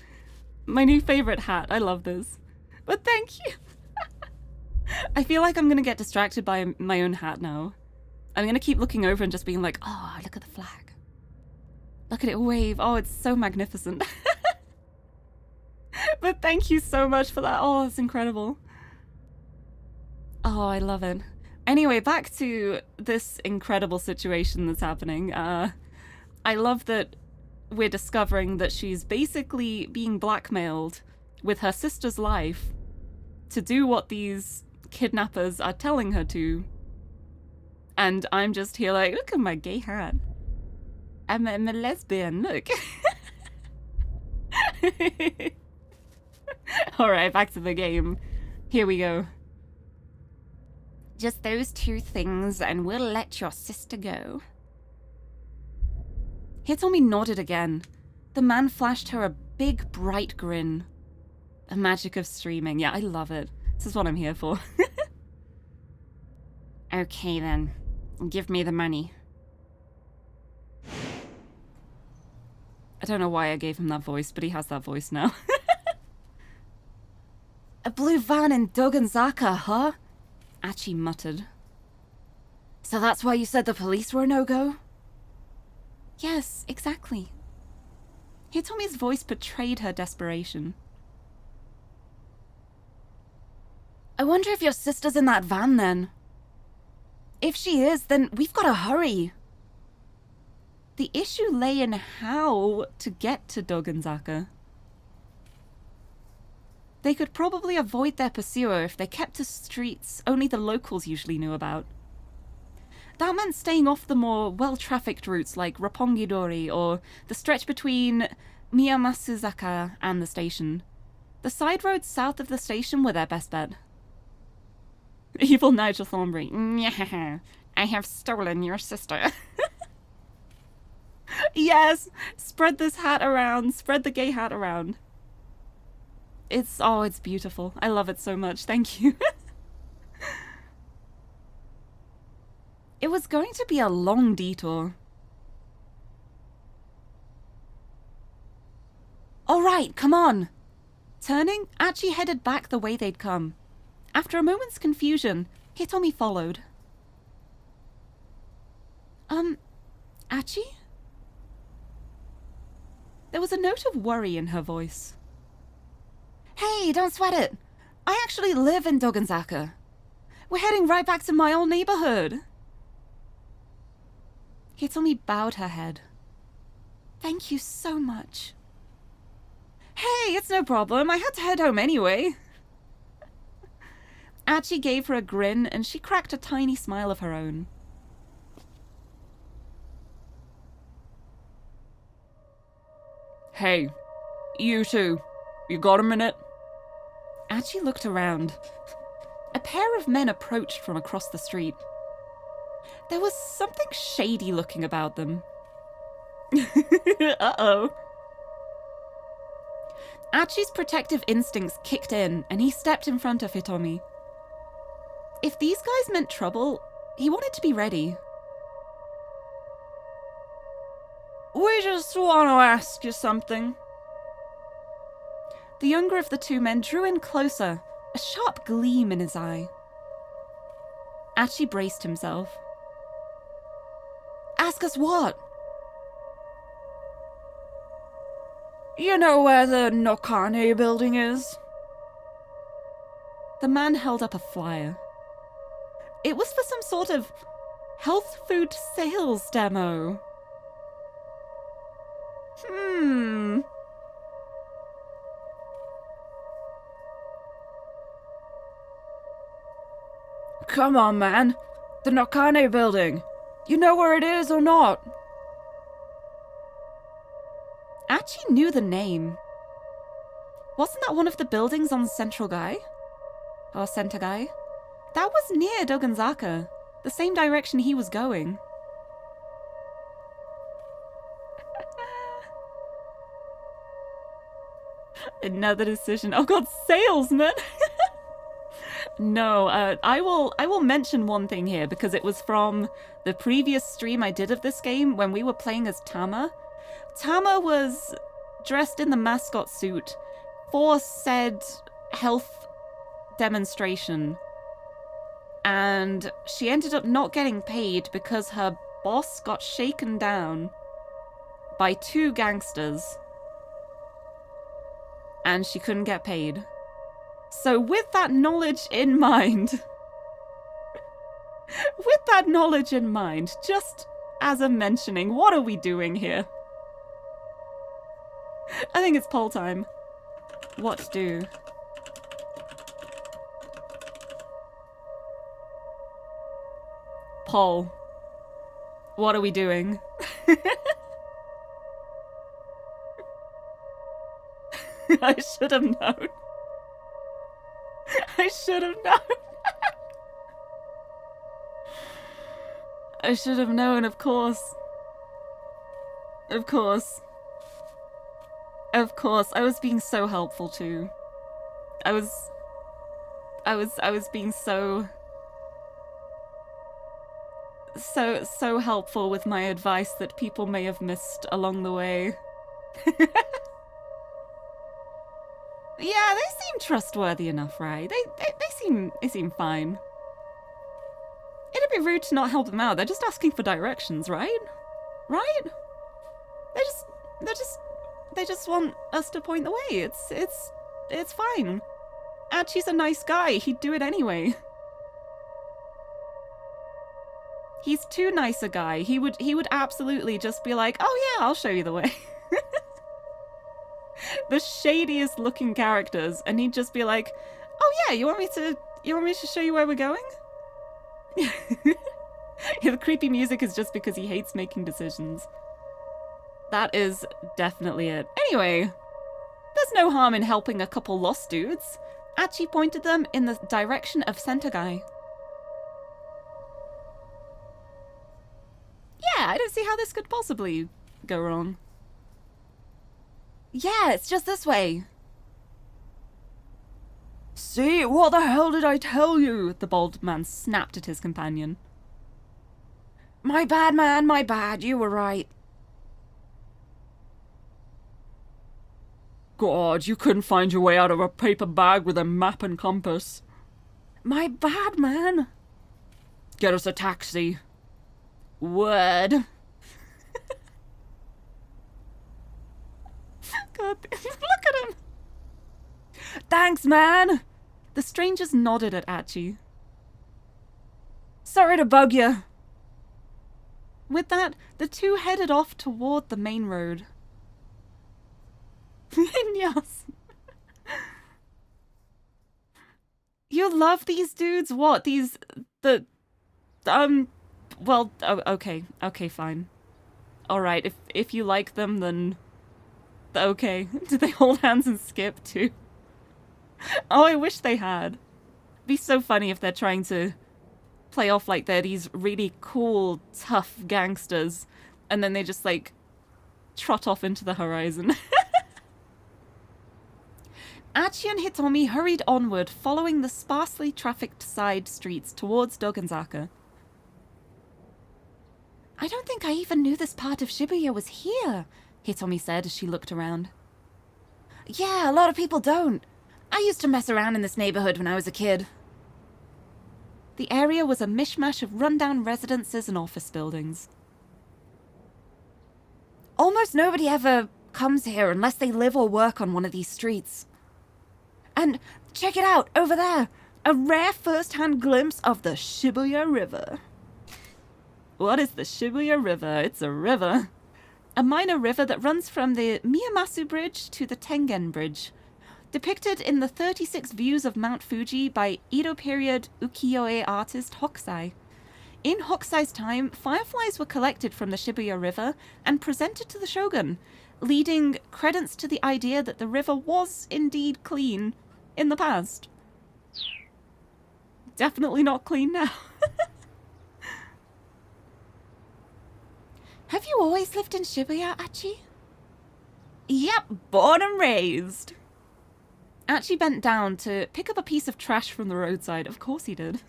[SPEAKER 1] My new favorite hat. I love this. But thank you. I feel like I'm gonna get distracted by my own hat now. I'm gonna keep looking over and just being like, oh, look at the flag. Look at it wave. Oh, it's so magnificent. But thank you so much for that. Oh, it's incredible. Oh, I love it. Anyway, back to this incredible situation that's happening. I love that we're discovering that she's basically being blackmailed with her sister's life to do what these kidnappers are telling her to. And I'm just here like, look at my gay hat. I'm a lesbian, look. Alright, back to the game. Here we go. Just those two things and we'll let your sister go. Hitomi nodded again. The man flashed her a big, bright grin. The magic of streaming. Yeah, I love it. This is what I'm here for. Okay then. Give me the money. I don't know why I gave him that voice, but he has that voice now. A blue van in Doganzaka, huh? Achi muttered. So that's why you said the police were a no-go? Yes, exactly. Hitomi's voice betrayed her desperation. I wonder if your sister's in that van then. If she is, then we've got to hurry. The issue lay in how to get to Doganzaka. They could probably avoid their pursuer if they kept to streets only the locals usually knew about. That meant staying off the more well-trafficked routes like Roppongi-dori or the stretch between Miyamasuzaka and the station. The side roads south of the station were their best bet. Evil Nigel Thornbury. I have stolen your sister. Yes! Spread this hat around. Spread the gay hat around. It's beautiful. I love it so much. Thank you. It was going to be a long detour. All right, come on. Turning, Achi headed back the way they'd come. After a moment's confusion, Hitomi followed. Achi? There was a note of worry in her voice. Hey, don't sweat it. I actually live in Dogenzaka. We're heading right back to my old neighborhood. Hitomi bowed her head. Thank you so much. Hey, it's no problem. I had to head home anyway. Achi gave her a grin and she cracked a tiny smile of her own. Hey, you two. You got a minute? Achi looked around. A pair of men approached from across the street. There was something shady looking about them. Uh-oh. Achi's protective instincts kicked in, and he stepped in front of Hitomi. If these guys meant trouble, he wanted to be ready. We just want to ask you something. The younger of the two men drew in closer, a sharp gleam in his eye. Achi braced himself. Ask us what? You know where the Nokane building is? The man held up a flyer. It was for some sort of health food sales demo. Come on, man. The Nokane building. You know where it is or not? Achi knew the name. Wasn't that one of the buildings on Central Gai? Or Sentagai? That was near Dogenzaka, the same direction he was going. Another decision. Oh god, salesman! No, I will mention one thing here because it was from the previous stream I did of this game when we were playing as Tama. Tama was dressed in the mascot suit for said health demonstration. And she ended up not getting paid because her boss got shaken down by two gangsters. And she couldn't get paid. So with that knowledge in mind, just as a mentioning, what are we doing here? I think it's poll time. What do? Poll. What are we doing? I should have known. I should have known. I should have known, of course. Of course. Of course. I was being so helpful too. I was being so helpful with my advice that people may have missed along the way. Yeah, they seem trustworthy enough, right? They seem fine. It'd be rude to not help them out. They're just asking for directions, right? Right? They just want us to point the way. It's fine. Achi's a nice guy. He'd do it anyway. He's too nice a guy. He would absolutely just be like, "Oh yeah, I'll show you the way." The shadiest looking characters, and he'd just be like, "Oh yeah, you want me to show you where we're going?" Yeah, the creepy music is just because he hates making decisions. That is definitely it. Anyway, there's no harm in helping a couple lost dudes. Achi pointed them in the direction of Sentagai. Yeah, I don't see how this could possibly go wrong. Yeah, it's just this way. See, what the hell did I tell you? The bald man snapped at his companion. My bad, man, my bad. You were right. God, you couldn't find your way out of a paper bag with a map and compass. My bad, man. Get us a taxi. Word. god, look at him! Thanks, man! The strangers nodded at Achi. Sorry to bug you. With that, the two headed off toward the main road. Yes. You love these dudes? What? Well, okay. Okay, fine. Alright, if you like them, then... Okay. Did they hold hands and skip, too? Oh, I wish they had. It'd be so funny if they're trying to play off like they're these really cool, tough gangsters, and then they just, like, trot off into the horizon. Achi and Hitomi hurried onward, following the sparsely trafficked side streets towards Dogenzaka. I don't think I even knew this part of Shibuya was here, Hitomi said as she looked around. Yeah, a lot of people don't. I used to mess around in this neighborhood when I was a kid. The area was a mishmash of rundown residences and office buildings. Almost nobody ever comes here unless they live or work on one of these streets. And check it out, over there! A rare first-hand glimpse of the Shibuya River. What is the Shibuya River? It's a river. A minor river that runs from the Miyamasu Bridge to the Tengen Bridge. Depicted in the 36 views of Mount Fuji by Edo period ukiyo-e artist Hokusai. In Hokusai's time, fireflies were collected from the Shibuya River and presented to the shogun, leading credence to the idea that the river was indeed clean in the past. Definitely not clean now. Have you always lived in Shibuya, Achi? Yep, born and raised. Achi bent down to pick up a piece of trash from the roadside. Of course he did.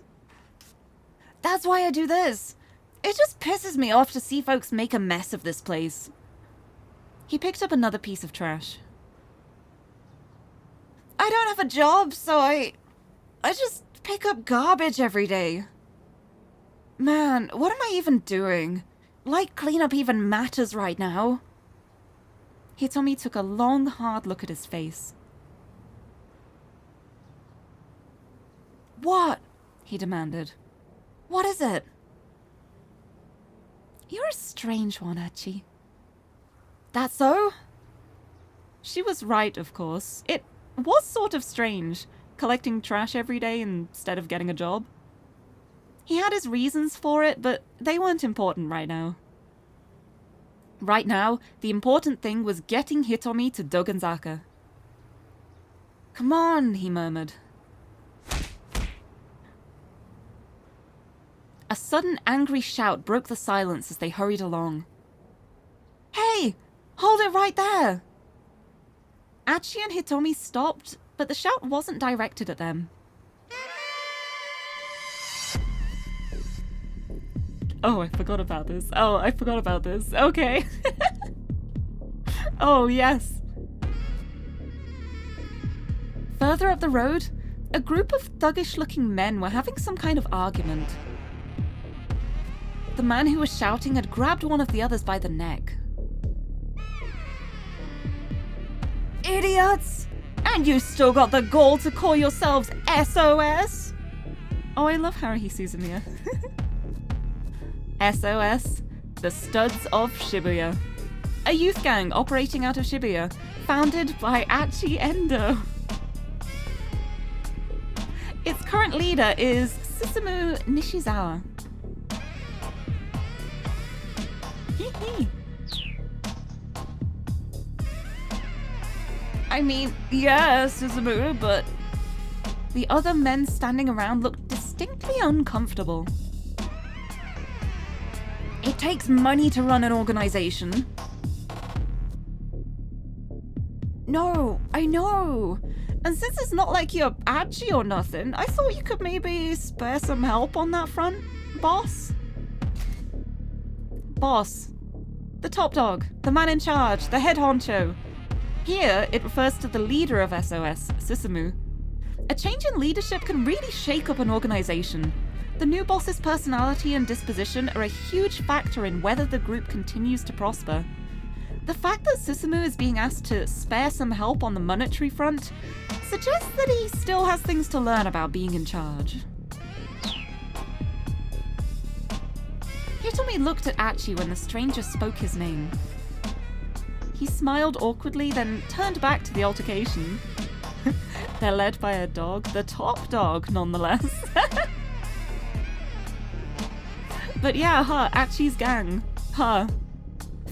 [SPEAKER 1] That's why I do this. It just pisses me off to see folks make a mess of this place. He picked up another piece of trash. I don't have a job, so I just pick up garbage every day. Man, what am I even doing? Like cleanup even matters right now. Hitomi took a long, hard look at his face. What? He demanded. What is it? You're a strange one, Achi. That so? She was right, of course. It was sort of strange, collecting trash every day instead of getting a job. He had his reasons for it, but they weren't important right now. Right now, the important thing was getting Hitomi to Dogenzaka. Come on, he murmured. A sudden angry shout broke the silence as they hurried along. Hey! Hold it right there! Achi and Hitomi stopped, but the shout wasn't directed at them. Oh, I forgot about this. Okay. Oh, yes. Further up the road, a group of thuggish-looking men were having some kind of argument. The man who was shouting had grabbed one of the others by the neck. Idiots! And you still got the gall to call yourselves SOS? Oh, I love Haruhi Suzumiya. SOS, the Studs of Shibuya. A youth gang operating out of Shibuya, founded by Achi Endo. Its current leader is Susumu Nishizawa. I mean, yeah, Susumu, but... The other men standing around looked distinctly uncomfortable. It takes money to run an organization. No, I know. And since it's not like you're Achi or nothing, I thought you could maybe spare some help on that front, boss? Boss. The top dog, the man in charge, the head honcho. Here, it refers to the leader of SOS, Susumu. A change in leadership can really shake up an organization. The new boss's personality and disposition are a huge factor in whether the group continues to prosper. The fact that Susumu is being asked to spare some help on the monetary front suggests that he still has things to learn about being in charge. Hitomi looked at Achi when the stranger spoke his name. He smiled awkwardly, then turned back to the altercation. They're led by a dog, the top dog, nonetheless. But yeah, Achi's gang.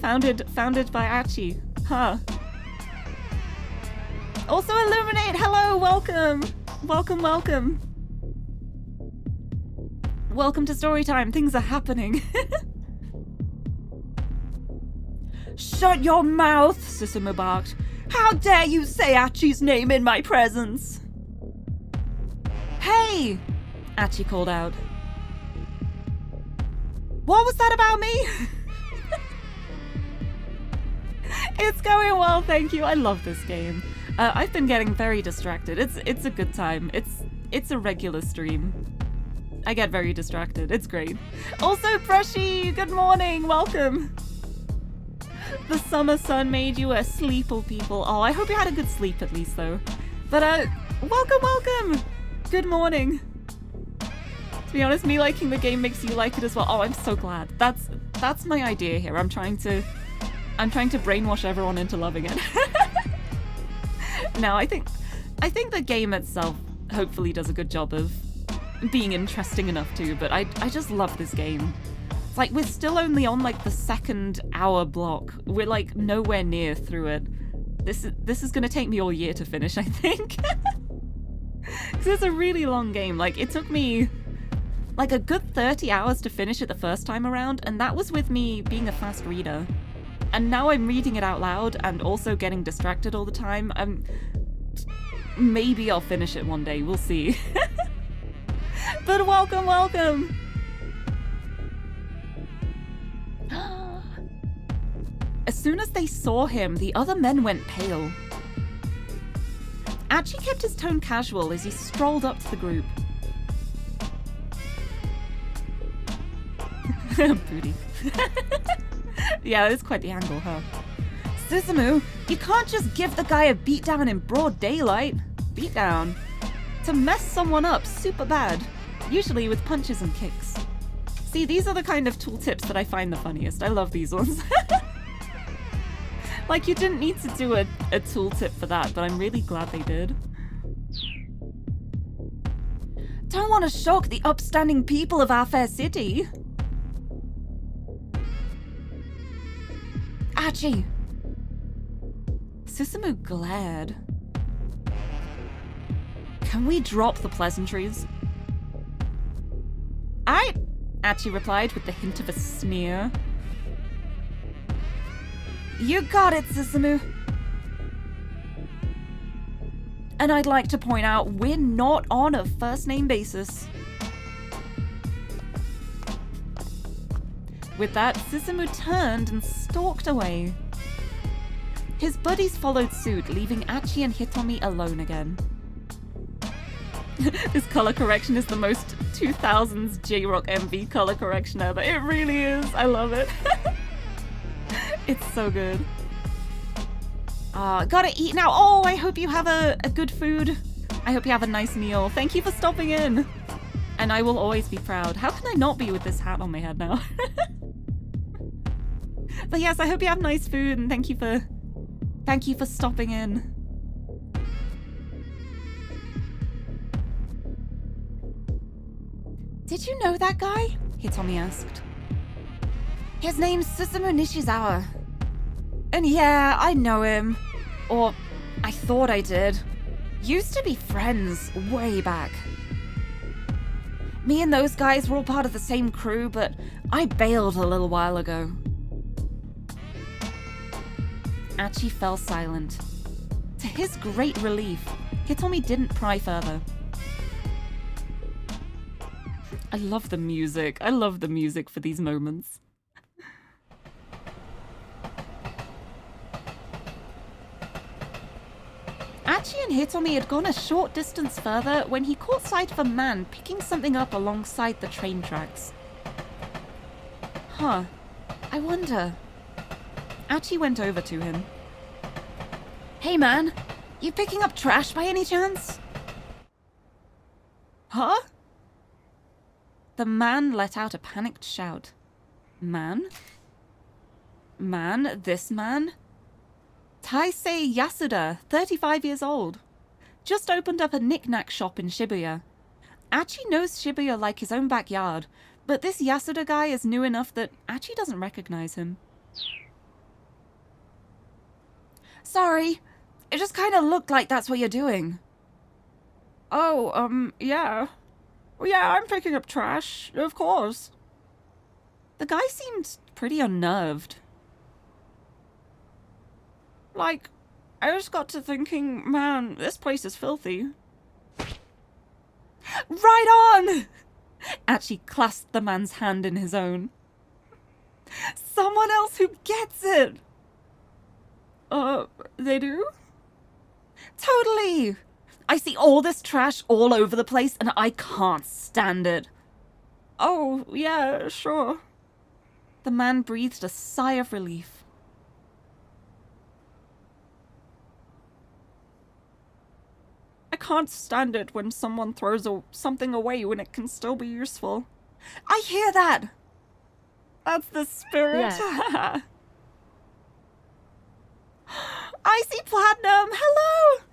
[SPEAKER 1] Founded by Achi. Also Illuminate, hello, welcome. Welcome. Welcome to Storytime, things are happening. Shut your mouth, Susumu barked. How dare you say Achi's name in my presence? Hey! Achi called out. What was that about me? It's going well, thank you. I love this game. I've been getting very distracted. It's a good time. It's a regular stream. I get very distracted. It's great. Also, Brushy, good morning. Welcome. The summer sun made you asleep, people. Oh, I hope you had a good sleep at least, though. But, welcome. Good morning. To be honest, me liking the game makes you like it as well. Oh, I'm so glad. That's my idea here. I'm trying to brainwash everyone into loving it. No, I think the game itself hopefully does a good job of being interesting enough too, but I just love this game. It's like we're still only on like the second hour block. We're like nowhere near through it. This is gonna take me all year to finish, I think. Because it's a really long game. Like it took me like a good 30 hours to finish it the first time around, and that was with me being a fast reader. And now I'm reading it out loud and also getting distracted all the time. Maybe I'll finish it one day, we'll see. But welcome. As soon as they saw him, the other men went pale. Achi kept his tone casual as he strolled up to the group. Booty. Yeah, that is quite the angle, huh? Susumu, you can't just give the guy a beatdown in broad daylight. Beatdown? To mess someone up super bad, usually with punches and kicks. See, these are the kind of tooltips that I find the funniest. I love these ones. Like, you didn't need to do a tooltip for that, but I'm really glad they did. Don't want to shock the upstanding people of our fair city. Achi! Susumu glared. Can we drop the pleasantries? Aight, Achi replied with the hint of a sneer. You got it, Susumu. And I'd like to point out, we're not on a first-name basis. With that, Susumu turned and stalked away. His buddies followed suit, leaving Achi and Hitomi alone again. This color correction is the most 2000s J-Rock MV color correction ever. It really is. I love it. It's so good. Gotta eat now. Oh, I hope you have a good food. I hope you have a nice meal. Thank you for stopping in. And I will always be proud. How can I not be with this hat on my head now? But yes, I hope you have nice food and thank you for stopping in. Did you know that guy? Hitomi asked. His name's Susumu Nishizawa. And yeah, I know him. Or, I thought I did. Used to be friends, way back. Me and those guys were all part of the same crew, but I bailed a little while ago. Achi fell silent. To his great relief, Hitomi didn't pry further. I love the music. I love the music for these moments. Achi and Hitomi had gone a short distance further when he caught sight of a man picking something up alongside the train tracks. Huh. I wonder. Achi went over to him. Hey man, you picking up trash by any chance? Huh? The man let out a panicked shout. Man? Man? This man? Taisei Yasuda, 35 years old. Just opened up a knick-knack shop in Shibuya. Achi knows Shibuya like his own backyard, but this Yasuda guy is new enough that Achi doesn't recognize him. Sorry, it just kind of looked like that's what you're doing. Oh, yeah. Well, yeah, I'm picking up trash, of course. The guy seemed pretty unnerved. Like, I just got to thinking, man, this place is filthy. Right on! Achi clasped the man's hand in his own. Someone else who gets it! They do? Totally! I see all this trash all over the place and I can't stand it. Oh, yeah, sure. The man breathed a sigh of relief. I can't stand it when someone throws something away when it can still be useful. I hear that! That's the spirit. Yeah. I see Platinum! Hello!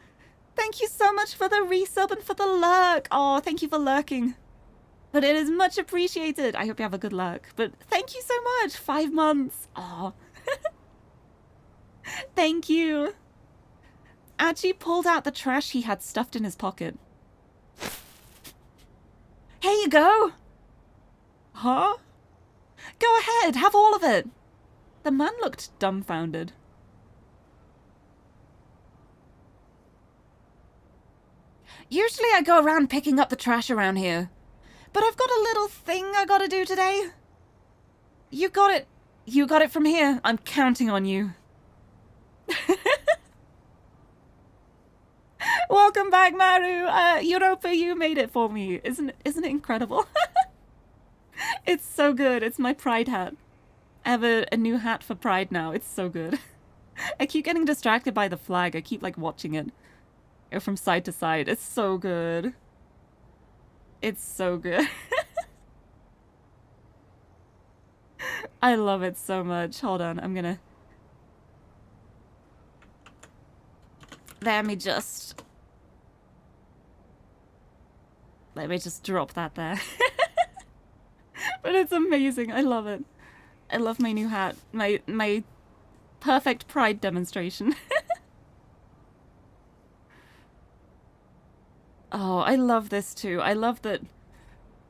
[SPEAKER 1] Thank you so much for the resub and for the lurk. Oh, thank you for lurking. But it is much appreciated. I hope you have a good lurk. But thank you so much. 5 months. Oh. Thank you. Achi pulled out the trash he had stuffed in his pocket. Here you go. Huh? Go ahead, have all of it. The man looked dumbfounded. Usually I go around picking up the trash around here, but I've got a little thing I gotta do today. You got it. You got it from here. I'm counting on you. Welcome back, Maru. Europa, you made it for me. Isn't it incredible? It's so good. It's my Pride hat. I have a new hat for Pride now. It's so good. I keep getting distracted by the flag. I keep, like, watching it go from side to side. It's so good. It's so good. I love it so much. Hold on. I'm gonna... Let me just drop that there. But it's amazing. I love it. I love my new hat. My perfect Pride demonstration. Oh, I love this too. I love that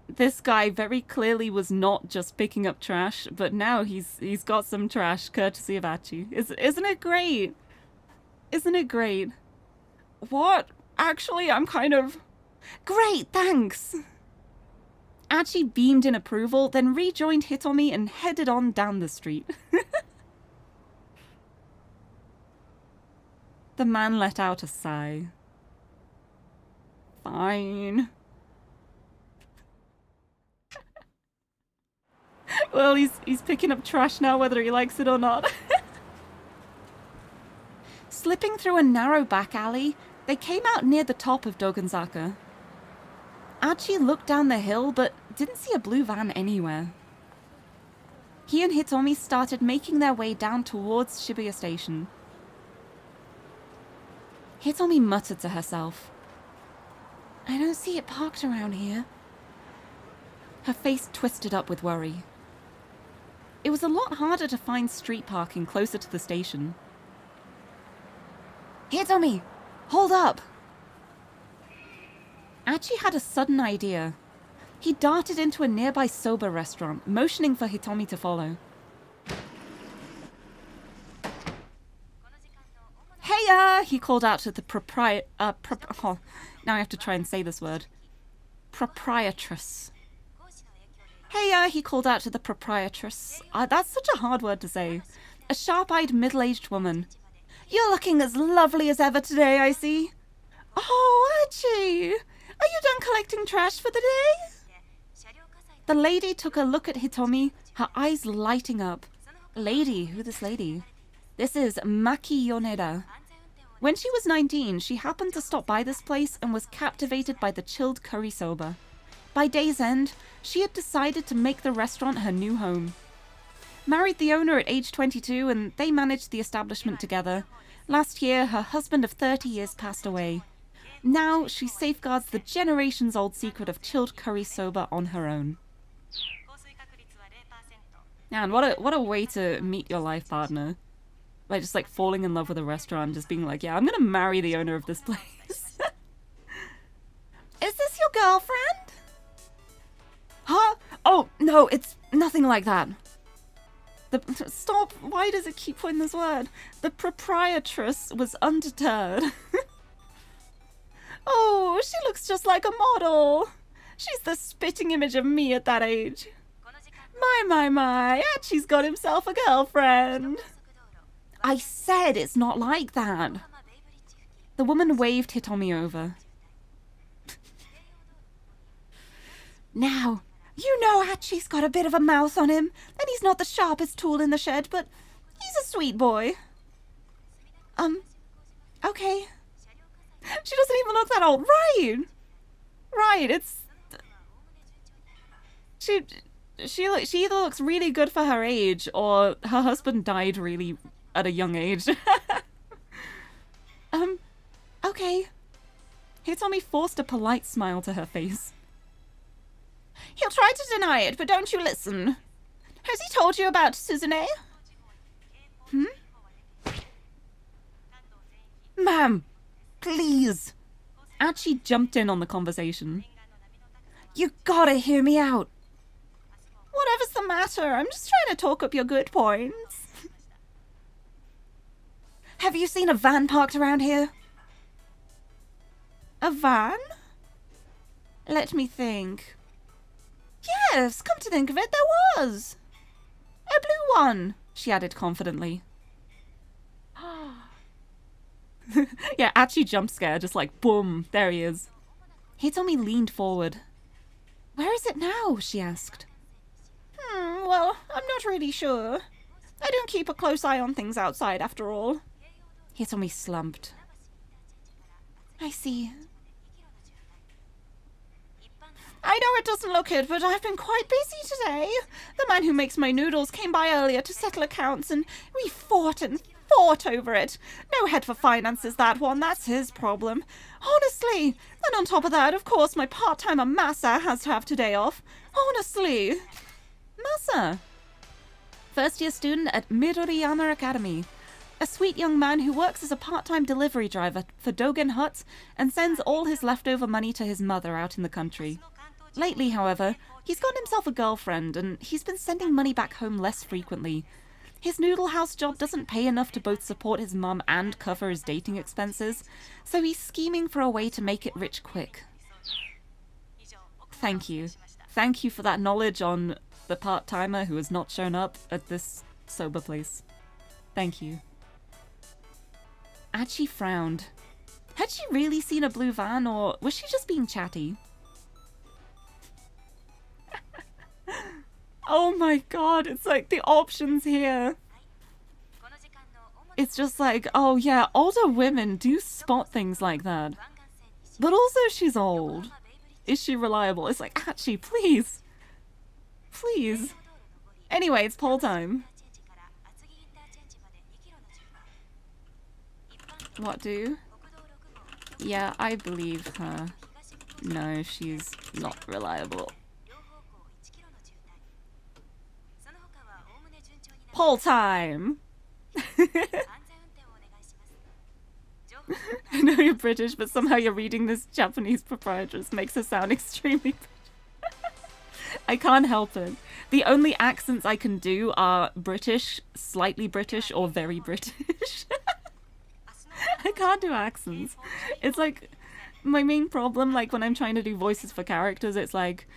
[SPEAKER 1] this guy very clearly was not just picking up trash, but now he's got some trash courtesy of Achi. Isn't it great? Isn't it great? What? Actually, I'm kind of... Great, thanks! Achi beamed in approval, then rejoined Hitomi and headed on down the street. The man let out a sigh. Fine. Well, he's picking up trash now, whether he likes it or not. Slipping through a narrow back alley, they came out near the top of Dogonzaka. Achi looked down the hill, but didn't see a blue van anywhere. He and Hitomi started making their way down towards Shibuya Station. Hitomi muttered to herself, I don't see it parked around here. Her face twisted up with worry. It was a lot harder to find street parking closer to the station. Hitomi, hold up! Achi had a sudden idea. He darted into a nearby soba restaurant, motioning for Hitomi to follow. Heya! He called out to the now I have to try and say this word. Proprietress. Heya! He called out to the proprietress. That's such a hard word to say. A sharp-eyed, middle-aged woman. You're looking as lovely as ever today, I see. Oh, Achi! Are you done collecting trash for the day? The lady took a look at Hitomi, her eyes lighting up. Lady? Who this lady? This is Maki Yoneda. When she was 19, she happened to stop by this place and was captivated by the chilled curry soba. By day's end, she had decided to make the restaurant her new home. Married the owner at age 22 and they managed the establishment together. Last year, her husband of 30 years passed away. Now, she safeguards the generations-old secret of chilled curry soba on her own. Man, what a way to meet your life partner. By just like falling in love with a restaurant, just being like, yeah, I'm gonna marry the owner of this place. Is this your girlfriend? Huh? Oh, no, it's nothing like that. Stop, why does it keep putting this word? The proprietress was undeterred. Oh, she looks just like a model. She's the spitting image of me at that age. My, Archie's got himself a girlfriend. I said it's not like that. The woman waved Hitomi over. Now, you know Hachi's got a bit of a mouth on him, and he's not the sharpest tool in the shed, but he's a sweet boy. Okay. She doesn't even look that old. Right, it's... She either looks really good for her age, or her husband died really at a young age. Okay. Hitomi forced a polite smile to her face. He'll try to deny it, but don't you listen. Has he told you about Suzune? Ma'am, please. Achi jumped in on the conversation. You gotta hear me out. Whatever's the matter? I'm just trying to talk up your good points. Have you seen a van parked around here? A van? Let me think. Yes, come to think of it, there was. A blue one, she added confidently. Yeah, Achi jump scare, just like, boom, there he is. Hitomi leaned forward. Where is it now? She asked. Well, I'm not really sure. I don't keep a close eye on things outside, after all. Hitomi slumped. I see. I know it doesn't look it, but I've been quite busy today. The man who makes my noodles came by earlier to settle accounts, and we fought and fought over it. No head for finances, that one. That's his problem. Honestly. And on top of that, of course, my part-timer Masa has to have today off. Honestly. Masa. First-year student at Midoriyama Academy. A sweet young man who works as a part-time delivery driver for Dogen Huts and sends all his leftover money to his mother out in the country. Lately, however, he's got himself a girlfriend and he's been sending money back home less frequently. His noodle house job doesn't pay enough to both support his mum and cover his dating expenses, so he's scheming for a way to make it rich quick. Thank you. Thank you for that knowledge on the part-timer who has not shown up at this soba place. Thank you. Achi frowned. Had she really seen a blue van, or was she just being chatty? Oh my god, it's like the options here. It's just like, oh yeah, older women do spot things like that. But also she's old. Is she reliable? It's like, Achi, please. Please. Anyway, it's poll time. What do? Yeah, I believe her. No, she's not reliable. Poll time! I know you're British, but somehow you're reading this Japanese proprietress makes her sound extremely British. I can't help it. The only accents I can do are British, slightly British, or very British. I can't do accents. It's like, my main problem, like when I'm trying to do voices for characters, it's like,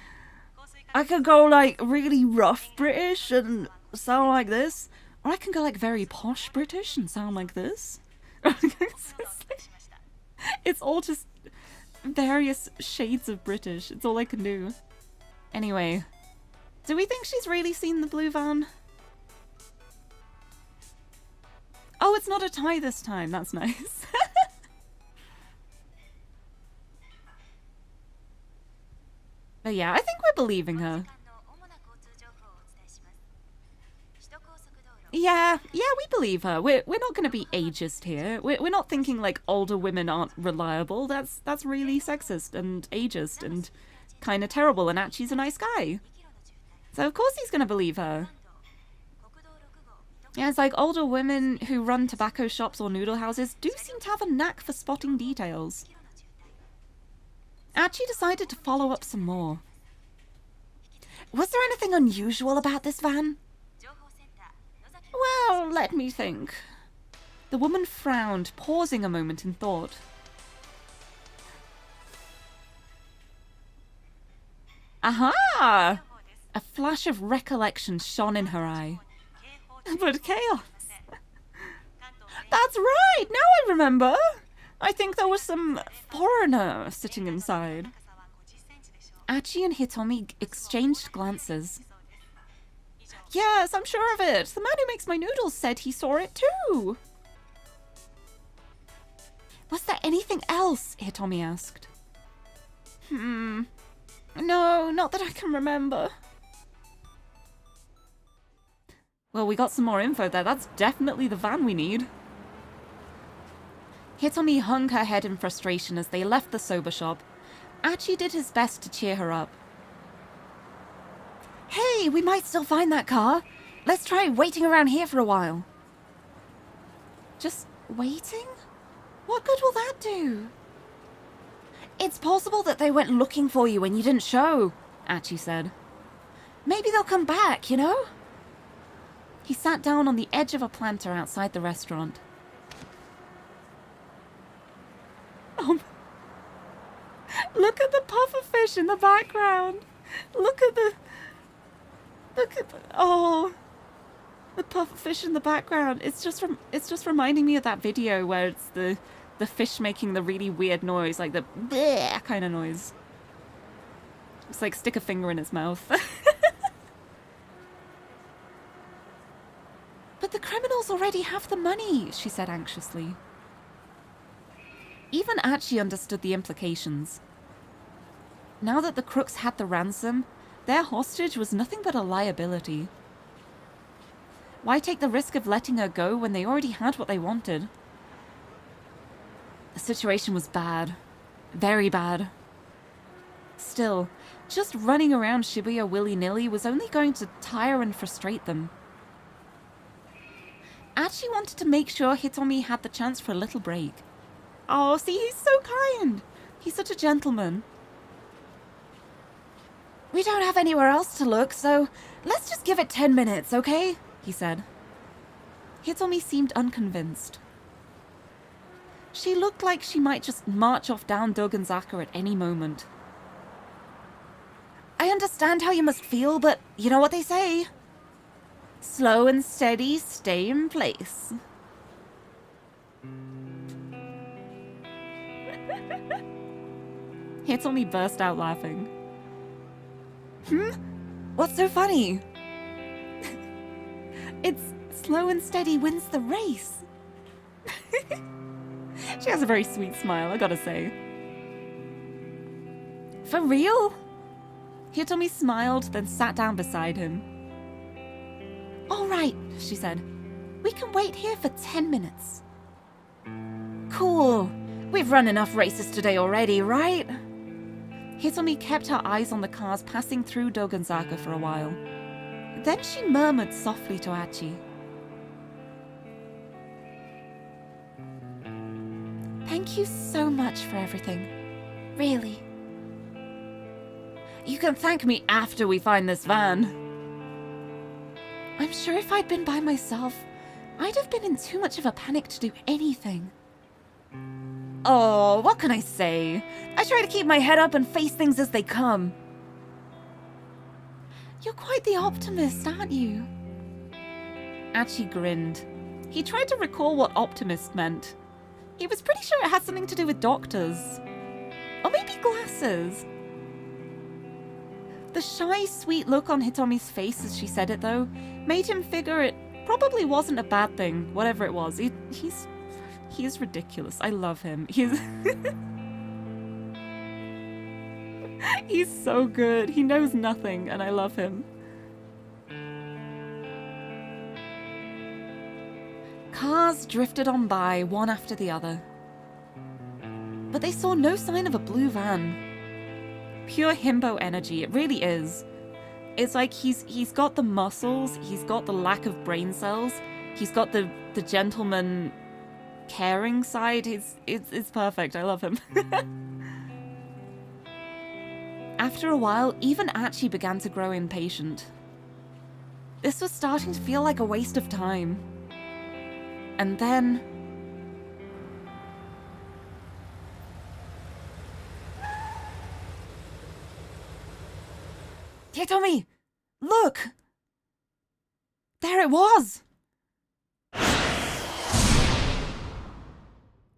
[SPEAKER 1] I could go like really rough British and sound like this, or I can go like very posh British and sound like this. It's all just various shades of British. It's all I can do. Anyway, do we think she's really seen the blue van? Oh, it's not a tie this time. That's nice. But yeah, I think we're believing her. Yeah, we believe her. We're not going to be ageist here. We're not thinking like older women aren't reliable. That's really sexist and ageist and kind of terrible. And Achi's a nice guy, so of course he's going to believe her. Yeah, it's like older women who run tobacco shops or noodle houses do seem to have a knack for spotting details. Achi decided to follow up some more. Was there anything unusual about this van? Well, let me think. The woman frowned, pausing a moment in thought. Aha! A flash of recollection shone in her eye. But chaos. That's right! Now I remember! I think there was some foreigner sitting inside. Achi and Hitomi exchanged glances. Yes, I'm sure of it. The man who makes my noodles said he saw it too. Was there anything else? Hitomi asked. No, not that I can remember. Well, we got some more info there. That's definitely the van we need. Hitomi hung her head in frustration as they left the soba shop. Achi did his best to cheer her up. Hey, we might still find that car. Let's try waiting around here for a while. Just waiting? What good will that do? It's possible that they went looking for you and you didn't show, Achi said. Maybe they'll come back, you know? He sat down on the edge of a planter outside the restaurant. Look at the pufferfish in the background. Look at the pufferfish in the background. It's just reminding me of that video where it's the fish making the really weird noise, like the bleh kind of noise. It's like stick a finger in its mouth. But the criminals already have the money, she said anxiously. Even Achi understood the implications. Now that the crooks had the ransom, their hostage was nothing but a liability. Why take the risk of letting her go when they already had what they wanted? The situation was bad. Very bad. Still, just running around Shibuya willy-nilly was only going to tire and frustrate them. Achi wanted to make sure Hitomi had the chance for a little break. Oh, see, he's so kind. He's such a gentleman. We don't have anywhere else to look, so let's just give it 10 minutes, okay? He said. Hitomi seemed unconvinced. She looked like she might just march off down Dogenzaka at any moment. I understand how you must feel, but you know what they say. Slow and steady, stay in place. Hitomi burst out laughing. What's so funny? It's slow and steady wins the race. She has a very sweet smile, I gotta say. For real? Hitomi smiled, then sat down beside him. All right, she said. We can wait here for 10 minutes. Cool. We've run enough races today already, right? Hitomi kept her eyes on the cars passing through Dogenzaka for a while. Then she murmured softly to Achi. Thank you so much for everything. Really. You can thank me after we find this van. I'm sure if I'd been by myself, I'd have been in too much of a panic to do anything. Oh, what can I say? I try to keep my head up and face things as they come. You're quite the optimist, aren't you? Achi grinned. He tried to recall what optimist meant. He was pretty sure it had something to do with doctors. Or maybe glasses. The shy, sweet look on Hitomi's face as she said it, though, made him figure it probably wasn't a bad thing, whatever it was. He's ridiculous. I love him. He's he's so good. He knows nothing, and I love him. Cars drifted on by, one after the other. But they saw no sign of a blue van. Pure himbo energy, it really is. It's like he's got the muscles, he's got the lack of brain cells, he's got the gentleman caring side. It's perfect, I love him. After a while, even Achi began to grow impatient. This was starting to feel like a waste of time. And then... Hitomi! Look! There it was!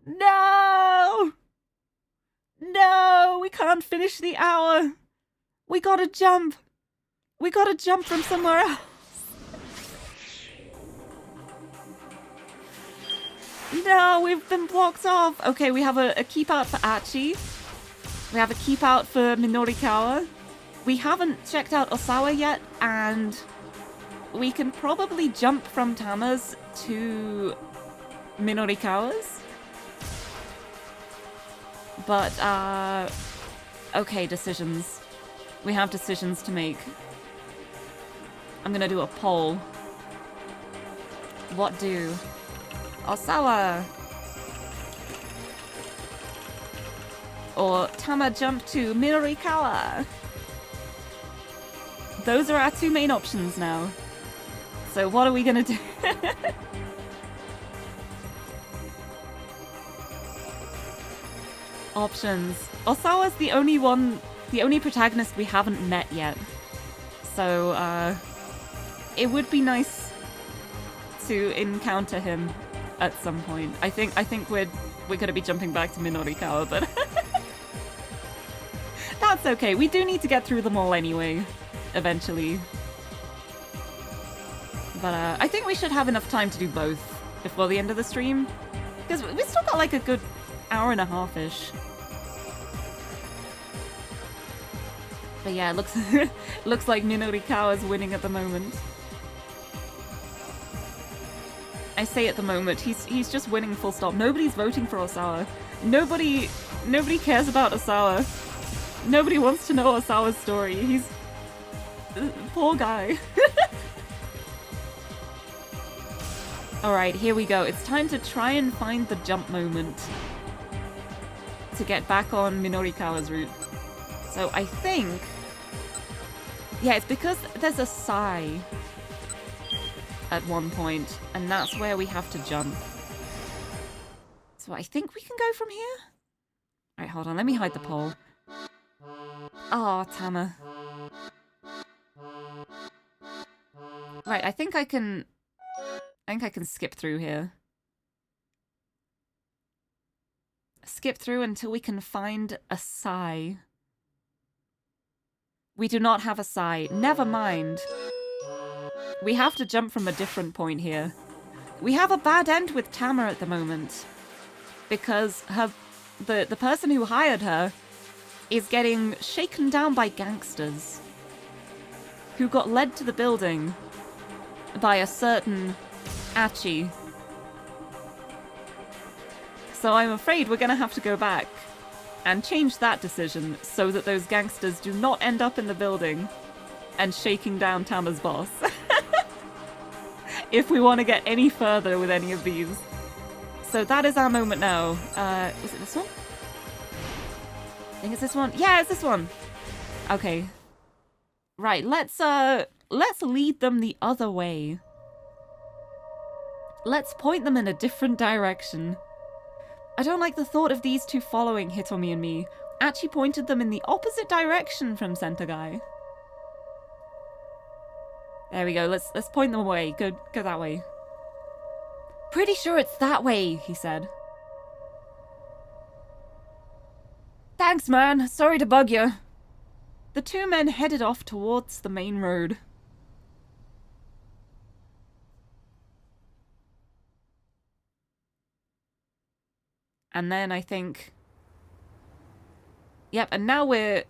[SPEAKER 1] No! No! We can't finish the hour! We gotta jump! We gotta jump from somewhere else! No, we've been blocked off! Okay, we have a keep out for Achi. We have a keep out for Minorikawa. We haven't checked out Osawa yet, and we can probably jump from Tama's to Minorikawa's. But, okay, decisions. We have decisions to make. I'm gonna do a poll. What do? Osawa! Or Tama jump to Minorikawa? Those are our two main options now. So what are we gonna do? Options. Osawa's the only protagonist we haven't met yet. So, it would be nice to encounter him at some point. I think we're gonna be jumping back to Minorikawa, but that's okay. We do need to get through them all anyway. Eventually. But I think we should have enough time to do both before the end of the stream. Because we've still got like a good hour and a half-ish. But yeah, it looks like Minorikawa's winning at the moment. I say at the moment, he's just winning full stop. Nobody's voting for Osawa. Nobody cares about Osawa. Nobody wants to know Osawa's story. He's... poor guy. Alright, here we go. It's time to try and find the jump moment to get back on Minorikawa's route. So I think... yeah, it's because there's a sigh at one point, and that's where we have to jump. So I think we can go from here? Alright, hold on. Let me hide the pole. Oh, Tama. Right, I think I can skip through here. Skip through until we can find a sigh. We do not have a sigh. Never mind. We have to jump from a different point here. We have a bad end with Tama at the moment. Because the person who hired her is getting shaken down by gangsters who got led to the building by a certain Achi. So I'm afraid we're gonna have to go back and change that decision so that those gangsters do not end up in the building and shaking down Tama's boss. If we want to get any further with any of these. So that is our moment now. Is it this one? I think it's this one. Yeah, it's this one. Okay. Right, let's lead them the other way. Let's point them in a different direction. I don't like the thought of these two following Hitomi and me. Achi pointed them in the opposite direction from Sentagai. There we go, let's point them away. Go that way. Pretty sure it's that way, he said. Thanks, man. Sorry to bug you. The two men headed off towards the main road. And then I think... Yep, and now we're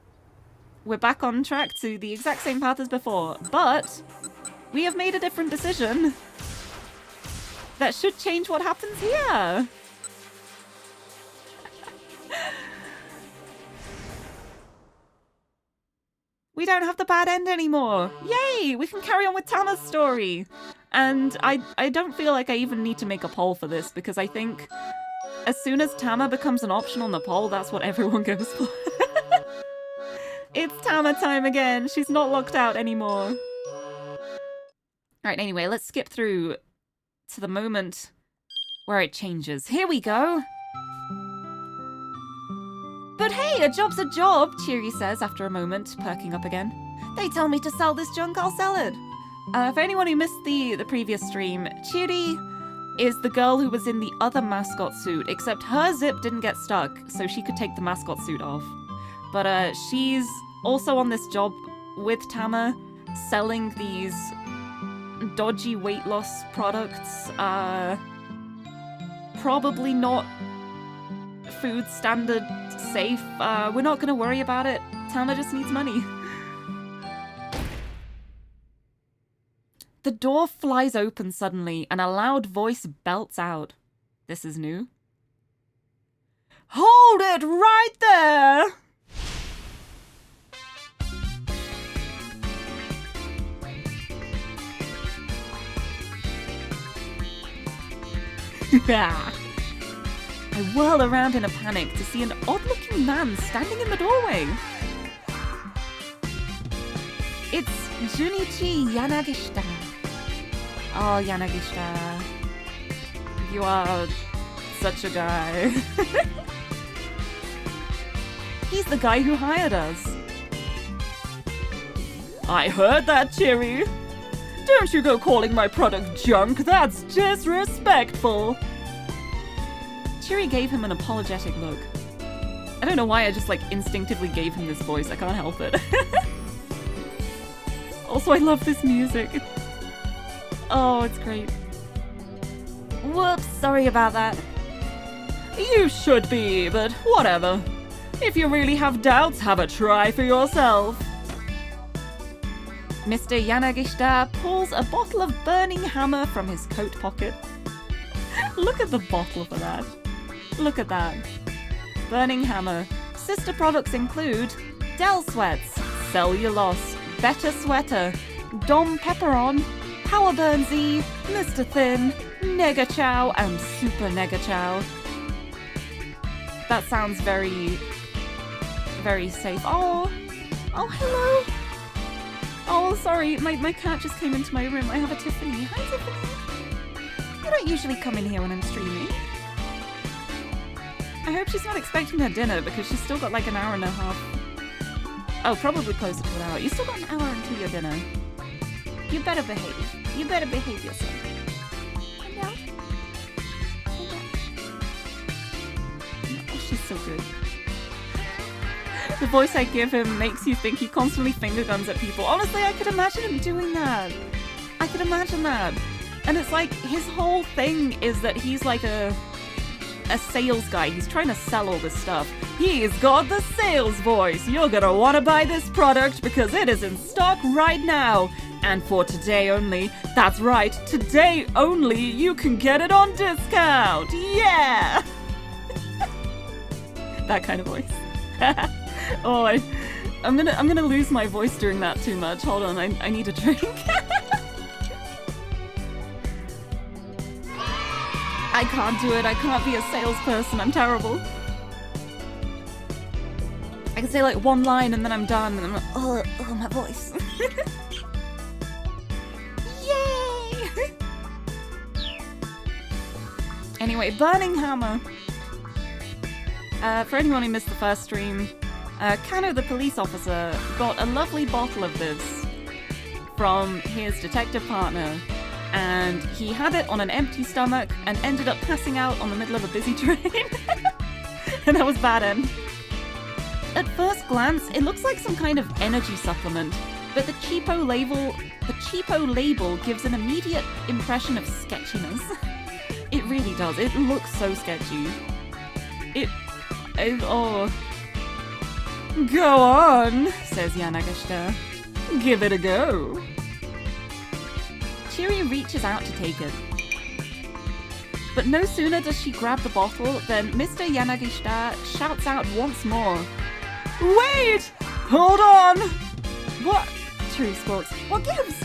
[SPEAKER 1] back on track to the exact same path as before. But we have made a different decision that should change what happens here. We don't have the bad end anymore. Yay! We can carry on with Tama's story. And I don't feel like I even need to make a poll for this, because I think as soon as Tama becomes an option on the poll, that's what everyone goes for. It's Tama time again. She's not locked out anymore. Alright, anyway, let's skip through to the moment where it changes. Here we go. But hey, a job's a job, Cheery says after a moment, perking up again. They tell me to sell this junk, I'll sell it. For anyone who missed the previous stream, Cheery is the girl who was in the other mascot suit, except her zip didn't get stuck, so she could take the mascot suit off. But she's also on this job with Tama, selling these dodgy weight loss products. Probably not food standard safe. We're not gonna worry about it. Tama just needs money. The door flies open suddenly and a loud voice belts out. This is new. Hold it right there! I whirl around in a panic to see an odd-looking man standing in the doorway. It's Junichi Yanagishita. Oh, Yanagishita. You are such a guy. He's the guy who hired us. I heard that, Cheery. Don't you go calling my product junk, that's disrespectful. Cheery gave him an apologetic look. I don't know why I just instinctively gave him this voice, I can't help it. Also, I love this music. Oh, it's great. Whoops, sorry about that. You should be, but whatever. If you really have doubts, have a try for yourself. Mr. Yanagishita pulls a bottle of burning hammer from his coat pocket. Look at the bottle for that. Look at that. Burning hammer. Sister products include Del Sweats, Cellulose, Better Sweater, Dom Pepperon, Power Burn Z, Mr. Thin, Nega Chow, and Super Nega Chow. That sounds very, very safe. Oh, hello. Oh, sorry, my cat just came into my room. I have a Tiffany. Hi, Tiffany. You don't usually come in here when I'm streaming. I hope she's not expecting her dinner because she's still got an hour and a half. Oh, probably closer to an hour. You still got an hour until your dinner. You better behave. You better behave yourself. Hello? Oh, she's so good. The voice I give him makes you think he constantly finger guns at people. Honestly, I could imagine him doing that. I could imagine that. And it's his whole thing is that he's a sales guy. He's trying to sell all this stuff. He's got the sales voice. You're gonna want to buy this product because it is in stock right now. And for today only. That's right, today only you can get it on discount. Yeah! That kind of voice. Oh, I'm gonna lose my voice doing that too much. Hold on, I need a drink. I can't do it. I can't be a salesperson. I'm terrible. I can say one line and then I'm done and I'm like, oh, my voice. Yay! Anyway, Burning Hammer. For anyone who missed the first stream, Kano the police officer got a lovely bottle of this from his detective partner. And he had it on an empty stomach and ended up passing out on the middle of a busy train. And that was bad end. At first glance, it looks like some kind of energy supplement, but the cheapo label gives an immediate impression of sketchiness. It really does. It looks so sketchy. Oh. Go on, says Yanagishita. Give it a go. Chiri reaches out to take it. But no sooner does she grab the bottle than Mr. Yanagishita shouts out once more. Wait! Hold on! What? Chiri squawks. What gives?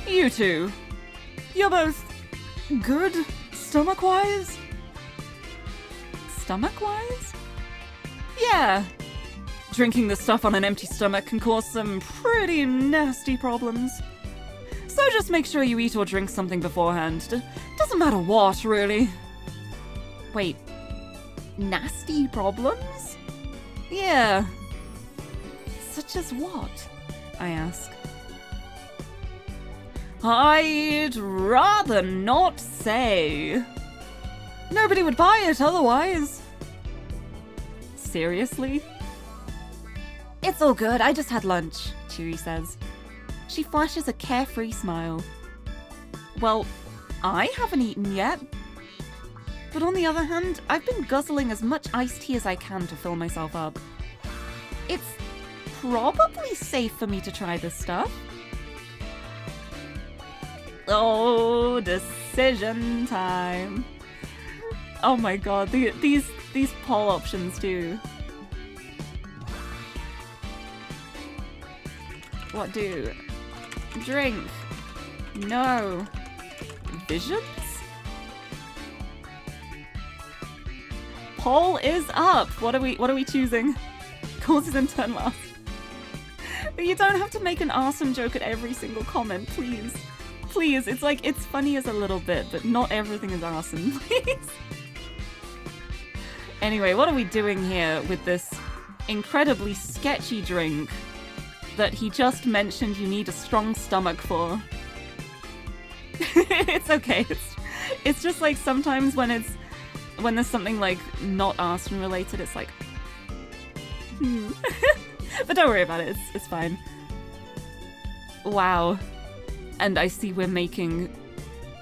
[SPEAKER 1] You two. You're both good stomach-wise? Stomach-wise? Yeah. Drinking the stuff on an empty stomach can cause some pretty nasty problems. So just make sure you eat or drink something beforehand. Doesn't matter what, really. Wait. Nasty problems? Yeah. Such as what? I ask. I'd rather not say. Nobody would buy it otherwise. Seriously? It's all good, I just had lunch, Chiri says. She flashes a carefree smile. Well, I haven't eaten yet. But on the other hand, I've been guzzling as much iced tea as I can to fill myself up. It's probably safe for me to try this stuff. Oh, decision time. Oh my god, these poll options too. What do? Drink. No. Visions? Poll is up. What are we choosing? Causes and turn last. You don't have to make an awesome joke at every single comment, please. Please, it's like, it's funny as a little bit, but not everything is awesome, please. Anyway, what are we doing here with this incredibly sketchy drink that he just mentioned you need a strong stomach for? It's okay. It's just like sometimes when there's something like not arson related, it's like, But don't worry about it. It's fine. Wow. And I see we're making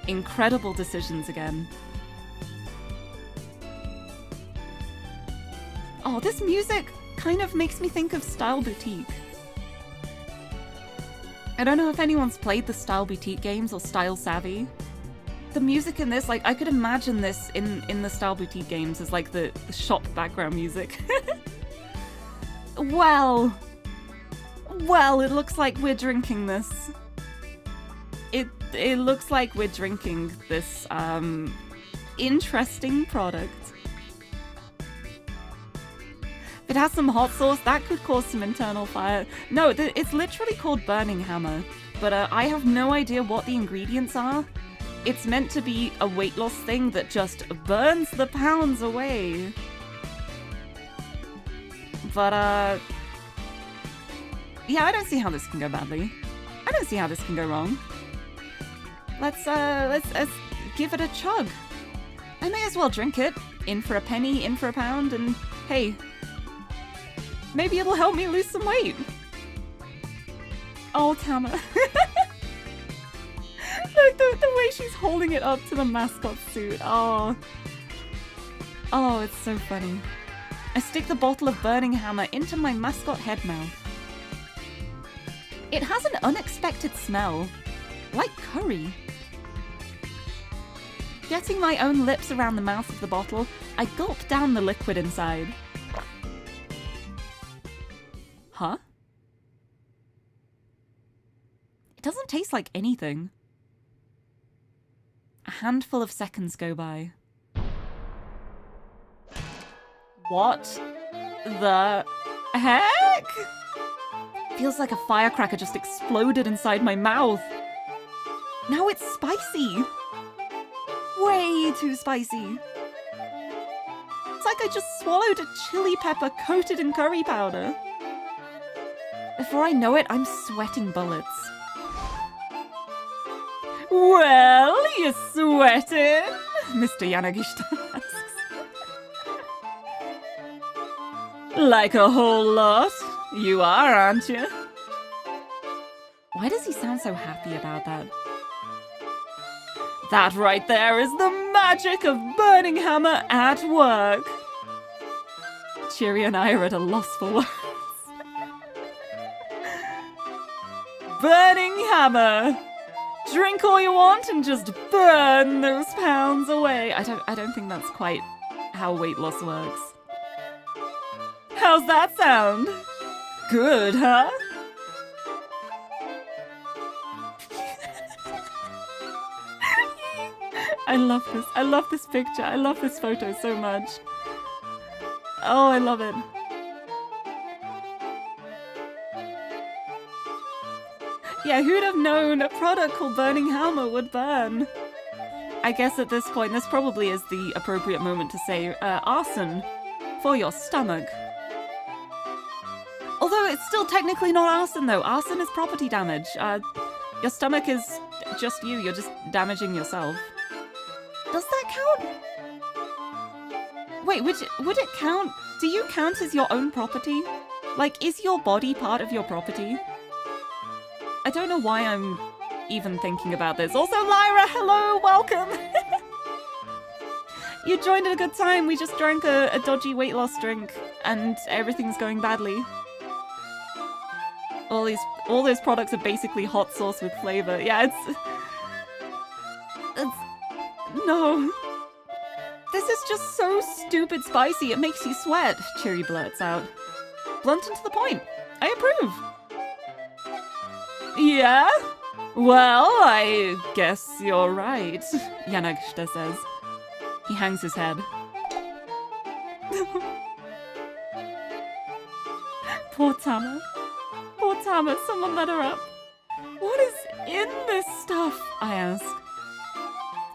[SPEAKER 1] incredible decisions again. Oh, this music kind of makes me think of Style Boutique. I don't know if anyone's played the Style Boutique games or Style Savvy. The music in this, like, I could imagine this in the Style Boutique games as like the shop background music. Well, it looks like we're drinking this. It looks like we're drinking this interesting product. If it has some hot sauce, that could cause some internal fire. No, it's literally called Burning Hammer, but I have no idea what the ingredients are. It's meant to be a weight loss thing that just burns the pounds away. But yeah, I don't see how this can go badly. I don't see how this can go wrong. Let's give it a chug. I may as well drink it. In for a penny, in for a pound, and hey, maybe it'll help me lose some weight. Oh, Tama. the way she's holding it up to the mascot suit. Oh, it's so funny. I stick the bottle of Burning Hammer into my mascot head mouth. It has an unexpected smell, like curry. Getting my own lips around the mouth of the bottle, I gulp down the liquid inside. Huh? It doesn't taste like anything. A handful of seconds go by. What the heck? Feels like a firecracker just exploded inside my mouth. Now it's spicy. Way too spicy. It's like I just swallowed a chili pepper coated in curry powder. Before I know it, I'm sweating bullets. Well, you sweating? Mr. Yanagishita asks. Like a whole lot. You are, aren't you? Why does he sound so happy about that? That right there is the magic of Burning Hammer at work. Cheery and I are at a loss for words. Burning Hammer. Drink all you want and just burn those pounds away. I don't think that's quite how weight loss works. How's that sound? Good, huh? I love this. I love this picture. I love this photo so much. Oh, I love it. Yeah, who'd have known a product called Burning Hammer would burn? I guess at this point, this probably is the appropriate moment to say arson for your stomach. Although it's still technically not arson, though. Arson is property damage. Your stomach is just you. You're just damaging yourself. Does that count? Wait, would it count? Do you count as your own property? Like, is your body part of your property? I don't know why I'm even thinking about this. Also, Lyra, hello, welcome! You joined at a good time. We just drank a dodgy weight loss drink, and everything's going badly. All those products are basically hot sauce with flavor. Yeah, it's no. This is just so stupid spicy. It makes you sweat. Cheery blurts out. Blunt and to the point. I approve. Yeah? Well, I guess you're right, Yanagishita says. He hangs his head. Poor Tama. Poor Tama, someone let her up. What is in this stuff? I ask.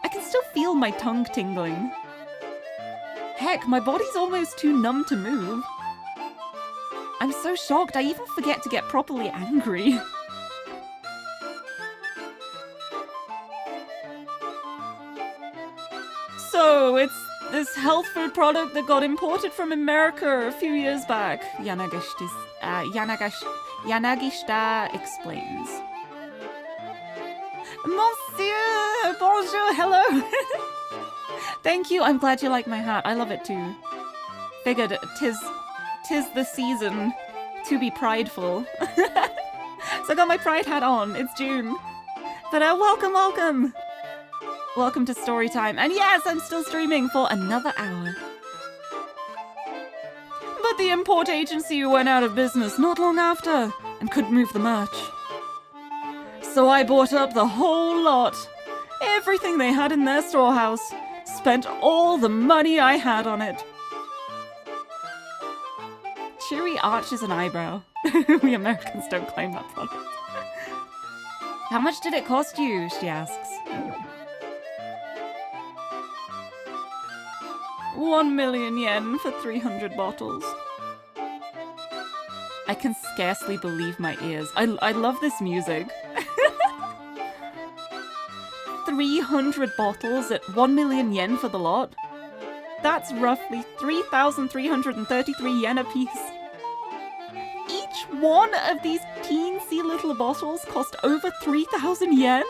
[SPEAKER 1] I can still feel my tongue tingling. Heck, my body's almost too numb to move. I'm so shocked, I even forget to get properly angry. So, it's this health food product that got imported from America a few years back, Yanagishita explains. Monsieur, bonjour, hello. Thank you, I'm glad you like my hat. I love it too. Figured tis the season to be prideful. So I got my pride hat on. It's June. But welcome, welcome. Welcome to story time. And yes, I'm still streaming for another hour. But the import agency went out of business not long after and couldn't move the merch. So I bought up the whole lot. Everything they had in their storehouse. Spent all the money I had on it. Cheery arches an eyebrow. We Americans don't claim that product. How much did it cost you? She asks. 1 million yen for 300 bottles. I can scarcely believe my ears. I love this music. 300 bottles at 1 million yen for the lot? That's roughly 3,333 yen a piece. Each one of these teensy little bottles cost over 3,000 yen?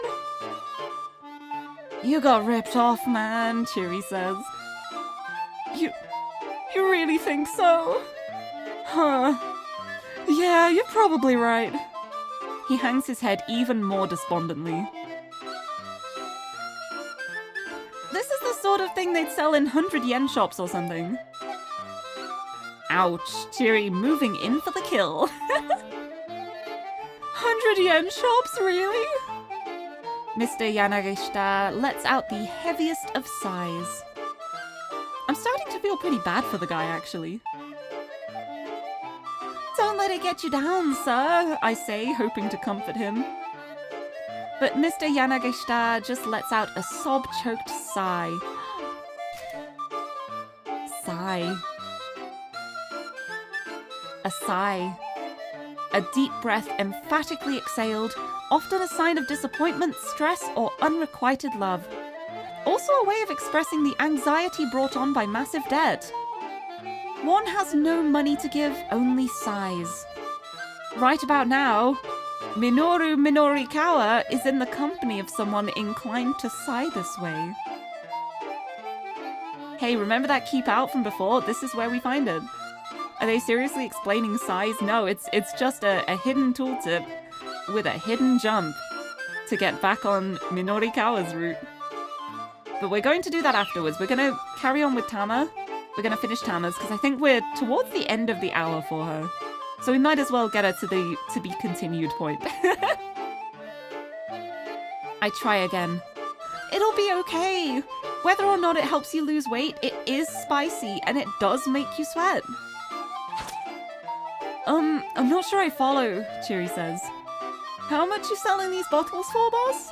[SPEAKER 1] You got ripped off, man, Cheery says. You really think so? Huh. Yeah, you're probably right. He hangs his head even more despondently. This is the sort of thing they'd sell in 100 yen shops or something. Ouch, Cheery moving in for the kill. 100 yen shops, really? Mr. Yanagishita lets out the heaviest of sighs. I'm starting to feel pretty bad for the guy, actually. Don't let it get you down, sir, I say, hoping to comfort him. But Mr. Yanagishita just lets out a sob-choked sigh. Sigh. A sigh. A deep breath emphatically exhaled, often a sign of disappointment, stress, or unrequited love. Also a way of expressing the anxiety brought on by massive debt. One has no money to give, only sighs. Right about now, Minoru Minorikawa is in the company of someone inclined to sigh this way. Hey, remember that keep out from before? This is where we find it. Are they seriously explaining size? No, it's just a hidden tooltip with a hidden jump to get back on Minorikawa's route. But we're going to do that afterwards. We're going to carry on with Tama. We're going to finish Tama's because I think we're towards the end of the hour for her. So we might as well get her to the to be continued point. I try again. It'll be okay. Whether or not it helps you lose weight, it is spicy and it does make you sweat. I'm not sure I follow, Chiri says. How much you selling these bottles for, boss?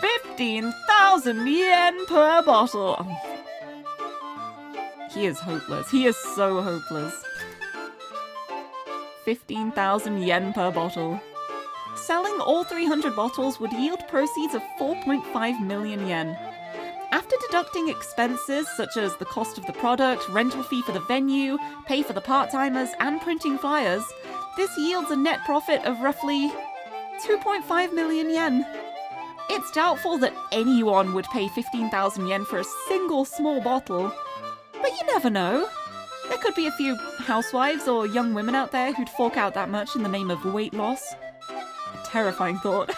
[SPEAKER 1] 15,000 yen per bottle. He is hopeless. He is so hopeless. 15,000 yen per bottle. Selling all 300 bottles would yield proceeds of 4.5 million yen. After deducting expenses such as the cost of the product, rental fee for the venue, pay for the part-timers, and printing flyers, this yields a net profit of roughly 2.5 million yen. It's doubtful that anyone would pay 15,000 yen for a single small bottle, but you never know. There could be a few housewives or young women out there who'd fork out that much in the name of weight loss. A terrifying thought.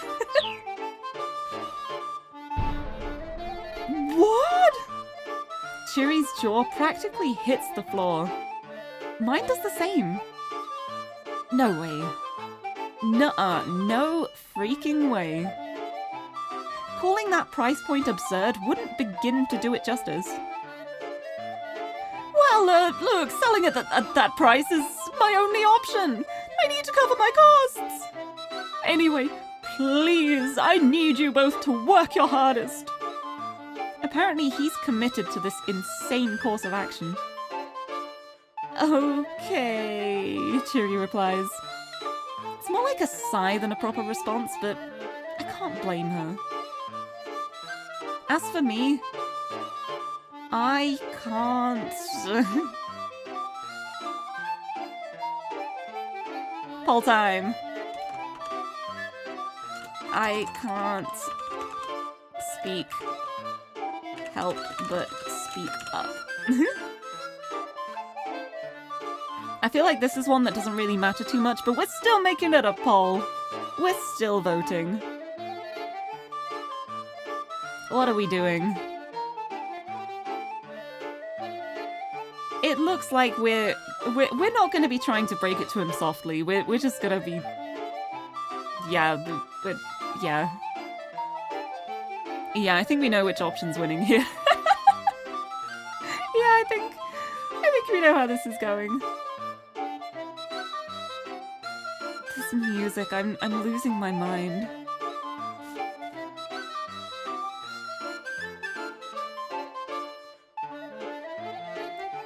[SPEAKER 1] What? Chiri's jaw practically hits the floor. Mine does the same. No way. Nuh-uh, no freaking way. Calling that price point absurd wouldn't begin to do it justice. Well, look, selling it at that price is my only option. I need to cover my costs. Anyway, please, I need you both to work your hardest. Apparently he's committed to this insane course of action. Okay, Chiri replies. It's more like a sigh than a proper response, but I can't blame her. As for me, I can't... Poll time. I can't help but speak up. I feel like this is one that doesn't really matter too much, but we're still making it a poll. We're still voting. What are we doing? It looks like we're not going to be trying to break it to him softly. We're just going to be... Yeah, yeah. Yeah, I think we know which option's winning here. Yeah, I think we know how this is going. This music, I'm losing my mind.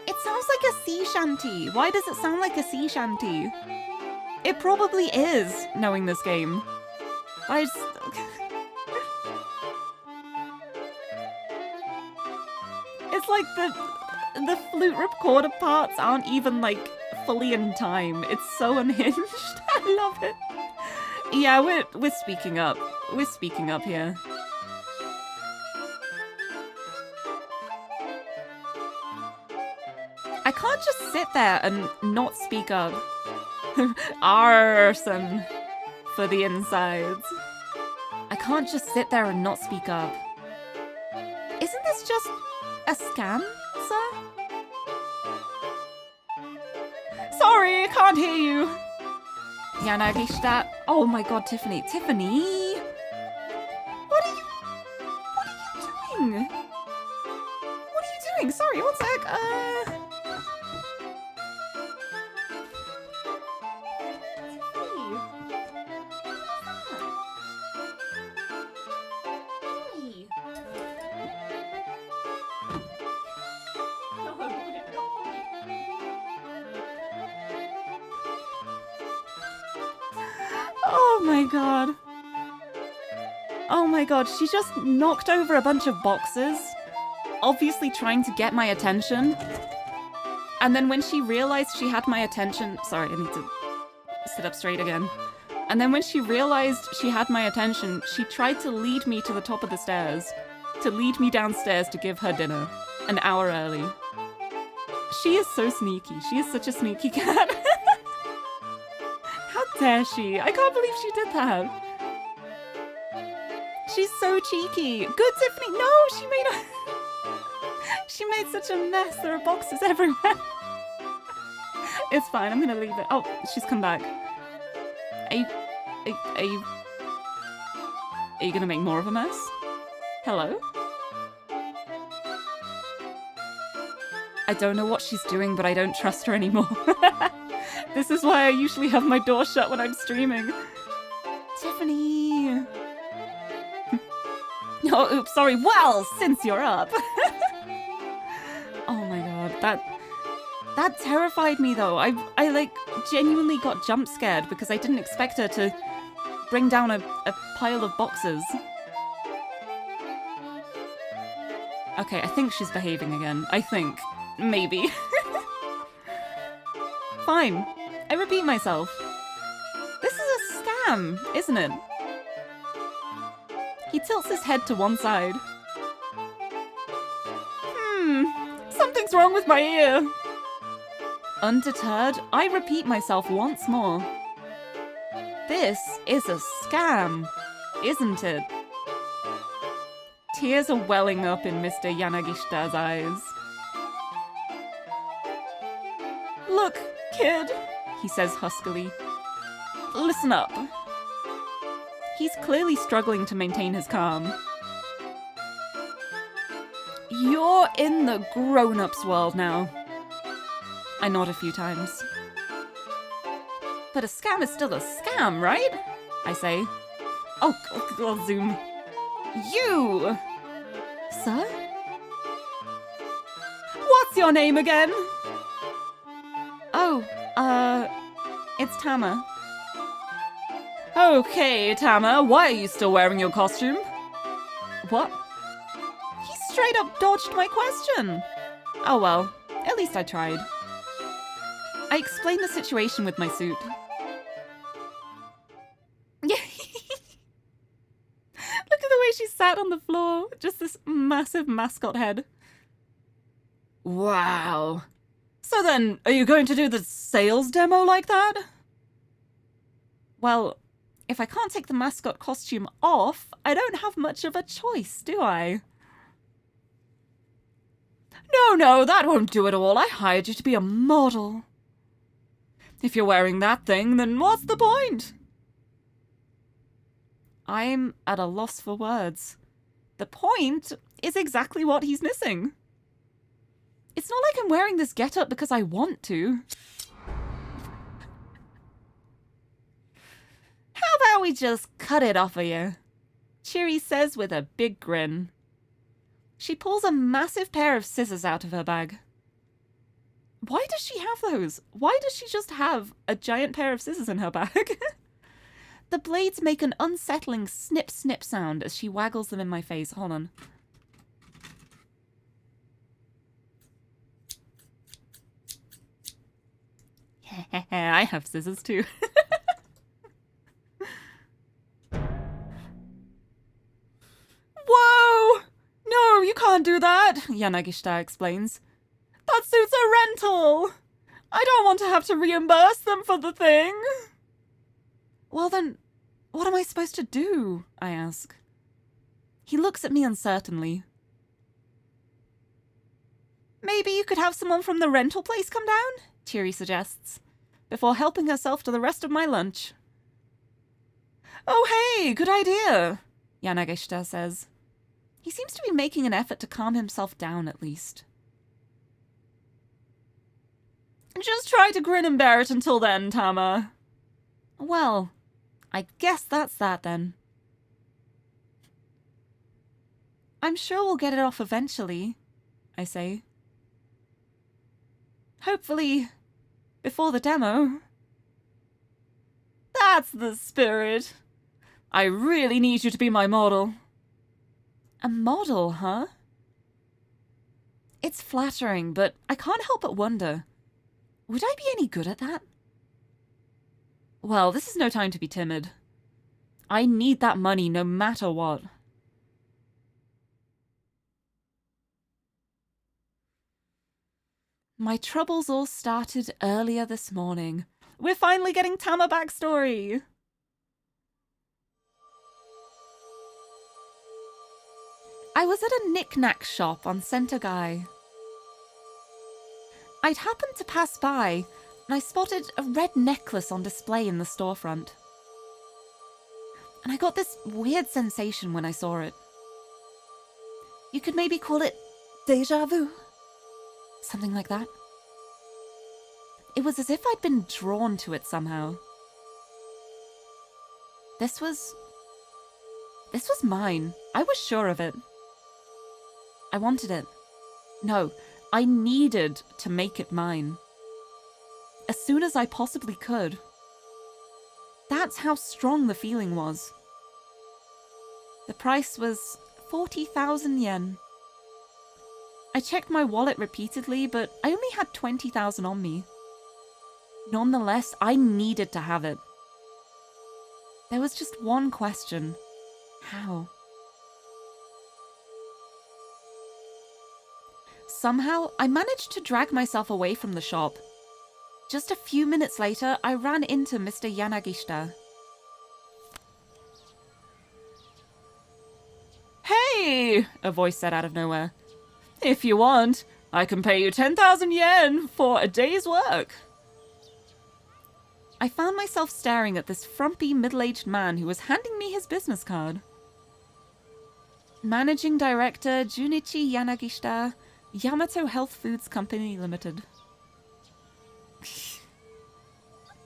[SPEAKER 1] It sounds like a sea shanty. Why does it sound like a sea shanty? It probably is, knowing this game. I just... It's like the flute recorder parts aren't even, like, fully in time. It's so unhinged. I love it. Yeah, we're speaking up. We're speaking up here. I can't just sit there and not speak up. Arson for the insides. I can't just sit there and not speak up. Isn't this just a scam, sir? Sorry, I can't hear you. Yanagishita. Oh my god, Tiffany. Tiffany? What are you doing? What are you doing? Sorry, one sec. Oh my god. Oh my god, she just knocked over a bunch of boxes. Obviously trying to get my attention. And then when she realized she had my attention... Sorry, I need to sit up straight again. And then when she realized she had my attention, she tried to lead me to the top of the stairs. To lead me downstairs to give her dinner. An hour early. She is so sneaky. She is such a sneaky cat. How dare she? I can't believe she did that. She's so cheeky. Good, Tiffany. No, she made a... She made such a mess. There are boxes everywhere. It's fine. I'm gonna leave it. Oh, she's come back. Are you gonna make more of a mess? Hello? I don't know what she's doing, but I don't trust her anymore. This is why I usually have my door shut when I'm streaming. Tiffany! Oh, oops, sorry. Well, since you're up. Oh my god, that terrified me though. I like genuinely got jump scared because I didn't expect her to bring down a pile of boxes. Okay, I think she's behaving again. I think. Maybe. Fine. I repeat myself. This is a scam, isn't it? He tilts his head to one side. Something's wrong with my ear. Undeterred, I repeat myself once more. This is a scam, isn't it? Tears are welling up in Mr. Yanagishita's eyes. Look, kid, he says huskily. Listen up. He's clearly struggling to maintain his calm. You're in the grown-ups world now. I nod a few times. But a scam is still a scam, right? I say. Oh, I'll zoom. You! Sir? What's your name again? Oh, it's Tama. Okay, Tama, why are you still wearing your costume? What? He straight up dodged my question. Oh well, at least I tried. I explained the situation with my suit. Look at the way she sat on the floor. Just this massive mascot head. Wow. So then, are you going to do the sales demo like that? Well, if I can't take the mascot costume off, I don't have much of a choice, do I? No, that won't do at all. I hired you to be a model. If you're wearing that thing, then what's the point? I'm at a loss for words. The point is exactly what he's missing. It's not like I'm wearing this getup because I want to. How about we just cut it off of you? Cheery says with a big grin. She pulls a massive pair of scissors out of her bag. Why does she have those? Why does she just have a giant pair of scissors in her bag? The blades make an unsettling snip-snip sound as she waggles them in my face. Hold on. I have scissors too. Whoa! No, you can't do that, Yanagishita explains. That suit's a rental! I don't want to have to reimburse them for the thing. Well then, what am I supposed to do? I ask. He looks at me uncertainly. Maybe you could have someone from the rental place come down? Cheery suggests, before helping herself to the rest of my lunch. Oh hey, good idea, Yanagishita says. He seems to be making an effort to calm himself down at least. Just try to grin and bear it until then, Tama. Well, I guess that's that then. I'm sure we'll get it off eventually, I say. Hopefully, before the demo. That's the spirit. I really need you to be my model. A model, huh? It's flattering, but I can't help but wonder, would I be any good at that? Well, this is no time to be timid. I need that money no matter what. My troubles all started earlier this morning. We're finally getting Tama backstory! I was at a knick-knack shop on Sentogai. I'd happened to pass by, and I spotted a red necklace on display in the storefront. And I got this weird sensation when I saw it. You could maybe call it déjà vu. Something like that. It was as if I'd been drawn to it somehow. This was mine. I was sure of it. I wanted it. No, I needed to make it mine. As soon as I possibly could. That's how strong the feeling was. The price was 40,000 yen. I checked my wallet repeatedly, but I only had 20,000 on me. Nonetheless, I needed to have it. There was just one question. How? Somehow, I managed to drag myself away from the shop. Just a few minutes later, I ran into Mr. Yanagishita. Hey! A voice said out of nowhere. If you want, I can pay you 10,000 yen for a day's work. I found myself staring at this frumpy middle-aged man who was handing me his business card. Managing Director Junichi Yanagishita, Yamato Health Foods Company Limited.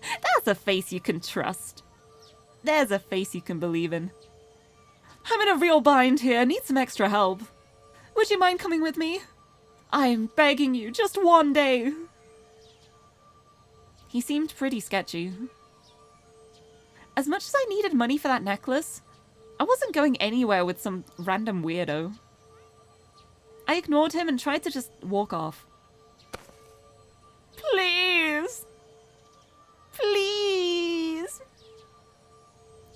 [SPEAKER 1] That's a face you can trust. There's a face you can believe in. I'm in a real bind here, need some extra help. Would you mind coming with me? I'm begging you, just one day. He seemed pretty sketchy. As much as I needed money for that necklace, I wasn't going anywhere with some random weirdo. I ignored him and tried to just walk off. Please! Please!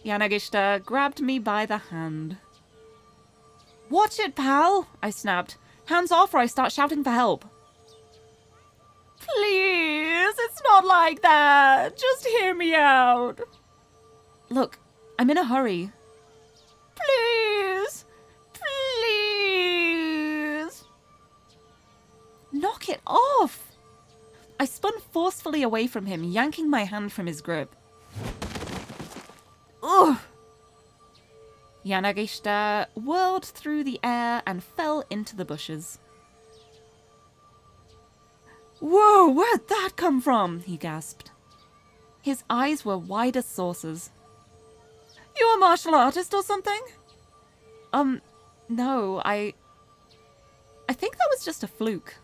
[SPEAKER 1] Yanagishita grabbed me by the hand. Watch it, pal! I snapped. Hands off or I start shouting for help. Please, it's not like that. Just hear me out. Look, I'm in a hurry. Please! Please! Knock it off! I spun forcefully away from him, yanking my hand from his grip. Ugh! Yanagishita whirled through the air and fell into the bushes. Whoa, where'd that come from? He gasped. His eyes were wide as saucers. You a martial artist or something? No, I think that was just a fluke.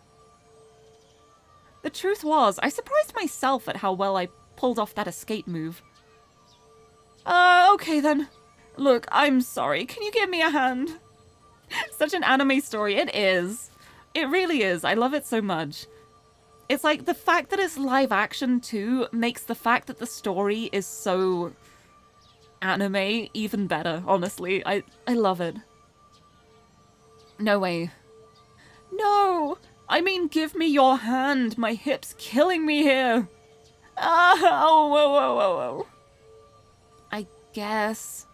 [SPEAKER 1] The truth was, I surprised myself at how well I pulled off that escape move. Okay then. Look, I'm sorry. Can you give me a hand? Such an anime story. It is. It really is. I love it so much. It's like the fact that it's live action too makes the fact that the story is so anime even better, honestly. I love it. No way. No! I mean, give me your hand. My hip's killing me here. Oh, whoa, whoa, whoa, whoa. I guess.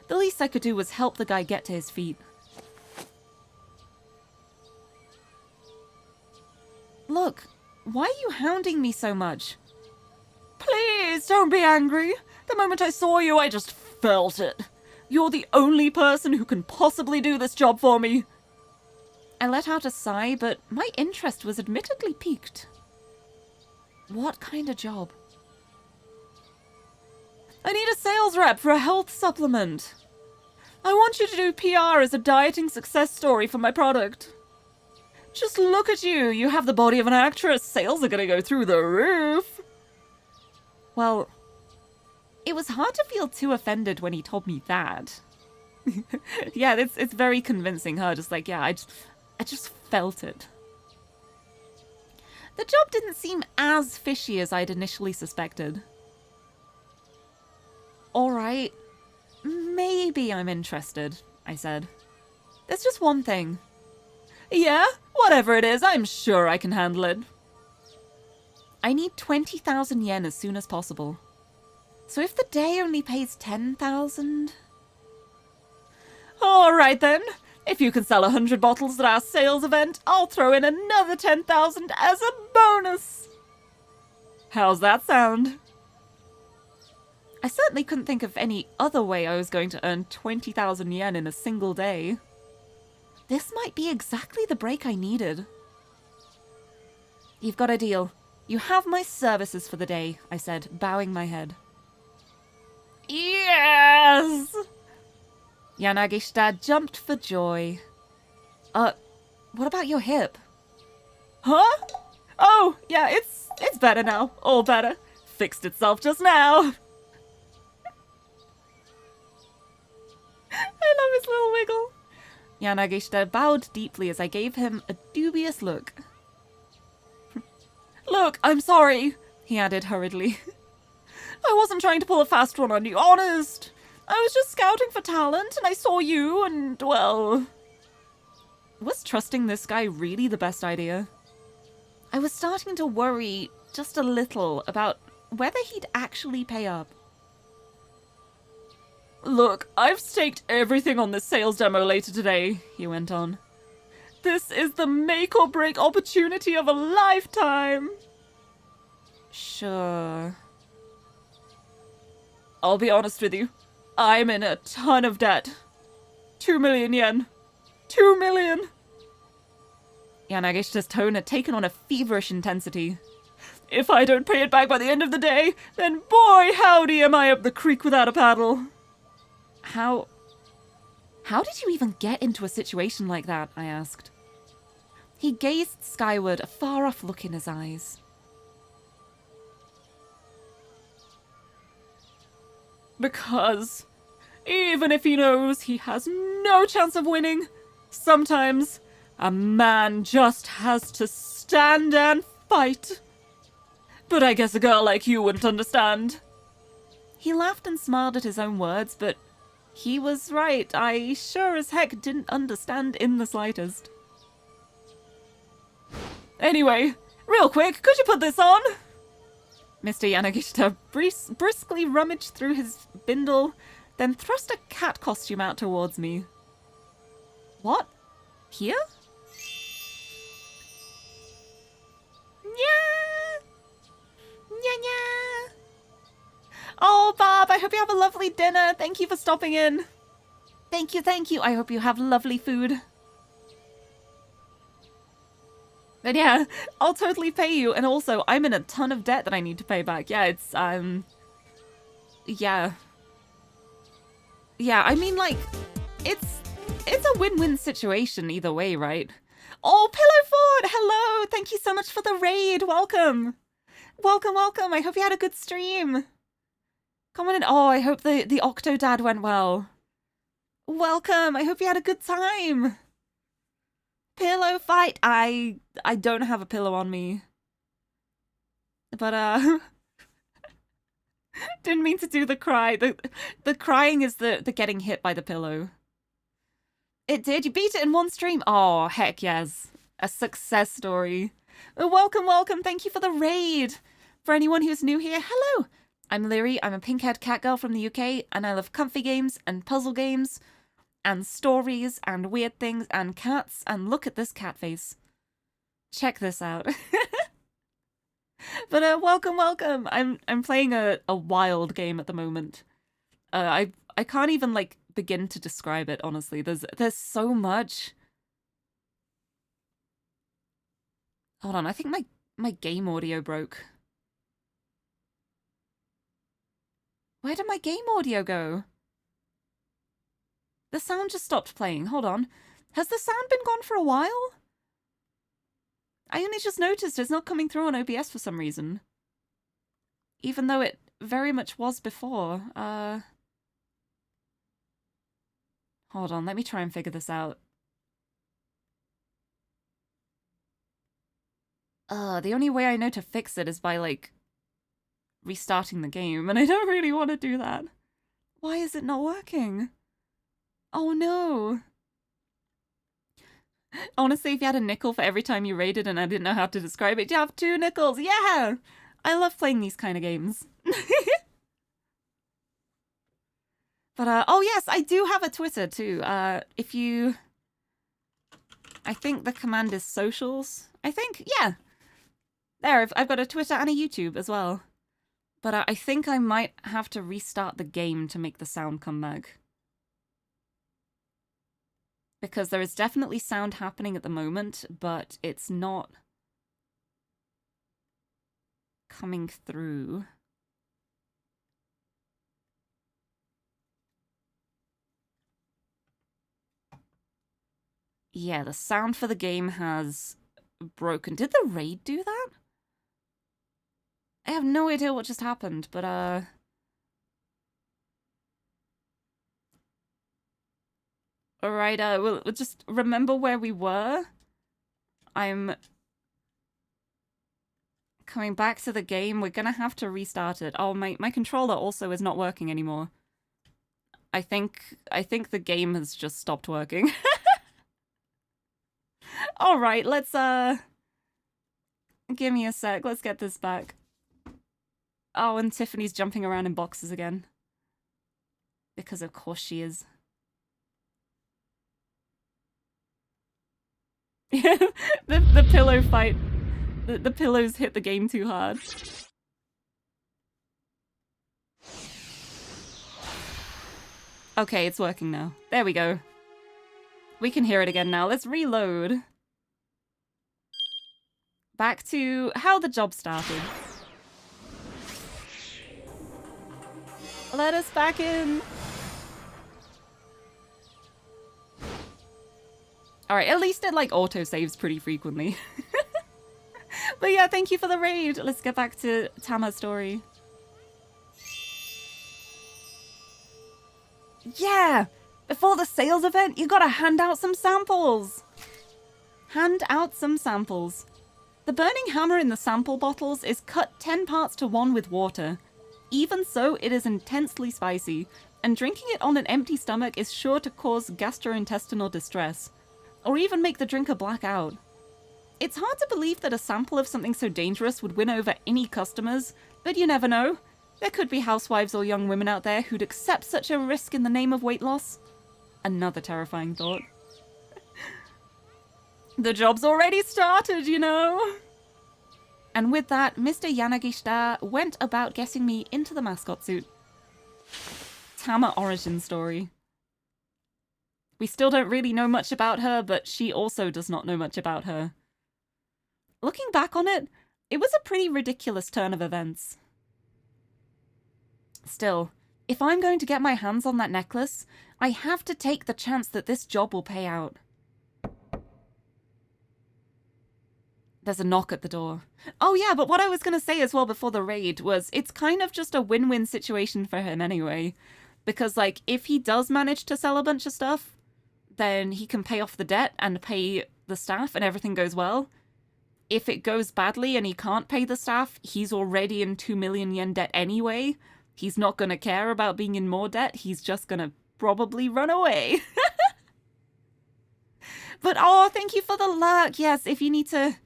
[SPEAKER 1] The least I could do was help the guy get to his feet. Look, why are you hounding me so much? Please, don't be angry. The moment I saw you, I just felt it. You're the only person who can possibly do this job for me. I let out a sigh, but my interest was admittedly piqued. What kind of job? I need a sales rep for a health supplement. I want you to do PR as a dieting success story for my product. Just look at you. You have the body of an actress. Sales are gonna go through the roof. Well, it was hard to feel too offended when he told me that. Yeah, it's very convincing, huh? Just like, yeah, I just felt it. The job didn't seem as fishy as I'd initially suspected. Alright, maybe I'm interested, I said. There's just one thing. Yeah, whatever it is, I'm sure I can handle it. I need 20,000 yen as soon as possible. So if the day only pays 10,000... Alright then, if you can sell 100 bottles at our sales event, I'll throw in another 10,000 as a bonus. How's that sound? I certainly couldn't think of any other way I was going to earn 20,000 yen in a single day. This might be exactly the break I needed. You've got a deal. You have my services for the day, I said, bowing my head. Yes! Yanagishita jumped for joy. What about your hip? Huh? Oh, yeah, it's better now. All better. Fixed itself just now. I love his little wiggle. Yanagishita bowed deeply as I gave him a dubious look. Look, I'm sorry, he added hurriedly. I wasn't trying to pull a fast one on you, honest. I was just scouting for talent, and I saw you, and, well... Was trusting this guy really the best idea? I was starting to worry just a little about whether he'd actually pay up. Look, I've staked everything on this sales demo later today, he went on. This is the make-or-break opportunity of a lifetime. Sure. I'll be honest with you. I'm in a ton of debt. 2 million yen. 2 million! Yanagishita's tone had taken on a feverish intensity. If I don't pay it back by the end of the day, then boy howdy am I up the creek without a paddle. How did you even get into a situation like that? I asked. He gazed skyward, a far-off look in his eyes. Because even if he knows he has no chance of winning, sometimes a man just has to stand and fight. But I guess a girl like you wouldn't understand. He laughed and smiled at his own words, but he was right. I sure as heck didn't understand in the slightest. Anyway, real quick, could you put this on? Mr. Yanagishita briskly rummaged through his bindle, then thrust a cat costume out towards me. What? Here? Nya! Nya nya! Oh, Bob, I hope you have a lovely dinner. Thank you for stopping in. Thank you, thank you. I hope you have lovely food. But yeah, I'll totally pay you. And also, I'm in a ton of debt that I need to pay back. Yeah, it's, yeah. Yeah, I mean, like, it's a win-win situation either way, right? Oh, Pillowford! Hello! Thank you so much for the raid. Welcome. Welcome, welcome. I hope you had a good stream. Come on in. Oh, I hope the Octodad went well. Welcome. I hope you had a good time. Pillow fight. I don't have a pillow on me. But, didn't mean to do the cry. The crying is the getting hit by the pillow. It did? You beat it in one stream? Oh, heck yes. A success story. Welcome, welcome. Thank you for the raid. For anyone who's new here, hello. I'm Lirie. I'm a pink-haired cat girl from the UK, and I love comfy games and puzzle games and stories and weird things and cats. And look at this cat face. Check this out. But welcome, welcome. I'm playing a wild game at the moment. I can't even like begin to describe it, honestly. There's so much. Hold on, I think my game audio broke. Where did my game audio go? The sound just stopped playing. Hold on. Has the sound been gone for a while? I only just noticed it's not coming through on OBS for some reason. Even though it very much was before. Hold on, let me try and figure this out. The only way I know to fix it is by, like, restarting the game, and I don't really want to do that. Why is it not working? Oh no. Honestly, if you had a nickel for every time you raided and I didn't know how to describe it, you have 2 nickels. Yeah! I love playing these kind of games. But, oh yes, I do have a Twitter too. If you... I think the command is socials. I think, yeah. There, I've got a Twitter and a YouTube as well. But I think I might have to restart the game to make the sound come back. Because there is definitely sound happening at the moment, but it's not coming through. Yeah, the sound for the game has broken. Did the raid do that? I have no idea what just happened, but alright, we'll just remember where we were. I'm coming back to the game. We're gonna have to restart it. Oh, my controller also is not working anymore. I think the game has just stopped working. Alright, let's give me a sec. Let's get this back. Oh, and Tiffany's jumping around in boxes again. Because of course she is. the pillow fight. The pillows hit the game too hard. Okay, it's working now. There we go. We can hear it again now. Let's reload. Back to how the job started. Let us back in. Alright, at least it like auto-saves pretty frequently. But yeah, thank you for the raid. Let's get back to Tama's story. Yeah! Before the sales event, you gotta hand out some samples! Hand out some samples. The burning hammer in the sample bottles is cut 10 parts to 1 with water. Even so, it is intensely spicy, and drinking it on an empty stomach is sure to cause gastrointestinal distress, or even make the drinker black out. It's hard to believe that a sample of something so dangerous would win over any customers, but you never know. There could be housewives or young women out there who'd accept such a risk in the name of weight loss. Another terrifying thought. The job's already started, you know? And with that, Mr. Yanagishita went about getting me into the mascot suit. Tama origin story. We still don't really know much about her, but she also does not know much about her. Looking back on it, it was a pretty ridiculous turn of events. Still, if I'm going to get my hands on that necklace, I have to take the chance that this job will pay out. There's a knock at the door. Oh yeah, but what I was going to say as well before the raid was it's kind of just a win-win situation for him anyway. Because, like, if he does manage to sell a bunch of stuff, then he can pay off the debt and pay the staff and everything goes well. If it goes badly and he can't pay the staff, he's already in 2 million yen debt anyway. He's not going to care about being in more debt. He's just going to probably run away. But, oh, thank you for the luck. Yes, if you need to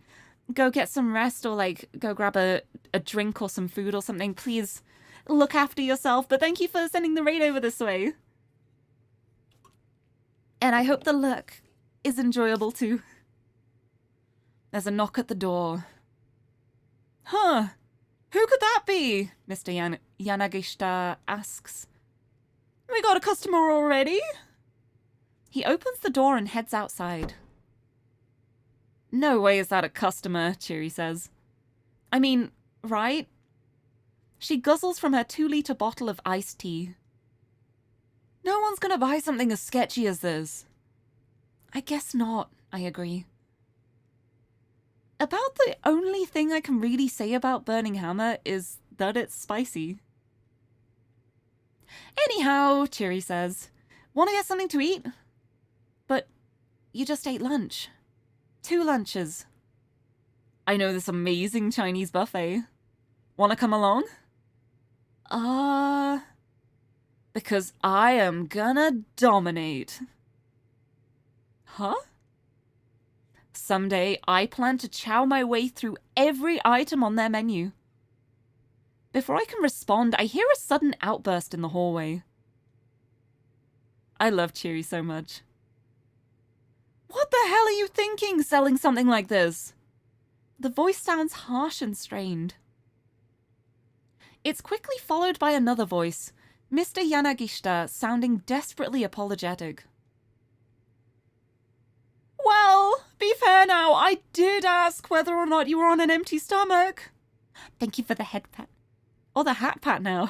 [SPEAKER 1] go get some rest or, like, go grab a drink or some food or something, please look after yourself. But thank you for sending the raid over this way. And I hope the luck is enjoyable too. There's a knock at the door. Huh. Who could that be? Mr. Yanagishita asks. We got a customer already? He opens the door and heads outside. No way is that a customer, Chiri says. I mean, right? She guzzles from her 2-liter bottle of iced tea. No one's gonna buy something as sketchy as this. I guess not, I agree. About the only thing I can really say about Burning Hammer is that it's spicy. Anyhow, Chiri says, wanna get something to eat? But you just ate lunch. 2 lunches. I know this amazing Chinese buffet. Wanna come along? Because I am gonna dominate. Huh? Someday, I plan to chow my way through every item on their menu. Before I can respond, I hear a sudden outburst in the hallway. I love Cheery so much. What the hell are you thinking, selling something like this? The voice sounds harsh and strained. It's quickly followed by another voice, Mr. Yanagishita, sounding desperately apologetic. Well, be fair now, I did ask whether or not you were on an empty stomach. Thank you for the head pat. Or the hat pat now.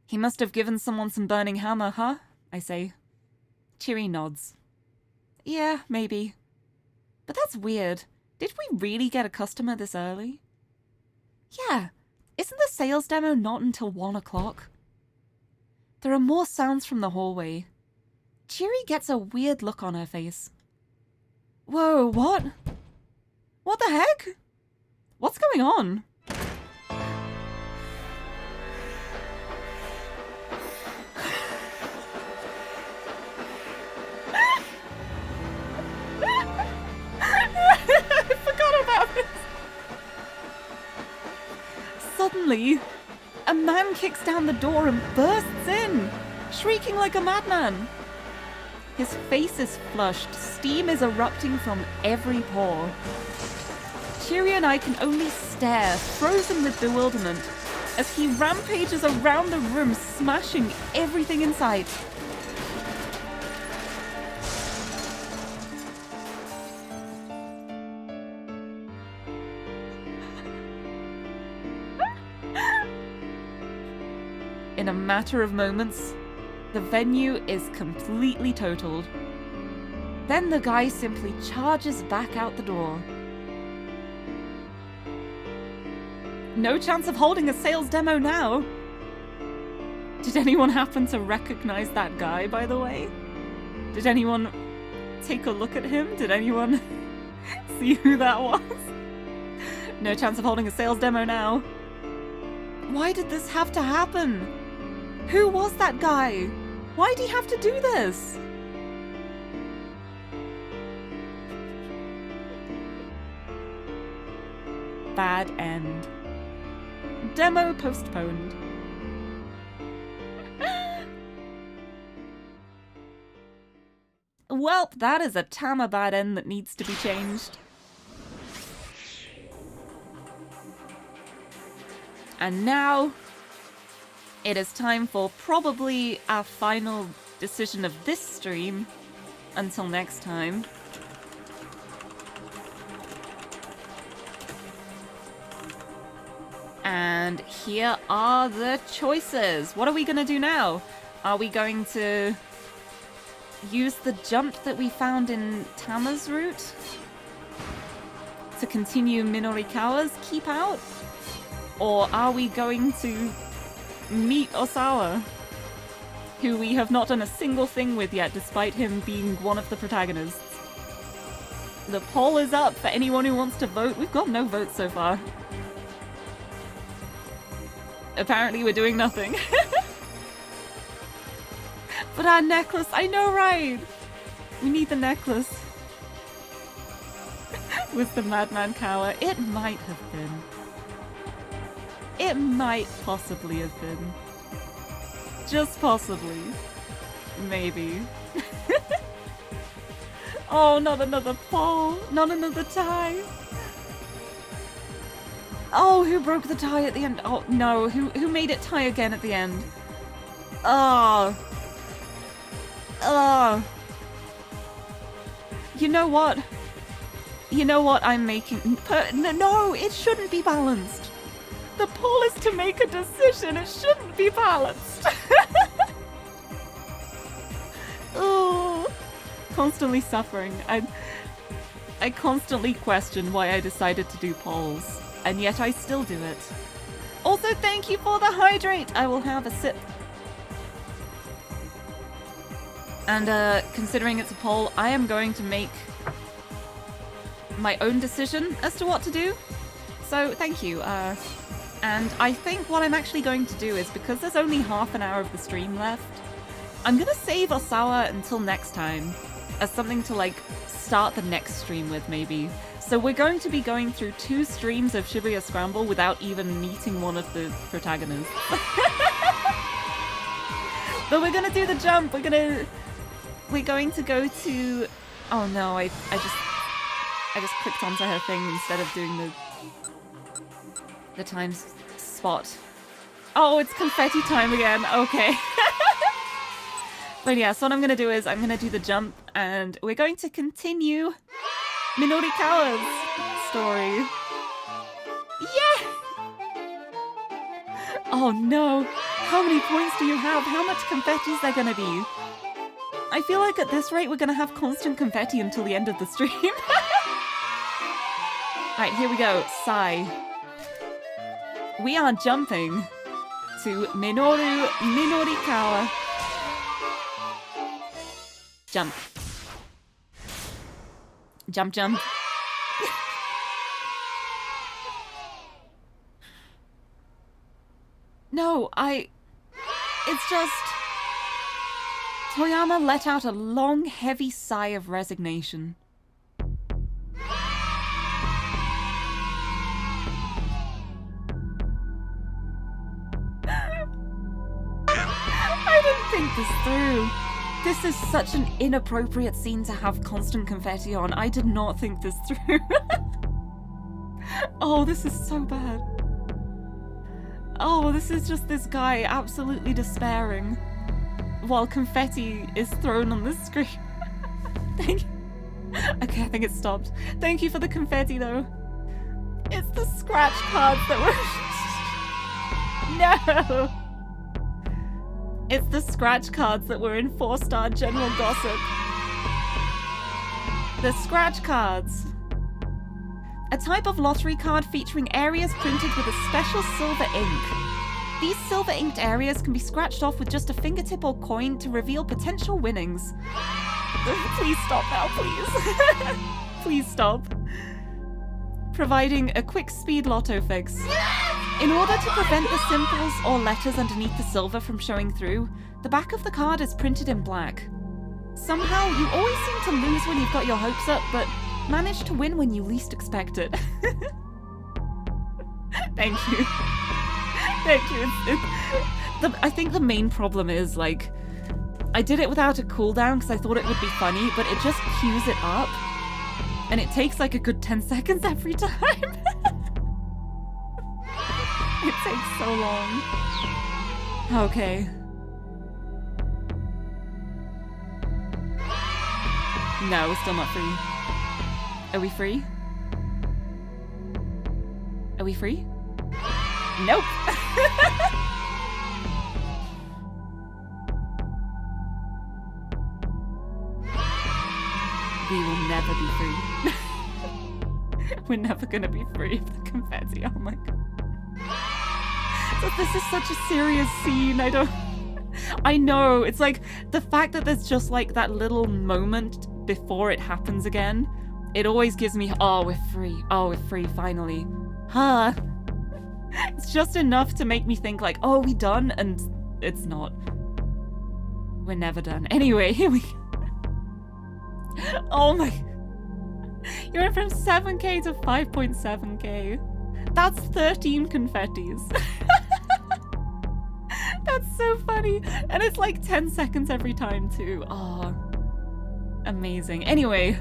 [SPEAKER 1] He must have given someone some burning hammer, huh? I say. Cheery nods. Yeah, maybe. But that's weird. Did we really get a customer this early? Yeah. Isn't the sales demo not until 1 o'clock? There are more sounds from the hallway. Cheery gets a weird look on her face. Whoa, what? What the heck? What's going on? I forgot about this. Suddenly, a man kicks down the door and bursts in, shrieking like a madman. His face is flushed, steam is erupting from every pore. Cheery and I can only stare, frozen with bewilderment, as he rampages around the room, smashing everything in sight. In a matter of moments, the venue is completely totaled. Then the guy simply charges back out the door. No chance of holding a sales demo now. Did anyone happen to recognize that guy, by the way? Did anyone take a look at him? Did anyone see who that was? No chance of holding a sales demo now. Why did this have to happen? Who was that guy? Why'd he have to do this? Bad end. Demo postponed. Well, that is a Tama bad end that needs to be changed. And now, it is time for probably our final decision of this stream. Until next time. And here are the choices. What are we going to do now? Are we going to use the jump that we found in Tama's route to continue Minorikawa's keep out? Or are we going to meet Osawa, who we have not done a single thing with yet, despite him being one of the protagonists? The poll is up for anyone who wants to vote. We've got no votes so far. Apparently we're doing nothing. But our necklace, I know, right? We need the necklace. Was the Madman Cower? It might have been. It might possibly have been. Just possibly. Maybe. Oh, not another poll. Not another tie. Oh, who broke the tie at the end? Oh, no. Who made it tie again at the end? Oh. Oh. You know what? You know what I'm making? No, it shouldn't be balanced. The poll is to make a decision. It shouldn't be balanced. Oh. Constantly suffering. I constantly question why I decided to do polls. And yet I still do it. Also, thank you for the hydrate! I will have a sip. And considering it's a poll, I am going to make my own decision as to what to do. So thank you. And I think what I'm actually going to do is, because there's only half an hour of the stream left, I'm gonna save Osawa until next time as something to like start the next stream with, maybe. So we're going to be going through 2 streams of Shibuya Scramble without even meeting one of the protagonists. But we're gonna do the jump. We're going to go to... Oh no, I just clicked onto her thing instead of doing the time spot. Oh, it's confetti time again. Okay. But yeah, so what I'm gonna do is I'm gonna do the jump, and we're going to continue Minorikawa's story. Yeah! Oh no! How many points do you have? How much confetti is there gonna be? I feel like at this rate we're gonna have constant confetti until the end of the stream. Alright, here we go. Sai. We are jumping to Minorikawa. Jump. Jump, jump. No, it's just... Toyama let out a long, heavy sigh of resignation. I didn't think this through. This is such an inappropriate scene to have constant confetti on. I did not think this through. Oh, this is so bad. Oh, this is just this guy absolutely despairing while confetti is thrown on the screen. Thank you. Okay, I think it stopped. Thank you for the confetti, though. It's the scratch cards that were... No! It's the scratch cards that were in 4-star general gossip. The scratch cards. A type of lottery card featuring areas printed with a special silver ink. These silver inked areas can be scratched off with just a fingertip or coin to reveal potential winnings. Please stop now, please. Please stop. Providing a quick speed lotto fix. In order to prevent the symbols or letters underneath the silver from showing through, the back of the card is printed in black. Somehow, you always seem to lose when you've got your hopes up, but manage to win when you least expect it. Thank you. Thank you. I think the main problem is, like, I did it without a cooldown because I thought it would be funny, but it just queues it up. And it takes like a good 10 seconds every time. It takes so long. Okay. No, we're still not free. Are we free? Are we free? Nope. We will never be free. We're never gonna be free of the confetti. Oh my god. But this is such a serious scene. I know. It's like the fact that there's just like that little moment before it happens again. It always gives me, oh, we're free. Oh, we're free finally. Huh. It's just enough to make me think like, oh, are we done? And it's not. We're never done. Anyway, here we go. Oh my. You went from 7k to 5.7k. That's 13 confettis. That's so funny. And it's like 10 seconds every time too. Oh, amazing. Anyway,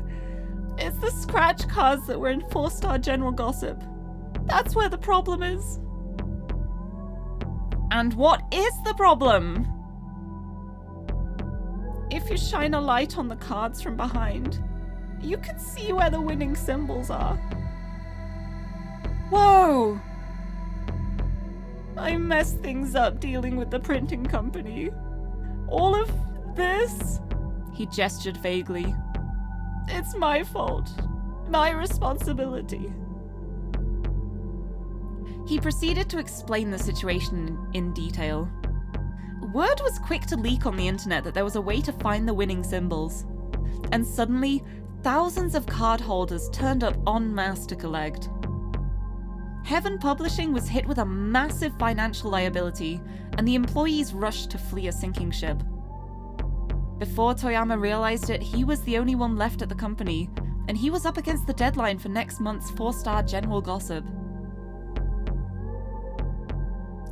[SPEAKER 1] it's the scratch cards that were in 4-star general gossip. That's where the problem is. And what is the problem? If you shine a light on the cards from behind, you can see where the winning symbols are. Whoa! I messed things up dealing with the printing company. All of this? He gestured vaguely. It's my fault. My responsibility. He proceeded to explain the situation in detail. Word was quick to leak on the internet that there was a way to find the winning symbols. And suddenly, Thousands of cardholders turned up en masse to collect. Heaven Publishing was hit with a massive financial liability, and the employees rushed to flee a sinking ship. Before Toyama realized it, he was the only one left at the company, and he was up against the deadline for next month's 4-star general gossip.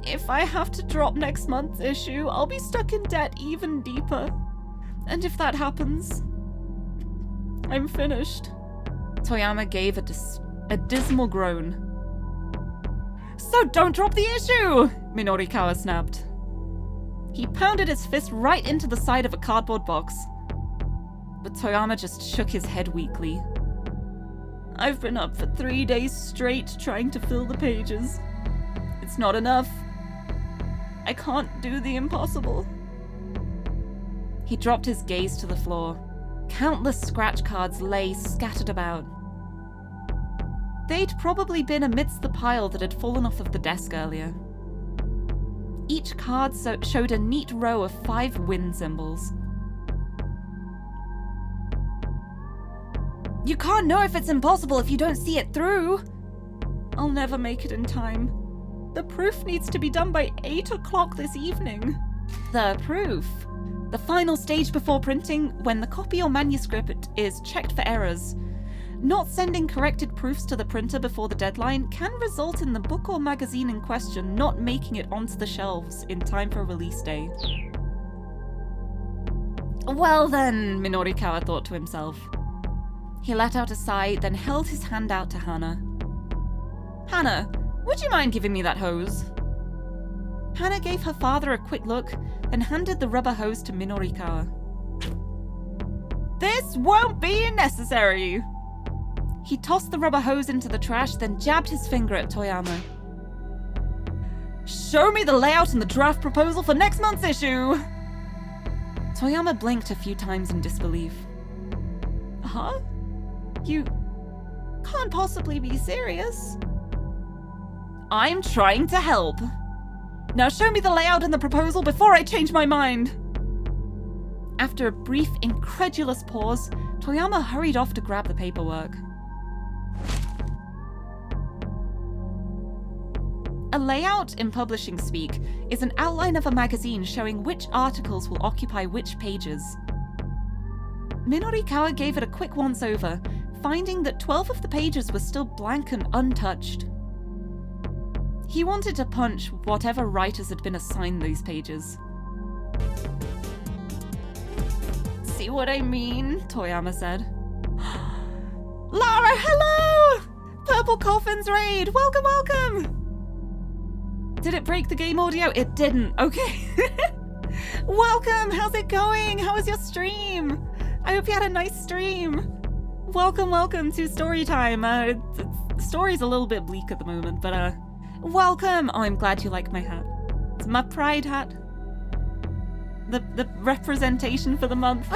[SPEAKER 1] If I have to drop next month's issue, I'll be stuck in debt even deeper. And if that happens, I'm finished. Toyama gave a dismal groan. So don't drop the issue! Minorikawa snapped. He pounded his fist right into the side of a cardboard box. But Toyama just shook his head weakly. I've been up for 3 days straight trying to fill the pages. It's not enough. I can't do the impossible. He dropped his gaze to the floor. Countless scratch cards lay scattered about. They'd probably been amidst the pile that had fallen off of the desk earlier. Each card showed a neat row of 5 win symbols. You can't know if it's impossible if you don't see it through! I'll never make it in time. The proof needs to be done by 8 o'clock this evening. The proof? The final stage before printing, when the copy or manuscript is checked for errors. Not sending corrected proofs to the printer before the deadline can result in the book or magazine in question not making it onto the shelves in time for release day. Well then, Minorikawa thought to himself. He let out a sigh, then held his hand out to Hana. Hana, would you mind giving me that hose? Hana gave her father a quick look, then handed the rubber hose to Minorikawa. This won't be necessary! He tossed the rubber hose into the trash, then jabbed his finger at Toyama. Show me the layout and the draft proposal for next month's issue! Toyama blinked a few times in disbelief. Huh? You can't possibly be serious. I'm trying to help. Now show me the layout and the proposal before I change my mind. After a brief, incredulous pause, Toyama hurried off to grab the paperwork. A layout, in publishing speak, is an outline of a magazine showing which articles will occupy which pages. Minorikawa gave it a quick once-over, finding that 12 of the pages were still blank and untouched. He wanted to punch whatever writers had been assigned these pages. See what I mean? Toyama said. Lara, hello! Purple Coffins Raid! Welcome, welcome! Did it break the game audio? It didn't. Okay. Welcome! How's it going? How was your stream? I hope you had a nice stream. Welcome, welcome to story time. The story's a little bit bleak at the moment, but welcome! Oh, I'm glad you like my hat. It's my pride hat. The representation for the month.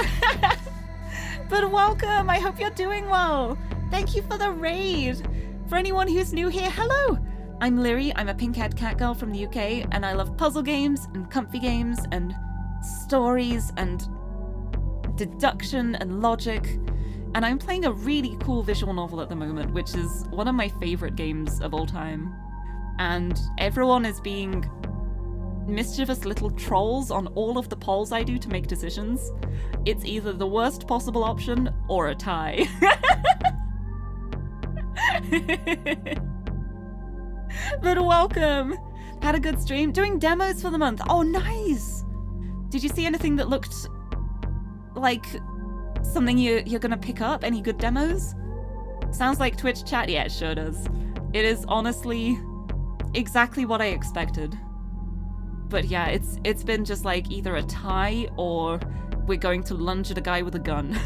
[SPEAKER 1] But welcome! I hope you're doing well. Thank you for the raid. For anyone who's new here, hello! I'm Lirie, I'm a pink-haired cat girl from the UK, and I love puzzle games, and comfy games, and stories, and deduction, and logic. And I'm playing a really cool visual novel at the moment, which is one of my favorite games of all time. And everyone is being mischievous little trolls on all of the polls I do to make decisions. It's either the worst possible option or a tie. But welcome! Had a good stream. Doing demos for the month. Oh, nice! Did you see anything that looked like something you're gonna pick up? Any good demos? Sounds like Twitch chat. Yeah, it sure does. It is honestly exactly what I expected. But yeah, it's been just like either a tie or we're going to lunge at a guy with a gun.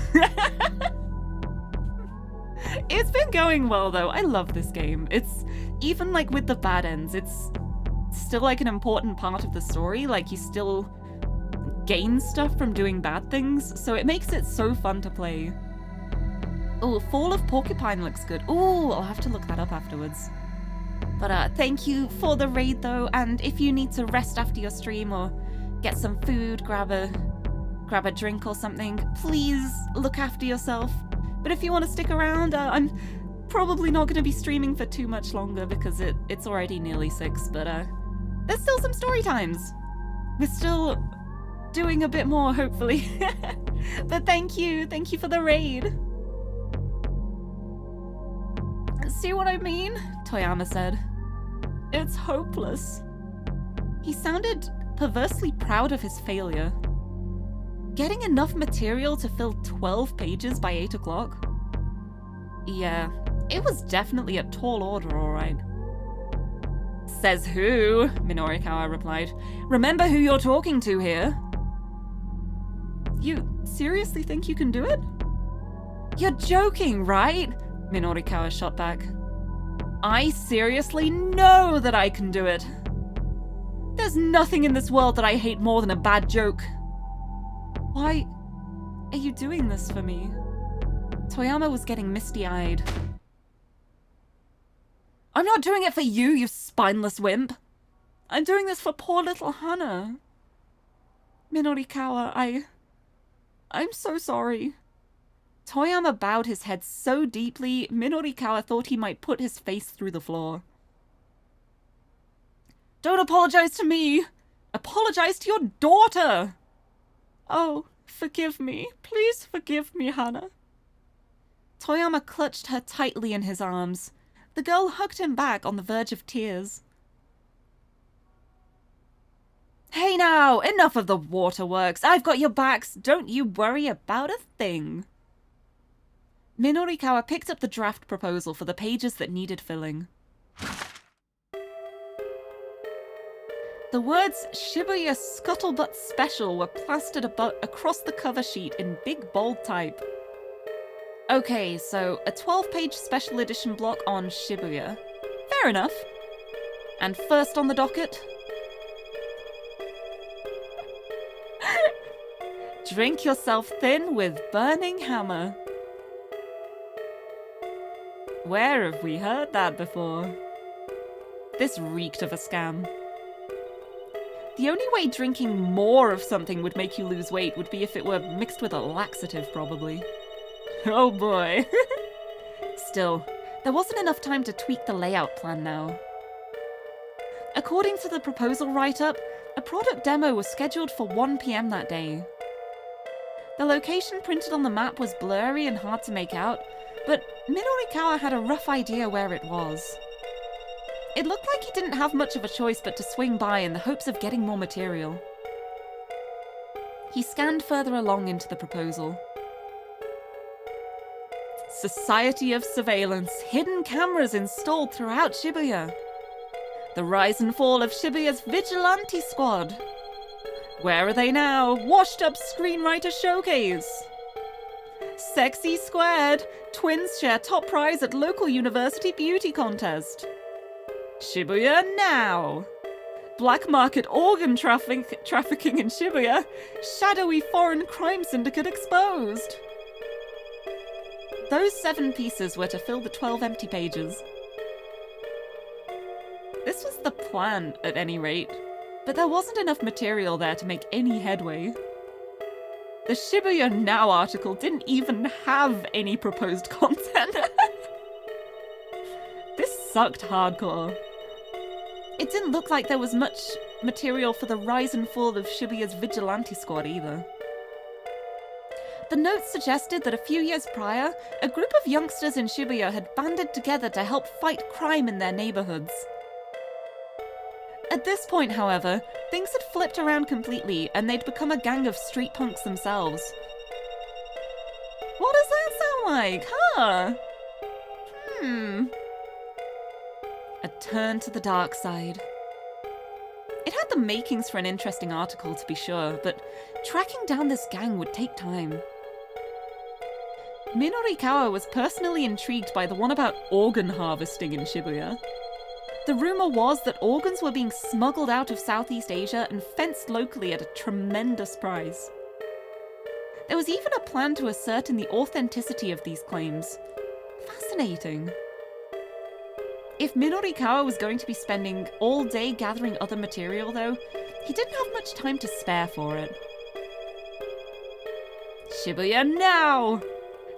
[SPEAKER 1] It's been going well though. I love this game. It's even like with the bad ends, it's still like an important part of the story. Like you still gain stuff from doing bad things, so it makes it so fun to play. Oh, Fall of Porcupine looks good. Oh, I'll have to look that up afterwards. But thank you for the raid though, and if you need to rest after your stream or get some food, grab a drink or something, please look after yourself. But if you want to stick around, I'm probably not going to be streaming for too much longer because it's already nearly 6, but there's still some story times. We're still doing a bit more, hopefully. But thank you for the raid. See what I mean? Toyama said. It's hopeless. He sounded perversely proud of his failure. Getting enough material to fill 12 pages by 8 o'clock? Yeah, it was definitely a tall order, alright. Says who? Minorikawa replied. Remember who you're talking to here. You seriously think you can do it? You're joking, right? Minorikawa shot back. I seriously know that I can do it. There's nothing in this world that I hate more than a bad joke. Why are you doing this for me? Toyama was getting misty-eyed. I'm not doing it for you, you spineless wimp. I'm doing this for poor little Hana. Minorikawa, I'm so sorry. Toyama bowed his head so deeply, Minorikawa thought he might put his face through the floor. Don't apologize to me! Apologize to your daughter! Oh, forgive me. Please forgive me, Hana. Toyama clutched her tightly in his arms. The girl hugged him back on the verge of tears. Hey now, enough of the waterworks. I've got your backs. Don't you worry about a thing. Minorikawa picked up the draft proposal for the pages that needed filling. The words Shibuya Scuttlebutt Special were plastered across the cover sheet in big bold type. Okay, so a 12-page special edition block on Shibuya. Fair enough. And first on the docket... Drink yourself thin with burning hammer. Where have we heard that before? This reeked of a scam. The only way drinking more of something would make you lose weight would be if it were mixed with a laxative, probably. Oh boy. Still, there wasn't enough time to tweak the layout plan now. According to the proposal write-up, a product demo was scheduled for 1 PM that day. The location printed on the map was blurry and hard to make out, but Minorikawa had a rough idea where it was. It looked like he didn't have much of a choice but to swing by in the hopes of getting more material. He scanned further along into the proposal. Society of Surveillance, hidden cameras installed throughout Shibuya. The rise and fall of Shibuya's vigilante squad. Where are they now? Washed up screenwriter showcase. Sexy squared. Twins share top prize at local university beauty contest. Shibuya now. Black market organ trafficking in Shibuya. Shadowy foreign crime syndicate exposed. Those 7 pieces were to fill the 12 empty pages. This was the plan, at any rate, but there wasn't enough material there to make any headway. The Shibuya Now article didn't even have any proposed content. This sucked hardcore. It didn't look like there was much material for the rise and fall of Shibuya's vigilante squad either. The notes suggested that a few years prior, a group of youngsters in Shibuya had banded together to help fight crime in their neighborhoods. At this point, however, things had flipped around completely and they'd become a gang of street punks themselves. What does that sound like, huh? A turn to the dark side. It had the makings for an interesting article, to be sure, but tracking down this gang would take time. Minorikawa was personally intrigued by the one about organ harvesting in Shibuya. The rumor was that organs were being smuggled out of Southeast Asia and fenced locally at a tremendous price. There was even a plan to ascertain the authenticity of these claims. Fascinating. If Minorikawa was going to be spending all day gathering other material, though, he didn't have much time to spare for it. Shibuya now!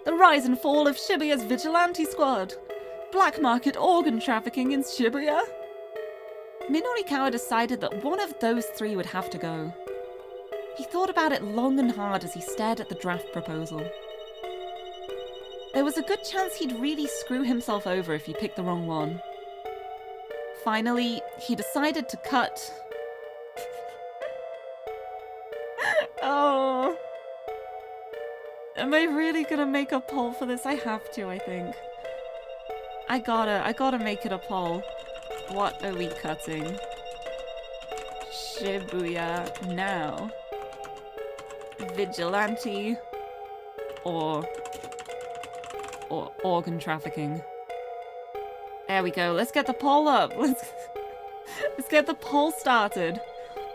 [SPEAKER 1] The rise and fall of Shibuya's vigilante squad. Black market organ trafficking in Shibuya. Minorikawa decided that one of those three would have to go. He thought about it long and hard as he stared at the draft proposal. There was a good chance he'd really screw himself over if he picked the wrong one. Finally, he decided to cut... Oh... Am I really gonna make a poll for this? I have to, I think. I gotta make it a poll. What are we cutting? Shibuya now. Vigilante or organ trafficking. There we go. Let's get the poll up. Let's get the poll started.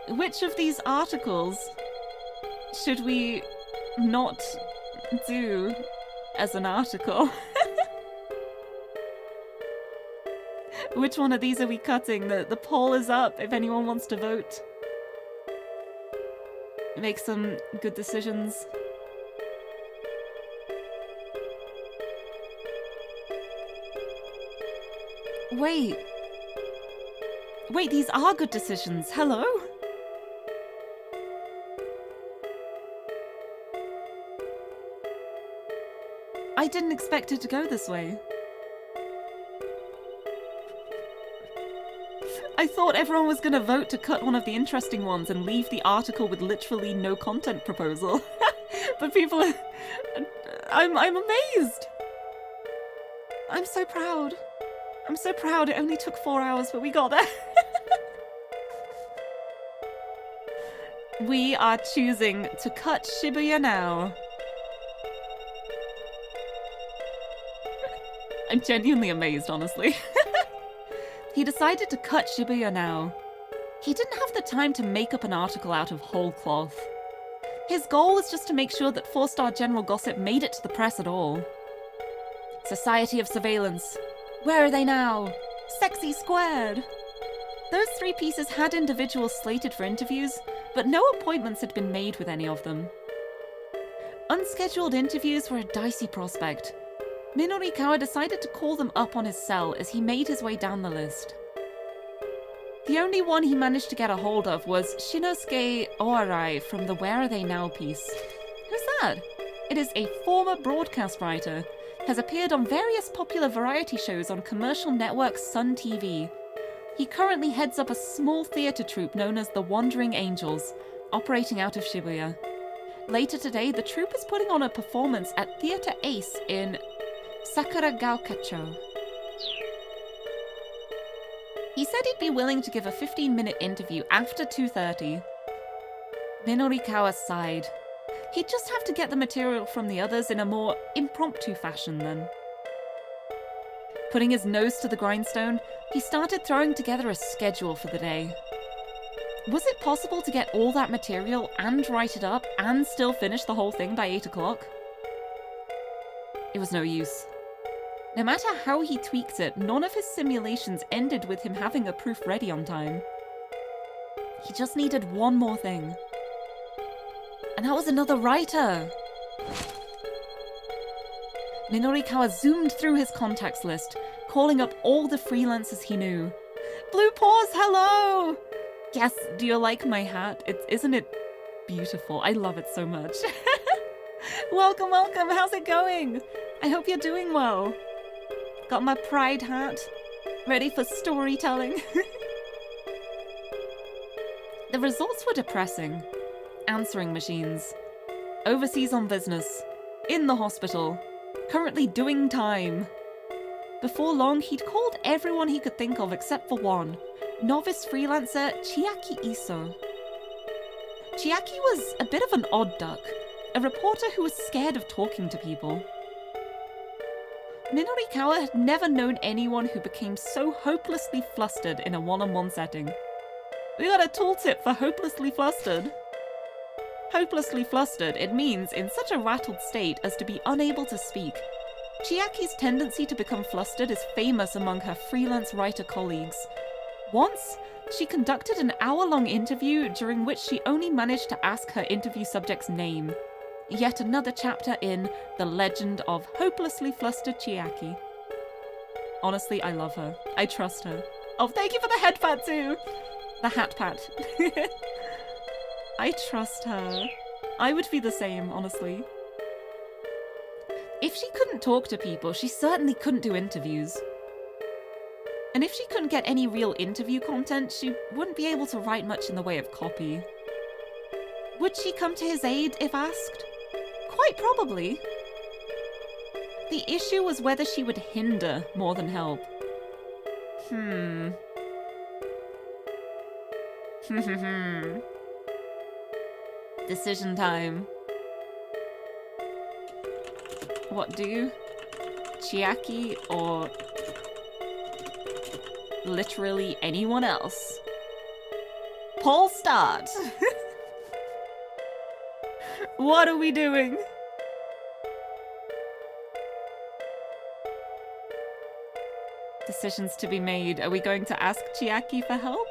[SPEAKER 1] Which of these articles should we not do as an article? Which one of these are we cutting? The poll is up if anyone wants to vote. Make some good decisions. Wait, these are good decisions. Hello? I didn't expect it to go this way. I thought everyone was gonna vote to cut one of the interesting ones and leave the article with literally no content proposal. But people are... I'm amazed! I'm so proud. I'm so proud. It only took 4 hours, but we got there. We are choosing to cut Shibuya now. I'm genuinely amazed, honestly. He decided to cut Shibuya now. He didn't have the time to make up an article out of whole cloth. His goal was just to make sure that 4-star general gossip made it to the press at all. Society of Surveillance. Where are they now? Sexy Squared. Those 3 pieces had individuals slated for interviews, but no appointments had been made with any of them. Unscheduled interviews were a dicey prospect. Minorikawa decided to call them up on his cell as he made his way down the list. The only one he managed to get a hold of was Shinosuke Oarai from the Where Are They Now piece. Who's that? It is a former broadcast writer, has appeared on various popular variety shows on commercial network Sun TV. He currently heads up a small theatre troupe known as the Wandering Angels, operating out of Shibuya. Later today, the troupe is putting on a performance at Theatre Ace in Sakuragaokacho. He said he'd be willing to give a 15-minute interview after 2:30. Minorikawa sighed. He'd just have to get the material from the others in a more impromptu fashion then. Putting his nose to the grindstone, he started throwing together a schedule for the day. Was it possible to get all that material and write it up and still finish the whole thing by 8 o'clock? It was no use. No matter how he tweaked it, none of his simulations ended with him having a proof ready on time. He just needed one more thing. And that was another writer! Minorikawa zoomed through his contacts list, calling up all the freelancers he knew. Blue Paws, hello! Yes, do you like my hat? Isn't it beautiful? I love it so much. Welcome, welcome, how's it going? I hope you're doing well. Got my pride hat, ready for storytelling. The results were depressing. Answering machines. Overseas on business. In the hospital. Currently doing time. Before long, he'd called everyone he could think of except for one. Novice freelancer Chiaki Iso. Chiaki was a bit of an odd duck. A reporter who was scared of talking to people. Minorikawa had never known anyone who became so hopelessly flustered in a one-on-one setting. We got a tooltip for hopelessly flustered. Hopelessly flustered, it means in such a rattled state as to be unable to speak. Chiaki's tendency to become flustered is famous among her freelance writer colleagues. Once, she conducted an hour-long interview during which she only managed to ask her interview subject's name. yet another chapter in the legend of hopelessly flustered Chiaki. Honestly, I love her. I trust her. Oh, thank you for the head pat too! The hat pat. I trust her. I would be the same, honestly. If she couldn't talk to people, she certainly couldn't do interviews. And if she couldn't get any real interview content, she wouldn't be able to write much in the way of copy. Would she come to his aid if asked? Quite probably. The issue was whether she would hinder more than help. Decision time. What do? Chiaki or literally anyone else? Poll start! What are we doing? Decisions to be made. Are we going to ask Chiaki for help?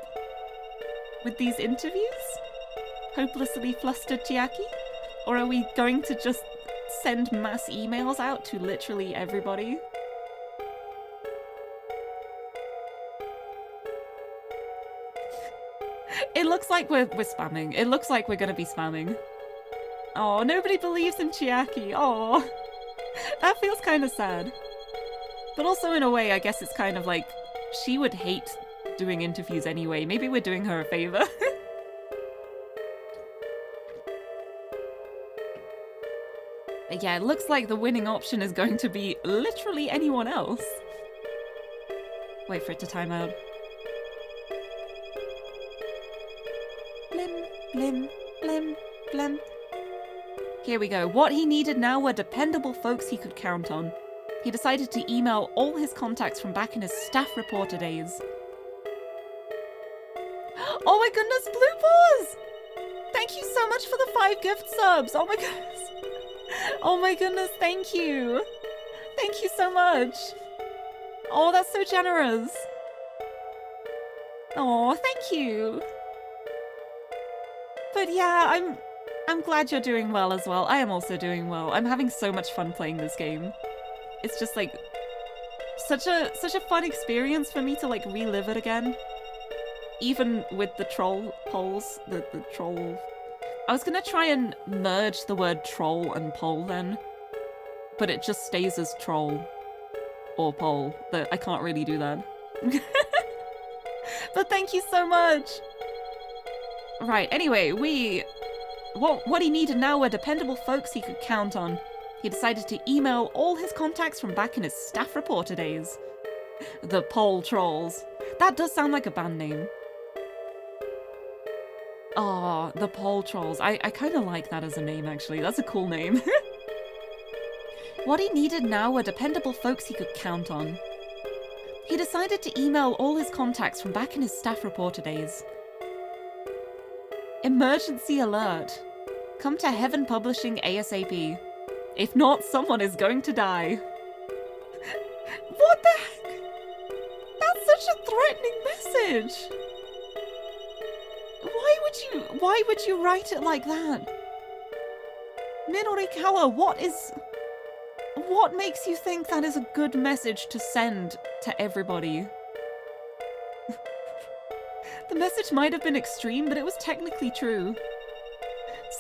[SPEAKER 1] With these interviews? Hopelessly flustered Chiaki? Or are we going to just send mass emails out to literally everybody? It looks like we're spamming. It looks like we're gonna be spamming. Oh, nobody believes in Chiaki. Oh, that feels kind of sad. But also in a way, I guess it's kind of like, she would hate doing interviews anyway. Maybe we're doing her a favor. Yeah, it looks like the winning option is going to be literally anyone else. Wait for it to time out. Blim, blim, blim, blim. Here we go. What he needed now were dependable folks he could count on. He decided to email all his contacts from back in his staff reporter days. Oh my goodness, Blue Paws! Thank you so much for the 5 gift subs! Oh my goodness! Oh my goodness, thank you! Thank you so much! Oh, that's so generous! Oh, thank you! But yeah, I'm glad you're doing well as well. I am also doing well. I'm having so much fun playing this game. It's just like such a fun experience for me to like relive it again. Even with the troll polls, the troll. I was gonna try and merge the word troll and poll then, but it just stays as troll or poll. I can't really do that. But thank you so much. Right, anyway, what he needed now were dependable folks he could count on. He decided to email all his contacts from back in his staff reporter days. The Poll Trolls. That does sound like a band name. Oh, the Poll Trolls. I kind of like that as a name, actually. That's a cool name. What he needed now were dependable folks he could count on. He decided to email all his contacts from back in his staff reporter days. Emergency alert. Come to Heaven Publishing ASAP. If not, someone is going to die. What the heck? That's such a threatening message. Why would you write it like that? Minorikawa, what makes you think that is a good message to send to everybody? The message might have been extreme, but it was technically true.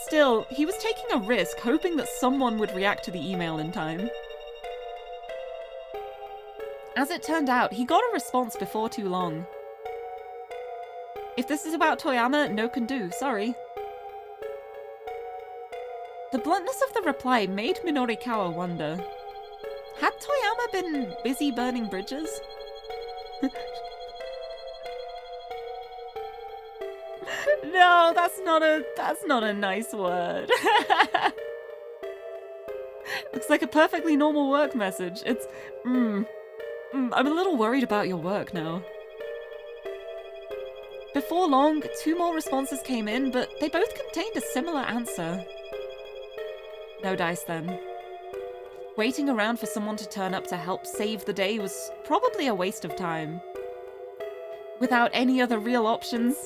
[SPEAKER 1] Still, he was taking a risk, hoping that someone would react to the email in time. As it turned out, he got a response before too long. If this is about Toyama, no can do, sorry. The bluntness of the reply made Minorikawa wonder. Had Toyama been busy burning bridges? No, that's not a nice word. Looks like a perfectly normal work message. It's, I'm a little worried about your work now. Before long, 2 more responses came in, but they both contained a similar answer. No dice then. Waiting around for someone to turn up to help save the day was probably a waste of time. Without any other real options,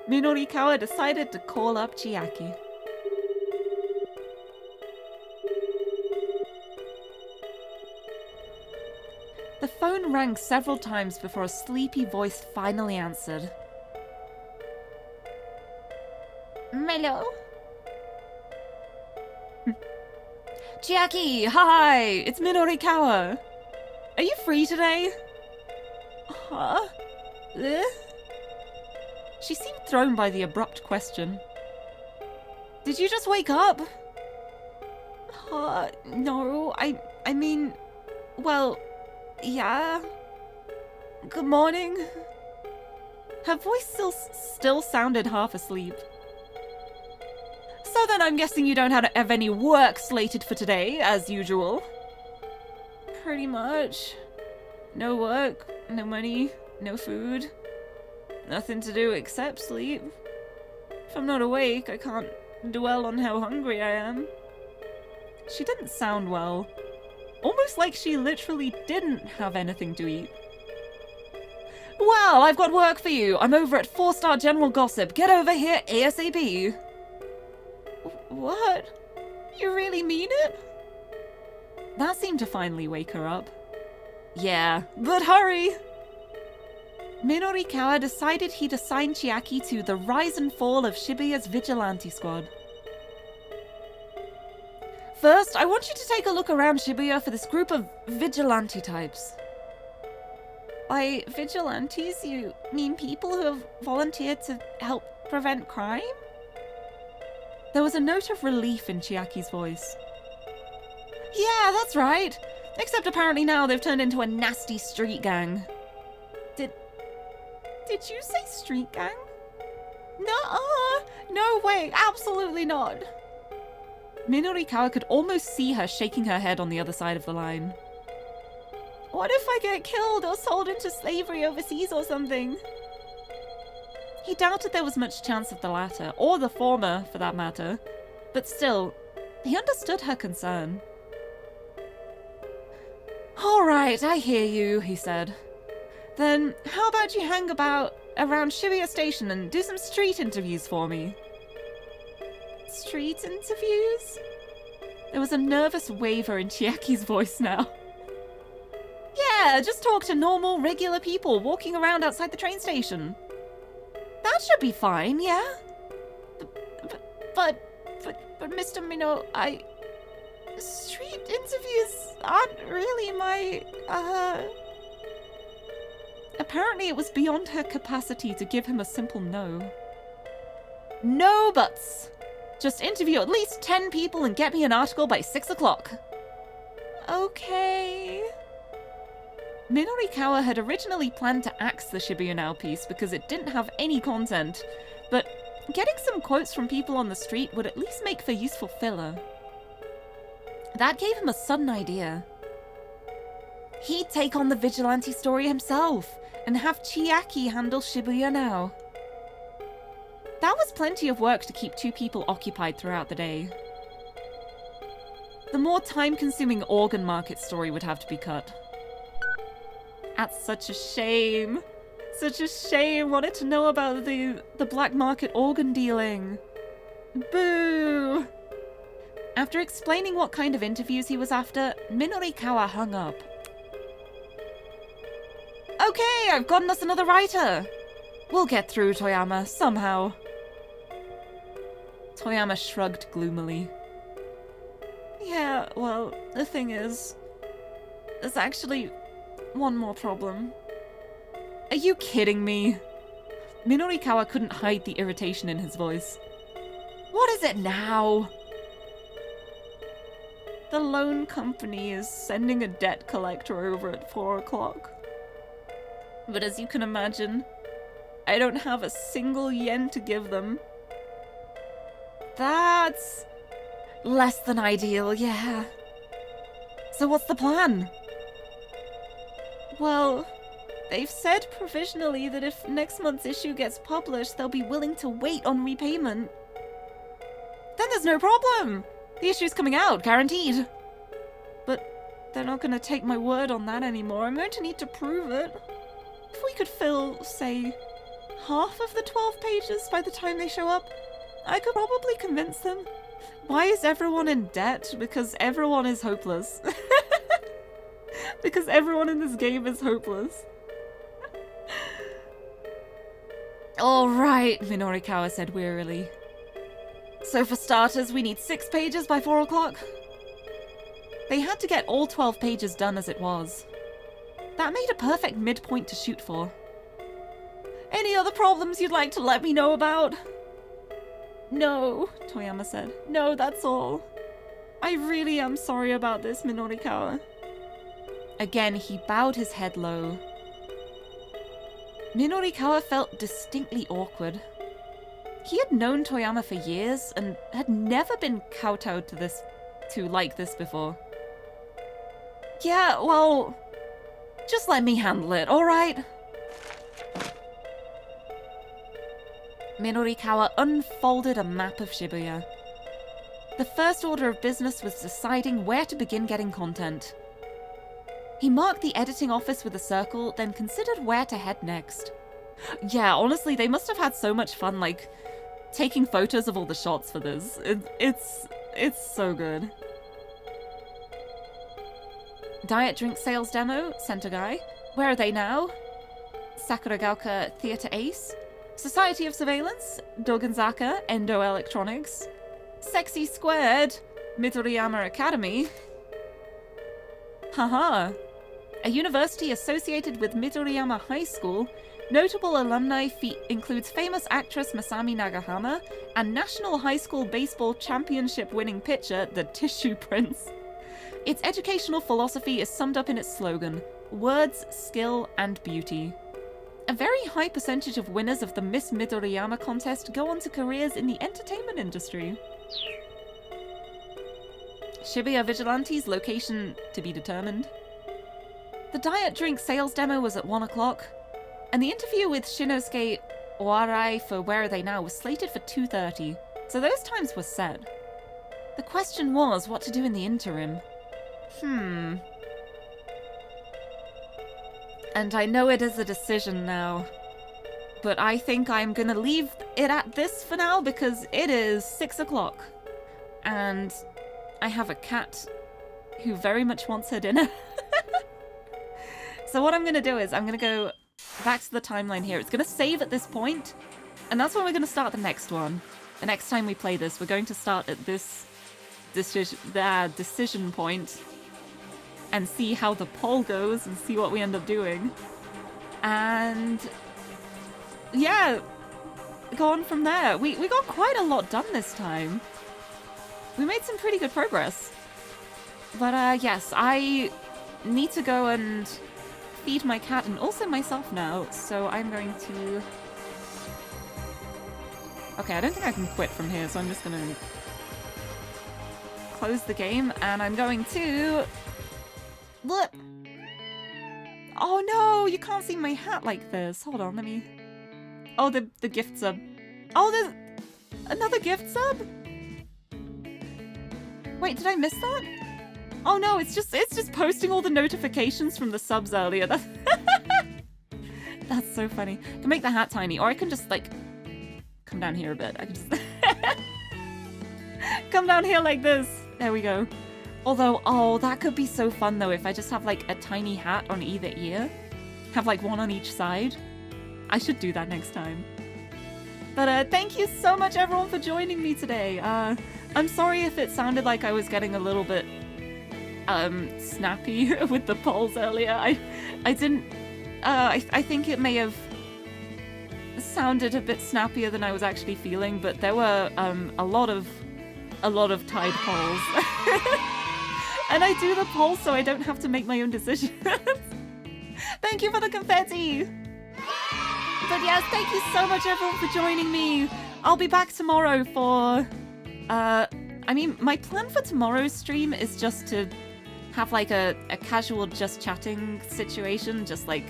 [SPEAKER 1] Minorikawa decided to call up Chiaki. The phone rang several times before a sleepy voice finally answered. Hello? Chiaki, hi! It's Minorikawa! Are you free today? Huh? She seemed thrown by the abrupt question. Did you just wake up? No, I mean, well, yeah. Good morning. Her voice still sounded half asleep. So then I'm guessing you don't have any work slated for today, as usual. Pretty much. No work, no money, no food. Nothing to do except sleep. If I'm not awake, I can't dwell on how hungry I am. She didn't sound well. Almost like she literally didn't have anything to eat. Well, I've got work for you. I'm over at 4-Star General Gossip. Get over here ASAP. What? You really mean it? That seemed to finally wake her up. Yeah, but hurry! Minorikawa decided he'd assign Chiaki to the rise and fall of Shibuya's vigilante squad. First, I want you to take a look around Shibuya for this group of vigilante types. By vigilantes, you mean people who have volunteered to help prevent crime? There was a note of relief in Chiaki's voice. Yeah, that's right. Except apparently now they've turned into a nasty street gang. Did you say street gang? Nuh-uh. No way, absolutely not. Minorikawa could almost see her shaking her head on the other side of the line. What if I get killed or sold into slavery overseas or something? He doubted there was much chance of the latter, or the former for that matter, but still, he understood her concern. All right, I hear you, he said. Then how about you hang about around Shibuya Station and do some street interviews for me? Street interviews? There was a nervous waver in Chiaki's voice now. Yeah, just talk to normal, regular people walking around outside the train station. That should be fine, yeah? But Mr. Mino, street interviews aren't really my, Apparently it was beyond her capacity to give him a simple no. No buts! Just interview at least 10 people and get me an article by 6 o'clock. Okay. Minorikawa had originally planned to axe the Shibuya Now piece because it didn't have any content, but getting some quotes from people on the street would at least make for useful filler. That gave him a sudden idea. He'd take on the vigilante story himself and have Chiaki handle Shibuya Now. That was plenty of work to keep 2 people occupied throughout the day. The more time-consuming organ market story would have to be cut. That's such a shame. Such a shame. Wanted to know about the black market organ dealing. Boo! After explaining what kind of interviews he was after, Minorikawa hung up. Okay, I've gotten us another writer. We'll get through, Toyama, somehow. Toyama shrugged gloomily. Yeah, well, the thing is, there's actually one more problem. Are you kidding me? Minorikawa couldn't hide the irritation in his voice. What is it now? The loan company is sending a debt collector over at 4 o'clock. But as you can imagine, I don't have a single yen to give them. That's less than ideal, yeah. So what's the plan? Well, they've said provisionally that if next month's issue gets published, they'll be willing to wait on repayment. Then there's no problem! The issue's coming out, guaranteed. But they're not going to take my word on that anymore. I'm going to need to prove it. If we could fill, say, half of the 12 pages by the time they show up, I could probably convince them. Why is everyone in debt? Because everyone is hopeless. Because everyone in this game is hopeless. Alright, Minorikawa said wearily. So for starters, we need 6 pages by 4 o'clock. They had to get all 12 pages done as it was. That made a perfect midpoint to shoot for. Any other problems you'd like to let me know about? No, Toyama said. No, that's all. I really am sorry about this, Minorikawa. Again, he bowed his head low. Minorikawa felt distinctly awkward. He had known Toyama for years and had never been kowtowed to like this before. Yeah, well, just let me handle it, alright? Minorikawa unfolded a map of Shibuya. The first order of business was deciding where to begin getting content. He marked the editing office with a circle, then considered where to head next. Yeah, honestly, they must have had so much fun, like, taking photos of all the shots for this. It's so good. Diet drink sales demo, center guy. Where are they now? Sakuragaoka Theatre Ace. Society of Surveillance, Doganzaka, Endo Electronics. Sexy Squared, Midoriyama Academy. Haha. A university associated with Midoriyama High School. Notable alumni includes famous actress Masami Nagahama and National High School Baseball Championship winning pitcher, the Tissue Prince. Its educational philosophy is summed up in its slogan, words, skill, and beauty. A very high percentage of winners of the Miss Midoriyama contest go on to careers in the entertainment industry. Shibuya Vigilantes, location to be determined. The diet drink sales demo was at 1 o'clock, and the interview with Shinosuke Oarai for Where Are They Now was slated for 2:30, so those times were set. The question was what to do in the interim. And I know it is a decision now, but I think I'm gonna leave it at this for now because it is 6 o'clock, and I have a cat who very much wants her dinner. So what I'm gonna do is I'm gonna go back to the timeline here. It's gonna save at this point, and that's when we're gonna start the next one. The next time we play this, we're going to start at this decision point and see how the poll goes and see what we end up doing. And yeah, go on from there. We got quite a lot done this time. We made some pretty good progress. But yes, I need to go and feed my cat and also myself now, so I'm going to... Okay, I don't think I can quit from here, so I'm just gonna close the game, and I'm going to... Look! Oh no, you can't see my hat like this. Hold on, let me... Oh, the gift sub. Oh, there's another gift sub? Wait, did I miss that? Oh no, it's just posting all the notifications from the subs earlier. That's so funny. I can make the hat tiny, or I can just like come down here a bit. I can just come down here like this. There we go. Although, oh, that could be so fun though if I just have like a tiny hat on either ear. Have like one on each side. I should do that next time. But thank you so much everyone for joining me today. I'm sorry if it sounded like I was getting a little bit snappy with the polls earlier. I didn't I think it may have sounded a bit snappier than I was actually feeling, but there were a lot of tied polls. And I do the polls so I don't have to make my own decisions. Thank you for the confetti. But yes, thank you so much everyone for joining me. I'll be back tomorrow for I mean, my plan for tomorrow's stream is just to have like a casual just chatting situation, just like,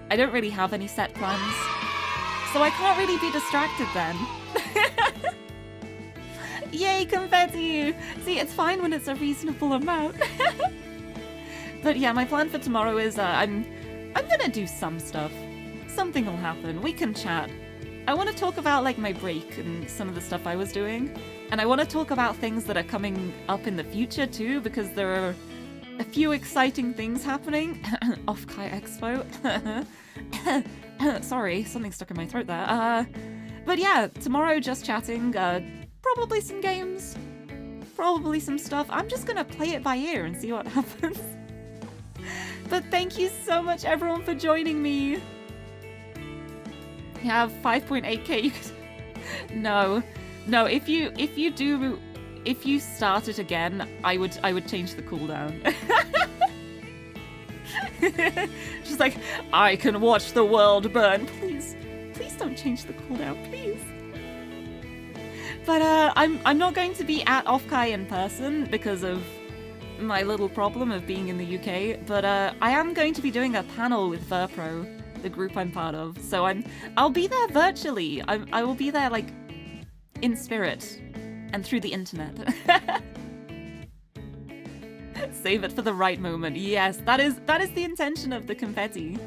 [SPEAKER 1] I don't really have any set plans, so I can't really be distracted then. Yay, confetti! See, it's fine when it's a reasonable amount. But yeah, my plan for tomorrow is I'm gonna do some stuff. Something will happen. We can chat. I want to talk about like my break and some of the stuff I was doing. And I want to talk about things that are coming up in the future too, because there are a few exciting things happening. Off-Kai Expo. Sorry, something stuck in my throat there. But yeah, tomorrow just chatting. Probably some games. Probably some stuff. I'm just gonna play it by ear and see what happens. But thank you so much everyone for joining me. You have 5.8k. No, if you start it again, I would change the cooldown. She's like, I can watch the world burn. Please don't change the cooldown, please. But I'm not going to be at Off-Kai in person because of my little problem of being in the UK. But I am going to be doing a panel with Verpro, the group I'm part of. So I'll be there virtually. I will be there like in spirit and through the internet. Save it for the right moment. Yes, that is the intention of the confetti.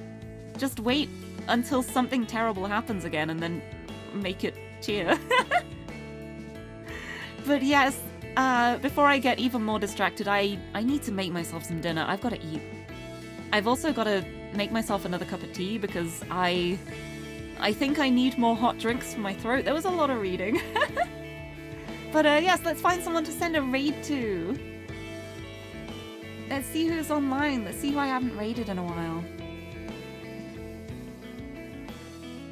[SPEAKER 1] Just wait until something terrible happens again and then make it cheer. But yes, before I get even more distracted, I need to make myself some dinner. I've got to eat. I've also got to make myself another cup of tea because I think I need more hot drinks for my throat. There was a lot of reading. But yes, let's find someone to send a raid to. Let's see who's online. Let's see who I haven't raided in a while.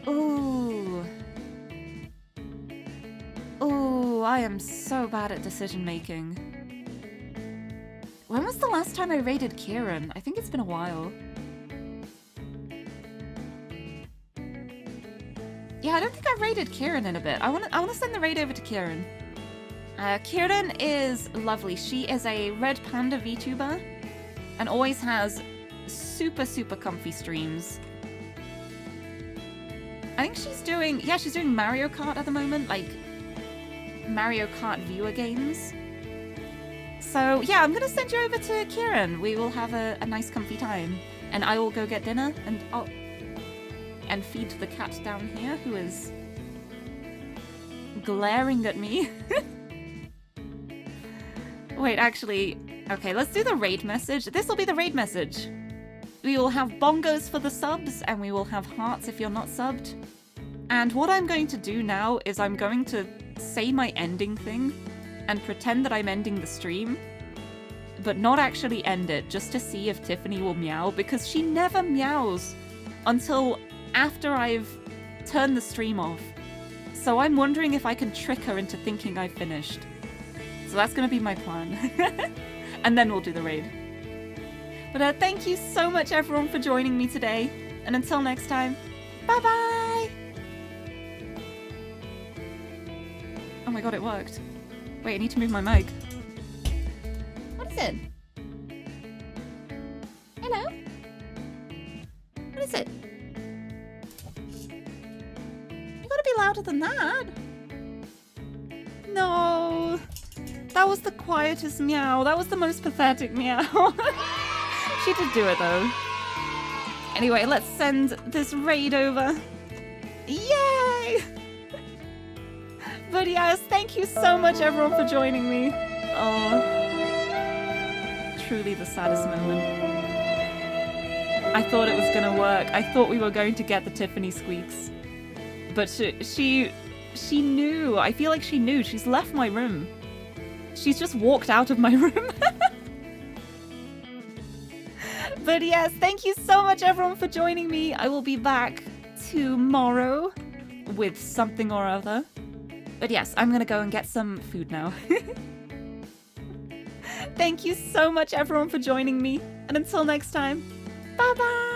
[SPEAKER 1] Ooh. Ooh, I am so bad at decision making. When was the last time I raided Kieran? I think it's been a while. Yeah, I don't think I've raided Kieran in a bit. I wanna send the raid over to Kieran. Kieran is lovely. She is a Red Panda VTuber and always has super comfy streams. I think she's doing Mario Kart at the moment, like Mario Kart viewer games. So yeah, I'm gonna send you over to Kieran. We will have a nice comfy time. And I will go get dinner and feed the cat down here who is glaring at me. Wait, actually, okay, let's do the raid message. This will be the raid message. We will have bongos for the subs, and we will have hearts if you're not subbed. And what I'm going to do now is I'm going to say my ending thing and pretend that I'm ending the stream, but not actually end it, just to see if Tiffany will meow, because she never meows until after I've turned the stream off. So I'm wondering if I can trick her into thinking I've finished. So that's going to be my plan. And then we'll do the raid. But thank you so much everyone for joining me today. And until next time, bye-bye! Oh my god, it worked. Wait, I need to move my mic. What is it? Hello? What is it? You gotta be louder than that. No. That was the quietest meow. That was the most pathetic meow. She did do it though. Anyway, let's send this raid over. Yay! But yes, thank you so much everyone for joining me. Oh, truly the saddest moment. I thought it was gonna work. I thought we were going to get the Tiffany squeaks. But she knew. I feel like she knew. She's left my room. She's just walked out of my room. But yes, thank you so much everyone for joining me. I will be back tomorrow with something or other. But yes, I'm gonna go and get some food now. Thank you so much everyone for joining me. And until next time, bye bye!